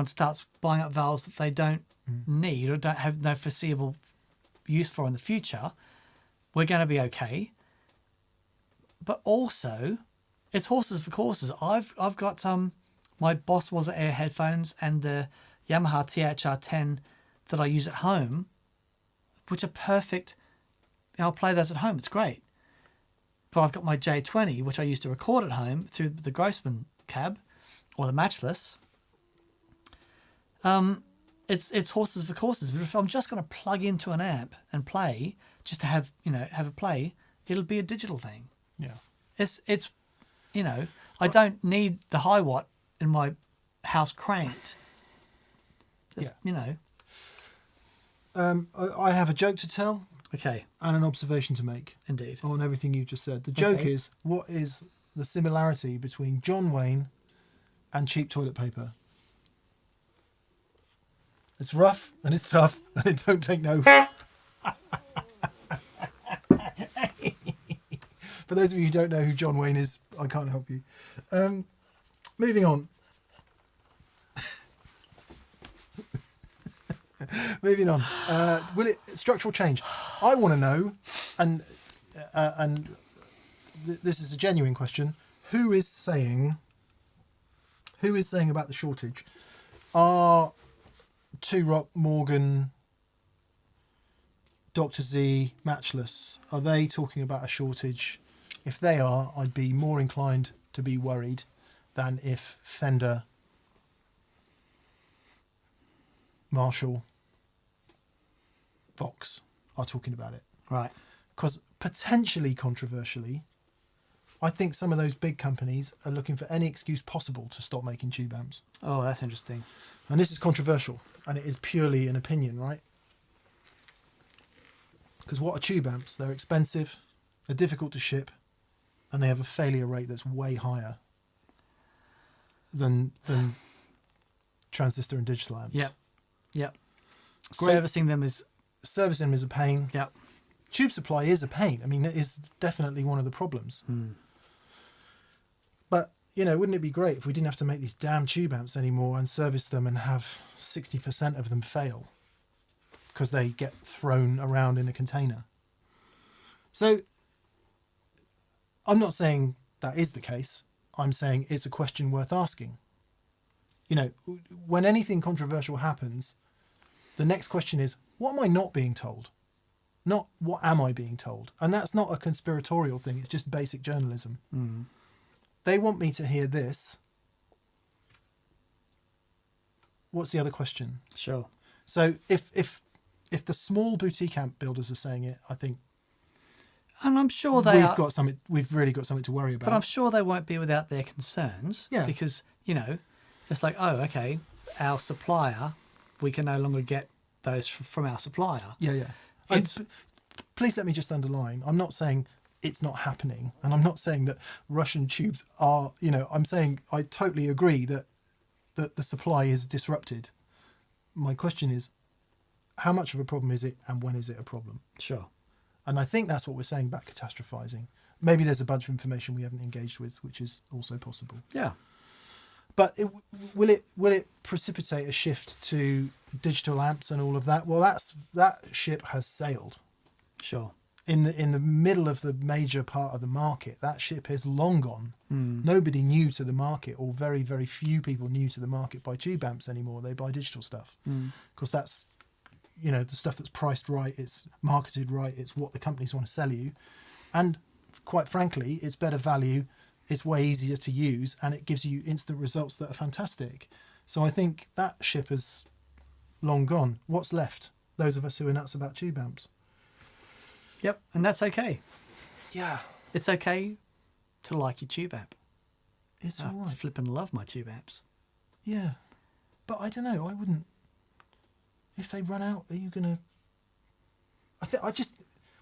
starts buying up valves that they don't need or don't have no foreseeable use for in the future, we're going to be okay. But also, it's horses for courses. I've got some My Boss Was Air headphones and the Yamaha THR10 that I use at home, which are perfect. I'll play those at home. It's great. But I've got my J20, which I used to record at home through the Grossman cab or the Matchless. It's horses for courses. But if I'm just going to plug into an amp and play, just to have a play, it'll be a digital thing. Yeah. It's I don't need the high watt in my house cranked. I have a joke to tell. Okay. And an observation to make. Indeed. On everything you just said. The joke is, what is the similarity between John Wayne and cheap toilet paper? It's rough and it's tough and it don't take no. For those of you who don't know who John Wayne is, I can't help you. Moving on. Moving on. Will it structural change? I want to know, and this is a genuine question. Who is saying about the shortage? Are Two Rock, Morgan, Dr. Z, Matchless, are they talking about a shortage? If they are, I'd be more inclined to be worried than if Fender, Marshall, Vox are talking about it. Right. Because potentially controversially, I think some of those big companies are looking for any excuse possible to stop making tube amps. Oh, that's interesting. And this is controversial, and it is purely an opinion, right? Because what are tube amps? They're expensive, they're difficult to ship, and they have a failure rate that's way higher than transistor and digital amps. Yep. Great. Servicing them is a pain. Yep. Tube supply is a pain. I mean, it is definitely one of the problems. But, wouldn't it be great if we didn't have to make these damn tube amps anymore and service them and have 60% of them fail because they get thrown around in a container? So I'm not saying that is the case. I'm saying it's a question worth asking. When anything controversial happens, the next question is, what am I not being told? Not what am I being told? And that's not a conspiratorial thing. It's just basic journalism. They want me to hear this. What's the other question? Sure. So if the small boutique amp builders are saying it, I think, and I'm sure we've really got something to worry about. But I'm sure they won't be without their concerns. Yeah. Because, it's like, oh, okay, our supplier, we can no longer get those from our supplier. Yeah. Please let me just underline, I'm not saying it's not happening, and I'm not saying that Russian tubes are, I'm saying I totally agree that the supply is disrupted. My question is, how much of a problem is it, and when is it a problem? Sure. And I think that's what we're saying about catastrophizing. Maybe there's a bunch of information we haven't engaged with, which is also possible. Yeah. But will it precipitate a shift to digital amps and all of that? Well, that ship has sailed. Sure. In the middle of the major part of the market, that ship is long gone. Nobody new to the market, or very, very few people new to the market buy tube amps anymore. They buy digital stuff because that's, the stuff that's priced right, it's marketed right, it's what the companies want to sell you. And quite frankly, it's better value, it's way easier to use, and it gives you instant results that are fantastic. So I think that ship is long gone. What's left? Those of us who are nuts about tube amps. Yep, and that's okay. Yeah. It's okay to like your tube amp. It's all right. I flipping love my tube amps. Yeah. But I don't know, I wouldn't... If they run out, are you going to...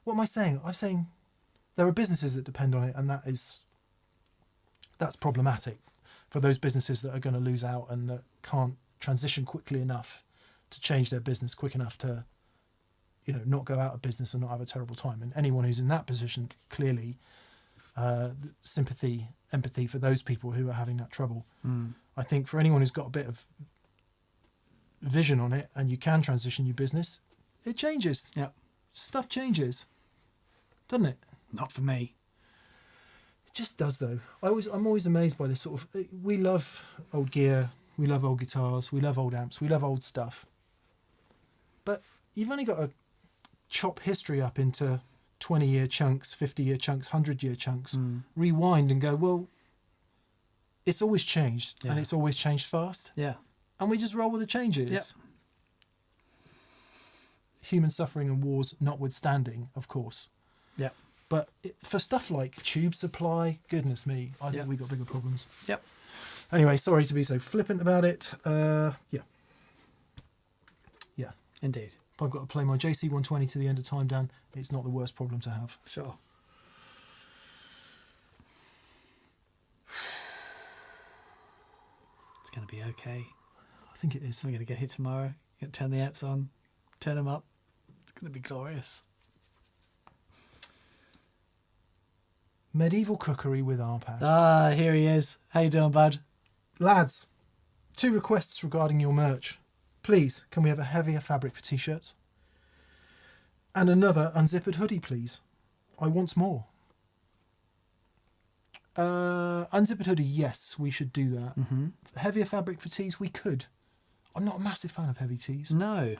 What am I saying? I'm saying there are businesses that depend on it, and that's problematic for those businesses that are going to lose out and that can't transition quickly enough to change their business quick enough to, not go out of business and not have a terrible time. And anyone who's in that position, clearly, sympathy, empathy for those people who are having that trouble. I think for anyone who's got a bit of vision on it and you can transition your business, it changes. Yep. Stuff changes, doesn't it? Not for me. just does though. I'm always amazed by this sort of. We love old gear, we love old guitars, we love old amps, we love old stuff. But you've only got to chop history up into 20-year chunks, 50-year chunks, 100-year chunks, rewind and go, well, it's always changed, and it's always changed fast. Yeah. And we just roll with the changes. Yep. Human suffering and wars notwithstanding, of course. Yeah. But for stuff like tube supply, goodness me, I think we got bigger problems. Yep. Anyway, sorry to be so flippant about it. Yeah. Indeed. If I've got to play my JC120 to the end of time, Dan, it's not the worst problem to have. Sure. It's going to be okay. I think it is. I'm going to get here tomorrow, turn the apps on, turn them up. It's going to be glorious. Medieval cookery with Arpad. Ah, here he is. How you doing, bud? Lads, 2 requests regarding your merch. Please, can we have a heavier fabric for t-shirts? And another unzippered hoodie, please. I want more. Unzippered hoodie, yes, we should do that. Mm-hmm. Heavier fabric for tees, we could. I'm not a massive fan of heavy tees. No.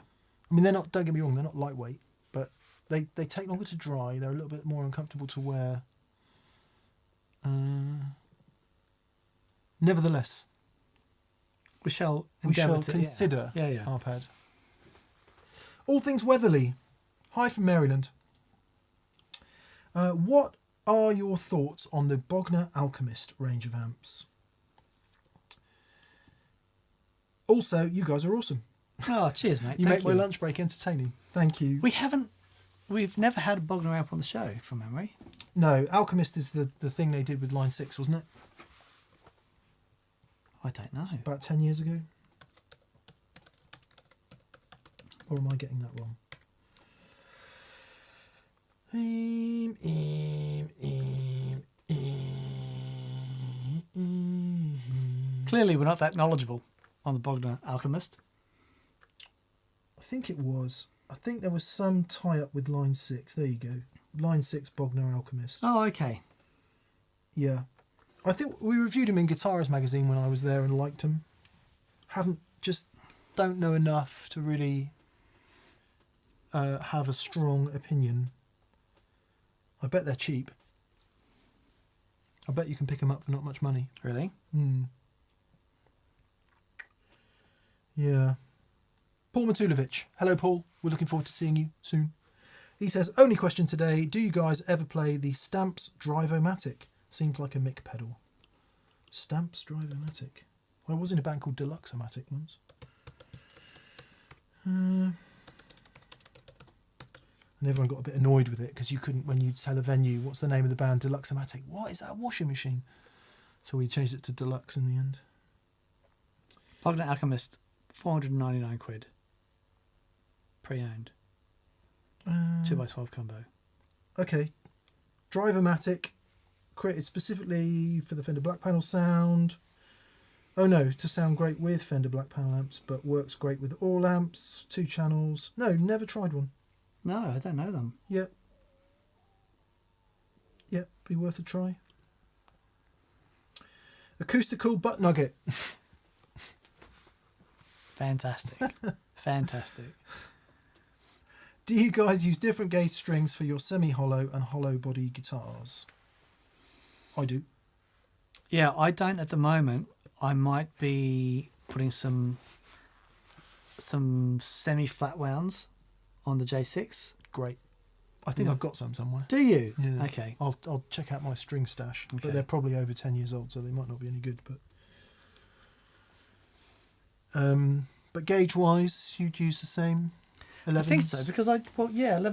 I mean, they're not, don't get me wrong, they're not lightweight, but they take longer to dry. They're a little bit more uncomfortable to wear. Nevertheless, We shall consider Yeah. Arpad. All things Weatherly. Hi from Maryland. What are your thoughts on the Bogner Alchemist range of amps? Also, you guys are awesome. Oh, cheers, mate. You Thank make my lunch break entertaining. Thank you. We've never had a Bogner amp on the show, from memory. No, Alchemist is the thing they did with line 6, wasn't it? I don't know. About 10 years ago? Or am I getting that wrong? Clearly, we're not that knowledgeable on the Bogner Alchemist. I think it was. I think there was some tie-up with line 6. There you go. Line 6 Bogner Alchemist. Oh, okay. Yeah. I think we reviewed him in Guitarist magazine when I was there and liked him. Don't know enough to really have a strong opinion. I bet they're cheap. I bet you can pick them up for not much money. Really? Yeah. Paul Matulovic. Hello, Paul. We're looking forward to seeing you soon. He says, only question today, do you guys ever play the Stamps Drive-O-Matic? Seems like a Mick pedal. Stamps Drive-O-Matic. I was in a band called Deluxe-O-Matic once. And everyone got a bit annoyed with it because you couldn't, when you'd tell a venue, what's the name of the band? Deluxe-O-Matic. What, is that a washing machine? So we changed it to Deluxe in the end. Bogner Alchemist, 499 quid. Pre-owned. 2x12 combo. Okay. Drive-O-Matic, created specifically for the Fender Black Panel sound. Oh no, to sound great with Fender Black Panel amps, but works great with all amps, 2 channels. No, never tried one. No, I don't know them. Yep. Yep, be worth a try. Acoustical butt nugget. Fantastic. Fantastic. Do you guys use different gauge strings for your semi-hollow and hollow body guitars? I do. Yeah, I don't at the moment. I might be putting some semi-flat wounds on the J6. Great. I think I've got some somewhere. Do you? Yeah. Okay. I'll check out my string stash. Okay. But they're probably over 10 years old, so they might not be any good. But gauge-wise, you'd use the same 11s? I think so, because 11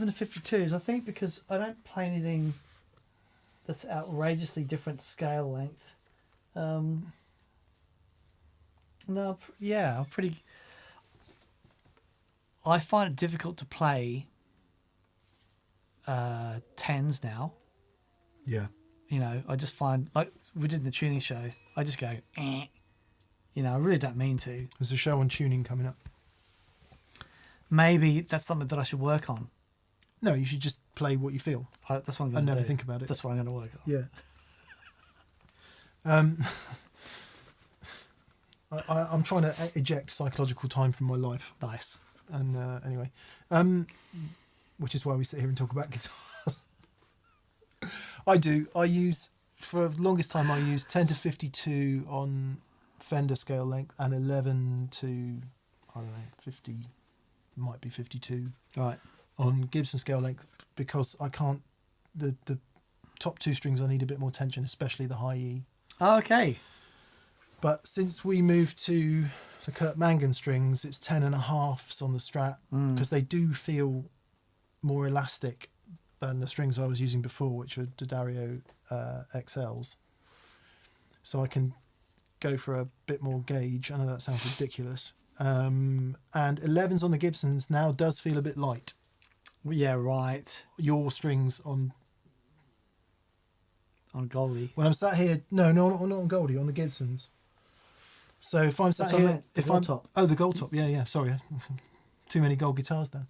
to 52s. I think because I don't play anything that's outrageously different scale length. I'm pretty. I find it difficult to play 10s now. Yeah. You know, I just find, like we did in the tuning show, I just go, eh. You know, I really don't mean to. There's a show on tuning coming up. Maybe that's something that I should work on. No, you should just play what you feel. That's what I'm going to And do. never think about it. That's what I'm going to work on. Yeah. I'm trying to eject psychological time from my life. Nice. And anyway, which is why we sit here and talk about guitars. I use, for the longest time, I used 10 to 52 on Fender scale length and 11 to, I don't know, 50, might be 52 Right. on Gibson scale length, because I can't, the top two strings I need a bit more tension, especially the high E. Oh, okay. But since we moved to the Kurt Mangan strings, it's 10.5s on the Strat, because they do feel more elastic than the strings I was using before, which are D'Addario XLs. So I can go for a bit more gauge. I know that sounds ridiculous. And 11s on the Gibsons now does feel a bit light. Yeah, right. Your strings on Goldie. when I'm sat here, no, not on Goldie, on the Gibsons. So if I'm sat That's what I here, meant, the if gold I'm top. oh, the gold top, yeah, sorry, too many gold guitars then.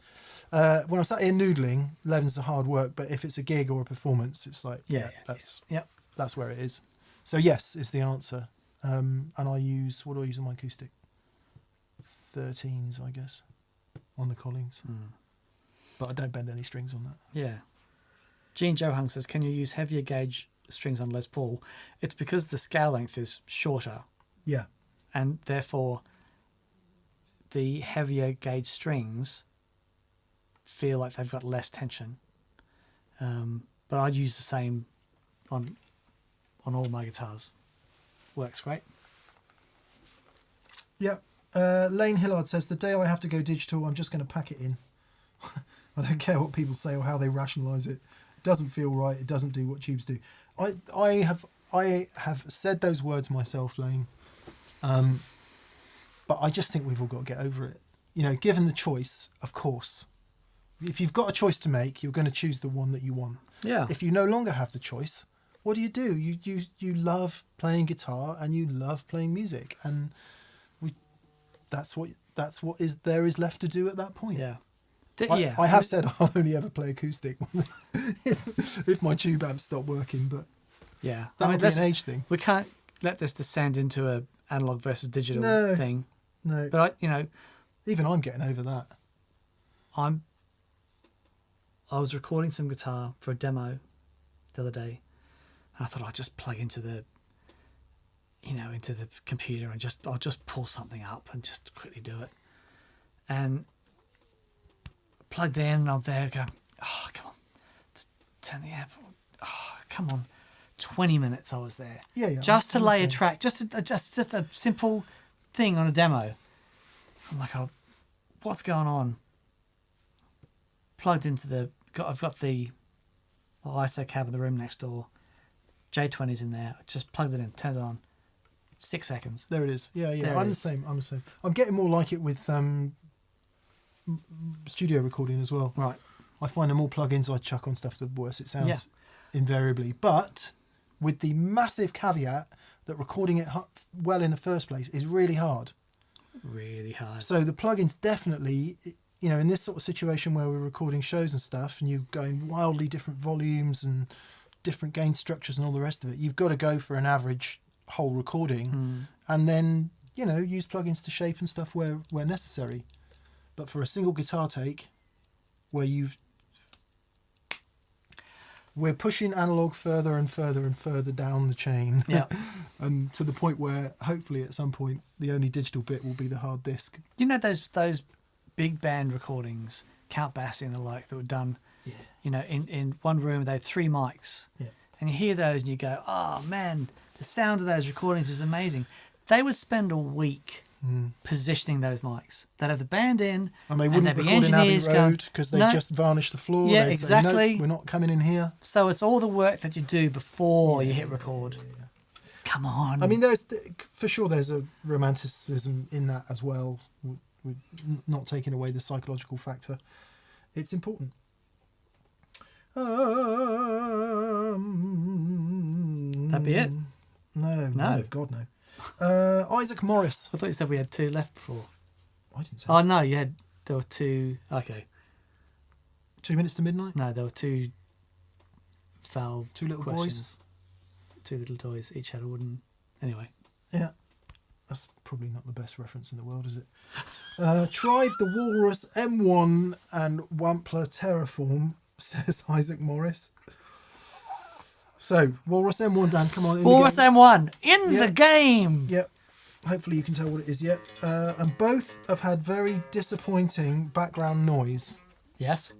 When I'm sat here noodling, 11s are hard work, but if it's a gig or a performance, it's like that's where it is. So yes is the answer. And I use, what do I use on my acoustic? 13s, I guess, on the Collings. But I don't bend any strings on that. Yeah. Gene Johung says, can you use heavier gauge strings on Les Paul? It's because the scale length is shorter, Yeah. and therefore the heavier gauge strings feel like they've got less tension. But I use the same on all my guitars. Works great. Yeah. Lane Hillard says, the day I have to go digital, I'm just going to pack it in. I don't care what people say or how they rationalise it. It doesn't feel right. It doesn't do what tubes do. I have said those words myself, Lane. But I just think we've all got to get over it. You know, given the choice, of course. If you've got a choice to make, you're going to choose the one that you want. Yeah. If you no longer have the choice, what do? You love playing guitar and you love playing music, and that's what is left to do at that point. Yeah. I have said I'll only ever play acoustic if my tube amps stop working, but yeah, that would be an age thing. We can't let this descend into a analog versus digital thing. No, but even I'm getting over that. I was recording some guitar for a demo the other day, and I thought I'd just plug into the computer and I'll just pull something up and just quickly do it. And plugged in, and I'm there going, oh, come on, just turn the amp. Oh, come on. 20 minutes I was there. Yeah. Just to lay a track, just a simple thing on a demo. I'm like, oh, what's going on? Plugged into I've got the ISO cab in the room next door. J20's in there. I just plugged it in, turned it on. 6 seconds. There it is. Yeah. There I'm it the same. I'm getting more like it with studio recording as well. Right. I find the more plugins I chuck on stuff, the worse it sounds invariably. But with the massive caveat that recording it well in the first place is really hard. Really hard. So the plugins definitely, in this sort of situation where we're recording shows and stuff and you're going wildly different volumes and different gain structures and all the rest of it, you've got to go for an average whole recording and then, use plugins to shape and stuff where necessary. But for a single guitar take where we're pushing analog further and further and further down the chain. Yeah. And to the point where hopefully at some point the only digital bit will be the hard disk. You know those big band recordings, Count Basie and the like, that were done, in one room. They had 3 mics. Yeah. And you hear those and you go, oh man, the sound of those recordings is amazing. They would spend a week positioning those mics. They'd have the band in, and they wouldn't there'd be record in Abbey engineers Road because they just varnish the floor. Yeah, They'd exactly. Say, no, we're not coming in here. So it's all the work that you do before you hit record. Yeah. Come on. I mean, for sure there's a romanticism in that as well. We're not taking away the psychological factor. It's important. That'd be it? No, God no. Isaac Morris. I thought you said we had 2 left before. I didn't say. Oh no, there were 2. Okay. 2 minutes to midnight. No, there were 2 valve. 2 little questions. two little toys. Each had a wooden. Anyway. Yeah. That's probably not the best reference in the world, is it? Tried the Walrus M1 and Wampler Terraform, says Isaac Morris. So, Walrus M1, Dan, come on. Walrus M1 in the game. Yep. Hopefully you can tell what it is yet. And both have had very disappointing background noise. Yes.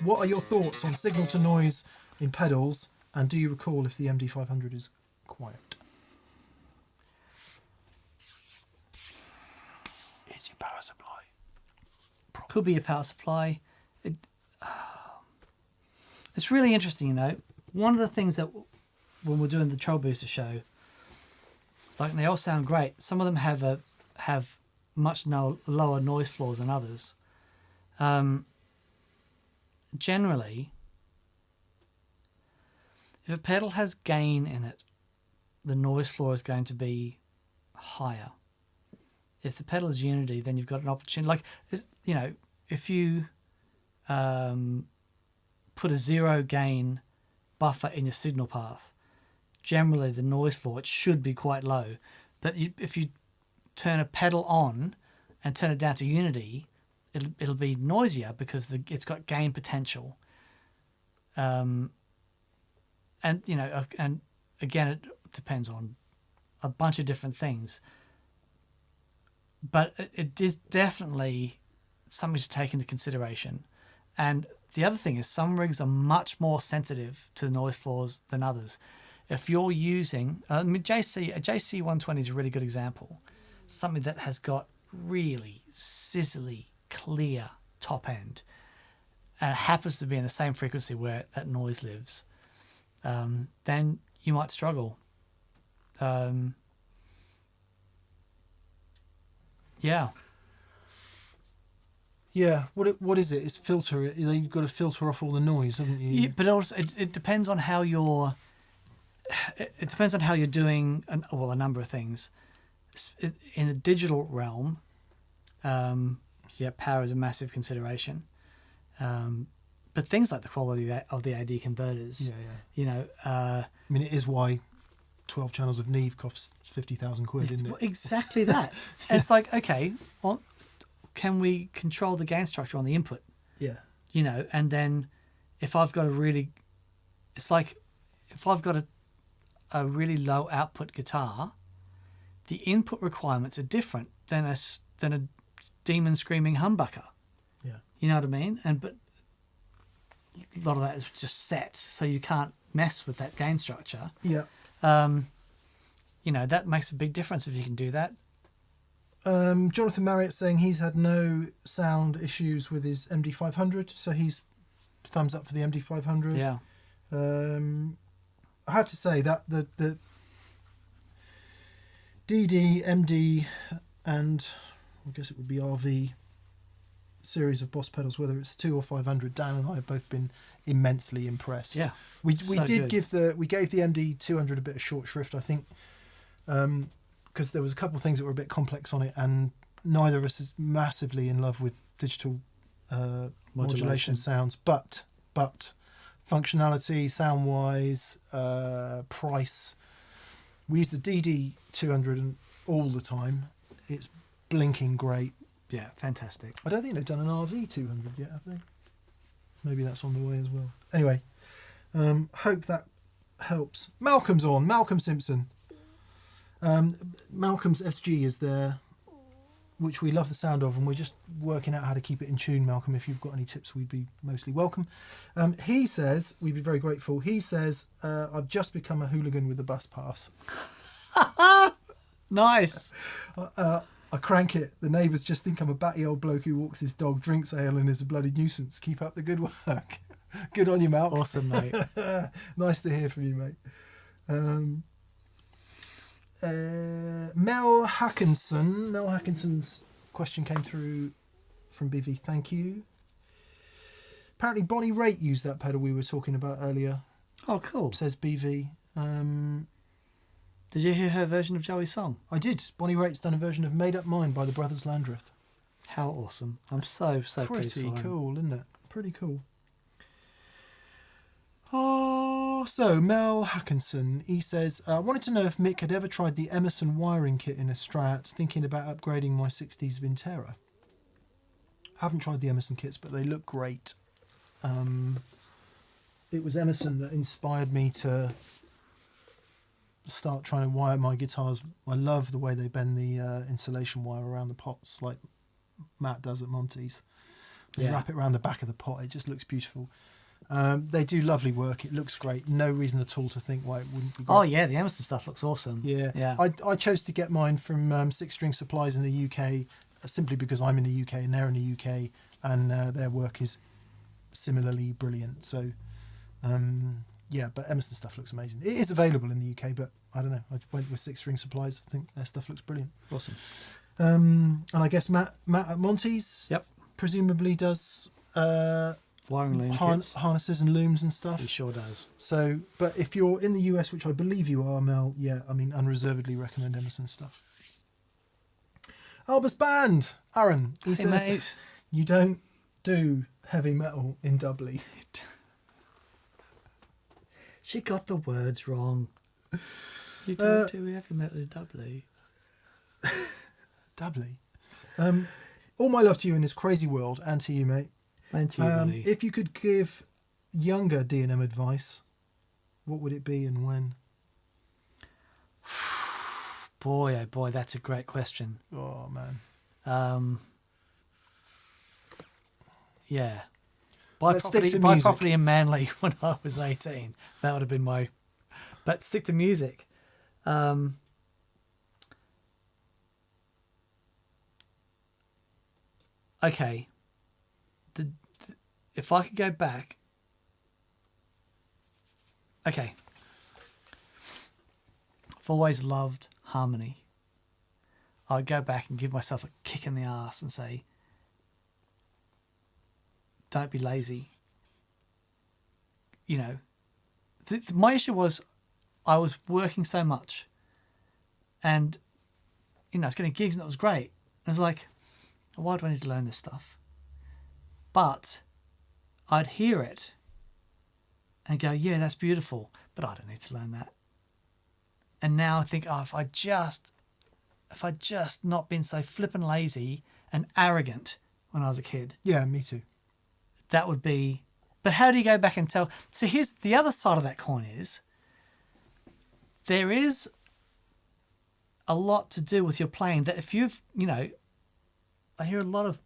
What are your thoughts on signal to noise in pedals? And do you recall if the MD500 is quiet? Is your power supply? Could be a power supply. It's really interesting, you know. One of the things that when we're doing the Troll Booster show, it's like they all sound great. Some of them have much lower noise floors than others. Generally, if a pedal has gain in it, the noise floor is going to be higher. If the pedal is unity, then you've got an opportunity. Like, you know, if you put a zero gain buffer in your signal path, generally the noise floor, it should be quite low. That if you turn a pedal on and turn it down to unity, it'll be noisier because it's got gain potential. And you know, and again, it depends on a bunch of different things. But it is definitely something to take into consideration. And the other thing is some rigs are much more sensitive to the noise floors than others. If you're using, a JC120 is a really good example. Something that has got really sizzly, clear top end. And it happens to be in the same frequency where that noise lives. Then you might struggle. Yeah. Yeah. What is it? It's filter. You've got to filter off all the noise, haven't you? Yeah, but also it depends on how you're. It depends on how you're doing. A number of things. In the digital realm, power is a massive consideration. But things like the quality of the AD converters. Yeah. You know. I mean, it is why 12 channels of Neve costs 50,000 quid, isn't it? Exactly that. Yeah. It's like, okay, well, can we control the gain structure on the input? Yeah. You know, and then if I've got it's like if I've got a really low output guitar, the input requirements are different than a demon screaming humbucker. Yeah. You know what I mean? But a lot of that is just set, so you can't mess with that gain structure. Yeah. You know, that makes a big difference if you can do that. Jonathan Marriott saying he's had no sound issues with his MD500, so he's thumbs up for the MD500. Yeah. I have to say that the DD, MD, and I guess it would be RV series of Boss pedals, whether it's 2 or 500, Dan and I have both been immensely impressed. Yeah, we so did good. we gave the MD200 a bit of short shrift, I think, because there was a couple of things that were a bit complex on it, and neither of us is massively in love with digital modulation sounds, but functionality, sound wise, price. We use the DD200 all the time. It's blinking great. Yeah, fantastic. I don't think they've done an RV200 yet, have they? Maybe that's on the way as well. Anyway, hope that helps. Malcolm's on. Malcolm Simpson. Malcolm's SG is there, which we love the sound of, and we're just working out how to keep it in tune, Malcolm. If you've got any tips, we'd be mostly welcome. He says, we'd be very grateful. He says, I've just become a hooligan with the bus pass. Nice. I crank it. The neighbours just think I'm a batty old bloke who walks his dog, drinks ale, and is a bloody nuisance. Keep up the good work. Good on you, Malc. Awesome, mate. Nice to hear from you, mate. Mel Hackinson's question came through from BV. Thank you. Apparently Bonnie Raitt used that pedal we were talking about earlier. Oh, cool. Says BV. Did you hear her version of Joey's song? I did. Bonnie Raitt's done a version of Made Up Mind by the Brothers Landreth. How awesome. I'm so pleased Pretty for him. cool, isn't it? Pretty cool. So Mel Hackinson, he says, I wanted to know if Mick had ever tried the Emerson wiring kit in a Strat, thinking about upgrading my 60s Vintera. Haven't tried the Emerson kits, but they look great. It was Emerson that inspired me to start trying to wire my guitars. I love the way they bend the insulation wire around the pots, like Matt does at Monty's. They wrap it around the back of the pot. It just looks beautiful. They do lovely work. It looks great. No reason at all to think why it wouldn't be great. Oh yeah, the Emerson stuff looks awesome. Yeah. I chose to get mine from Six String Supplies in the UK simply because I'm in the UK and they're in the UK, and their work is similarly brilliant. So, but Emerson stuff looks amazing. It is available in the UK, but I don't know. I went with Six String Supplies. I think their stuff looks brilliant. Awesome. And I guess Matt at Monty's presumably does wiring loom kits. Harnesses and looms and stuff. He sure does. So, but if you're in the US, which I believe you are, Mel, unreservedly recommend Emerson stuff. Albus Band, Aaron, he says, mate. You don't do heavy metal in Dubley. She got the words wrong. You don't do heavy metal in Dubley. Dubley. All my love to you in this crazy world, and to you, mate. And to you, buddy. If you could give younger D&M advice, what would it be and when? Boy, oh boy, that's a great question. Oh, man. Yeah. Let's stick to buy music. property in Manly when I was 18. That would have been my... But stick to music. Okay. If I could go back... Okay. I've always loved harmony. I'd go back and give myself a kick in the arse and say, don't be lazy. You know, my issue was I was working so much and, I was getting gigs and that was great. I was like, why do I need to learn this stuff? But I'd hear it and go, yeah, that's beautiful, but I don't need to learn that. And now I think, if I'd just not been so flippin' lazy and arrogant when I was a kid. Yeah, me too. That would be... But how do you go back and tell... So here's the other side of that coin is there is a lot to do with your playing that if you've, I hear a lot of...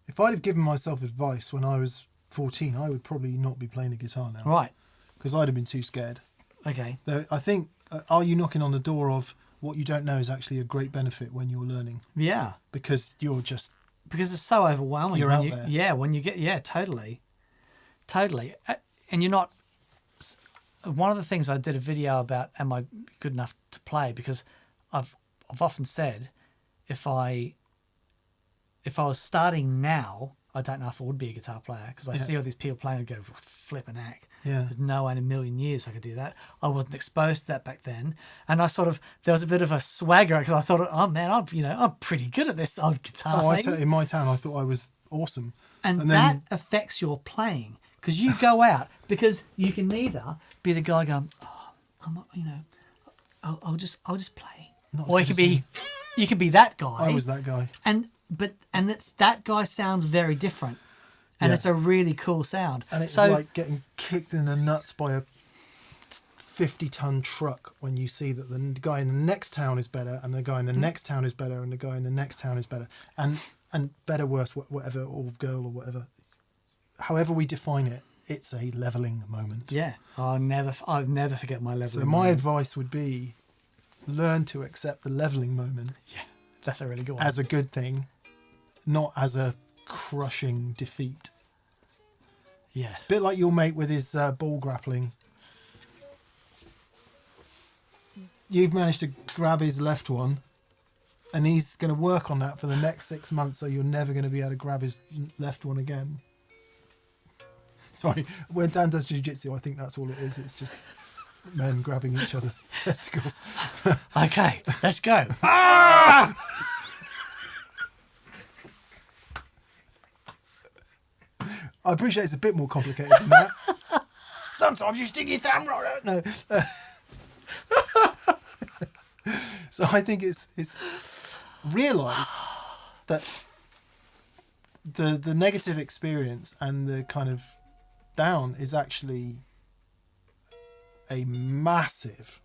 If I'd have given myself advice when I was 14, I would probably not be playing a guitar now. Right. Because I'd have been too scared. Okay. I think, are you knocking on the door of what you don't know is actually a great benefit when you're learning? Yeah. Because you're just... Because it's so overwhelming. You're out there. Yeah, when you get... Yeah, totally. Totally. And you're not... One of the things I did a video about, am I good enough to play? Because I've often said, if I was starting now, I don't know if I would be a guitar player because I see all these people playing and go, flipping heck. Yeah. There's no way in a million years I could do that. I wasn't exposed to that back then. And I there was a bit of a swagger because I thought, oh man, I'm pretty good at this old guitar thing. I tell you, in my town, I thought I was awesome. And that affects your playing because you go out because you can neither be the guy going, I'll just play. Or you can be that guy. I was that guy. And that guy sounds very different. And it's a really cool sound. And it's like getting kicked in the nuts by a 50-ton truck when you see that the guy in the next town is better and the guy in the next town is better and the guy in the next town is better. And better, worse, whatever, or girl or whatever. However we define it, it's a levelling moment. Yeah. I'll never forget my levelling So my advice would be learn to accept the levelling moment. Yeah. That's a really good one. As a good thing, not as a crushing defeat. Yes. Bit like your mate with his ball grappling. You've managed to grab his left one, and he's going to work on that for the next 6 months, so you're never going to be able to grab his left one again. Sorry, when Dan does jiu-jitsu, I think that's all it is. It's just men grabbing each other's testicles. Okay, let's go. Ah! I appreciate it's a bit more complicated than that. Sometimes you stick your thumb right out. No. So I think it's realise that the negative experience and the kind of down is actually a massive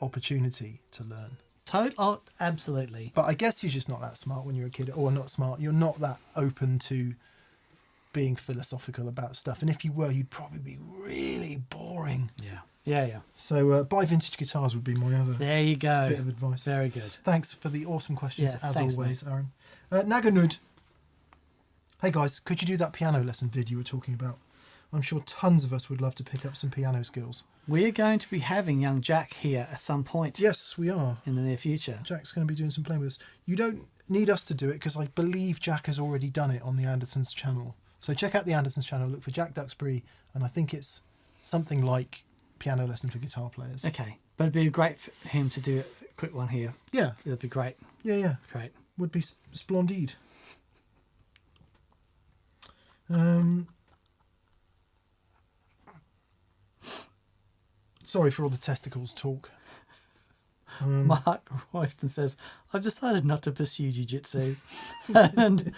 opportunity to learn. Oh, absolutely. But I guess you're just not that smart when you're a kid, or not smart. You're not that open to being philosophical about stuff. And if you were, you'd probably be really boring. Yeah. So buy vintage guitars would be my other There you go. bit of advice. Very good. Thanks for the awesome questions, as thanks, always, Aaron. Naganud. Hey guys, could you do that piano lesson vid you were talking about? I'm sure tons of us would love to pick up some piano skills. We're going to be having young Jack here at some point. Yes, we are. In the near future. Jack's going to be doing some playing with us. You don't need us to do it because I believe Jack has already done it on the Andersons channel. So check out the Andersons channel, look for Jack Duxbury, and I think it's something like piano lesson for guitar players. Okay. But it'd be great for him to do a quick one here. Yeah. It'd be great. Yeah. Great. Would be splendid. Sorry for all the testicles talk. Mark Royston says, I've decided not to pursue jiu-jitsu. And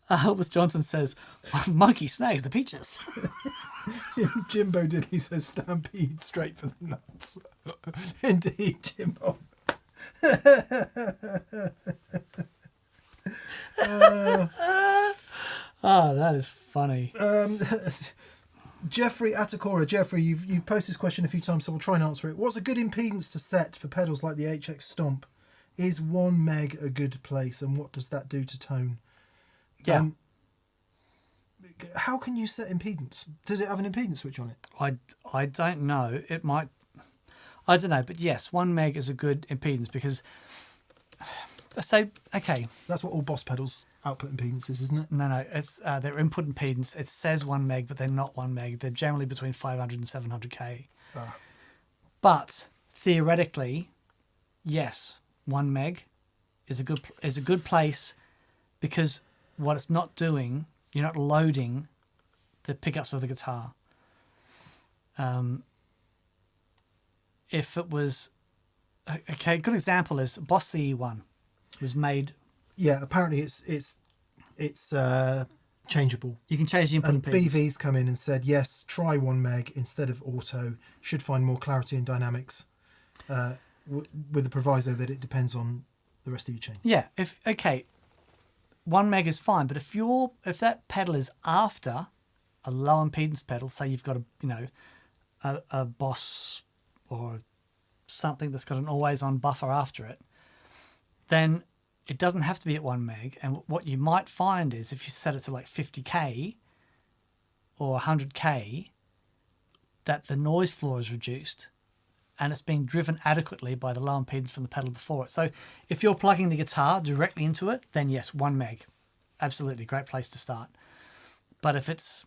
Albus Johnson says, monkey snags the peaches. Jimbo Diddley says, stampede straight for the nuts. Indeed, Jimbo. That is funny. Jeffrey Atakora. Jeffrey, you've posted this question a few times, so we'll try and answer it. What's a good impedance to set for pedals like the HX Stomp? Is 1 meg a good place, and what does that do to tone? Yeah. How can you set impedance? Does it have an impedance switch on it? I don't know. It might. I don't know, but yes, 1 meg is a good impedance because. So okay. That's what all Boss pedals output impedance is, isn't it? No, it's their input impedance. It says 1 meg, but they're not 1 meg. They're generally between 500 and 700k. But theoretically, yes, 1 meg is a good place because what it's not doing, you're not loading the pickups of the guitar. If it was okay, a good example is Boss CE1 was made. Yeah, apparently it's changeable. You can change the input And impedance. BV's come in and said, yes, try 1 meg instead of auto. Should find more clarity and dynamics with the proviso that it depends on the rest of your chain. Yeah, 1 meg is fine, but if that pedal is after a low impedance pedal, say you've got a Boss or something that's got an always on buffer after it, then it doesn't have to be at 1 meg. And what you might find is if you set it to like 50k or 100k, that the noise floor is reduced and it's being driven adequately by the low impedance from the pedal before it. So if you're plugging the guitar directly into it, then yes, 1 meg. Absolutely, great place to start. But if it's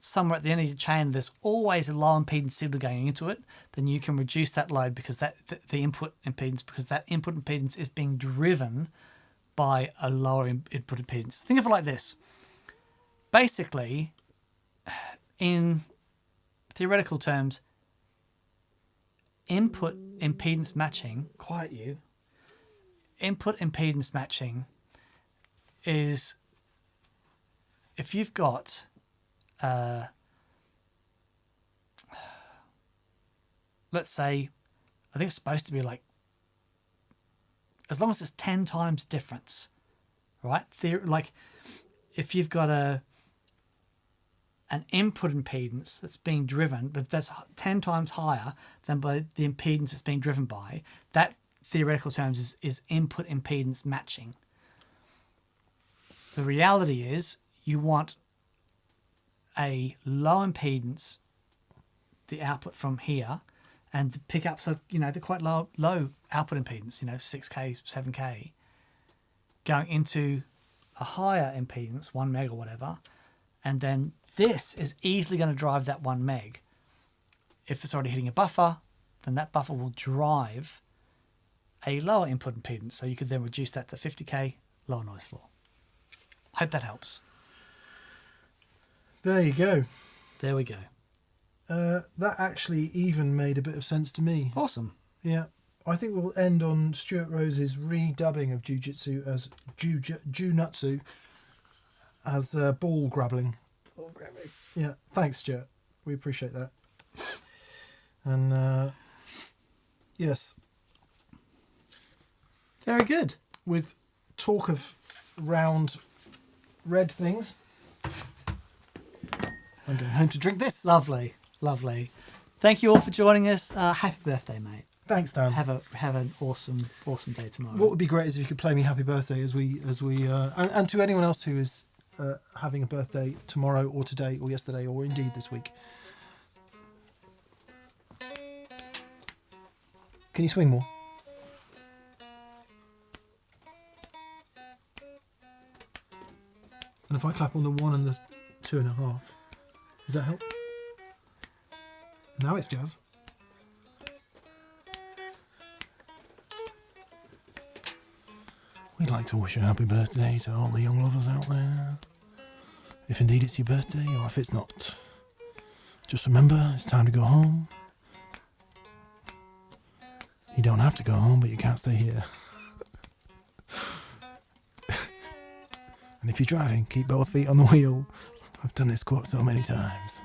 somewhere at the end of your chain, there's always a low impedance signal going into it, then you can reduce that load because the input impedance, because that input impedance is being driven by a lower input impedance. Think of it like this. Basically, in theoretical terms, input impedance matching, input impedance matching is if you've got let's say, I think it's supposed to be like, as long as it's 10 times difference, right? Like if you've got an input impedance that's being driven, but that's 10 times higher than by the impedance it's being driven by, that theoretical terms is input impedance matching. The reality is you want a low impedance, the output from here, and the pickups are, they're quite low output impedance, 6k, 7k, going into a higher impedance, 1 meg or whatever, and then this is easily going to drive that 1 meg. If it's already hitting a buffer, then that buffer will drive a lower input impedance, so you could then reduce that to 50k, lower noise floor. Hope that helps. There you go. There we go. That actually even made a bit of sense to me. Awesome. Yeah. I think we'll end on Stuart Rose's redubbing of Jiu-Jitsu as Jiu-Nutsu as ball grabbling. Ball grabbing. Yeah. Thanks, Stuart. We appreciate that. And yes. Very good. With talk of round red things, I'm going home to drink this. Lovely. Lovely. Thank you all for joining us. Happy birthday, mate. Thanks, Dan. Have an awesome day tomorrow. What would be great is if you could play me Happy Birthday as we and to anyone else who is having a birthday tomorrow or today or yesterday or indeed this week. Can you swing more? And if I clap on the 1 and the 2.5, does that help? Now it's jazz. We'd like to wish a happy birthday to all the young lovers out there. If indeed it's your birthday, or if it's not, just remember it's time to go home. You don't have to go home, but you can't stay here. And if you're driving, keep both feet on the wheel. I've done this quote so many times.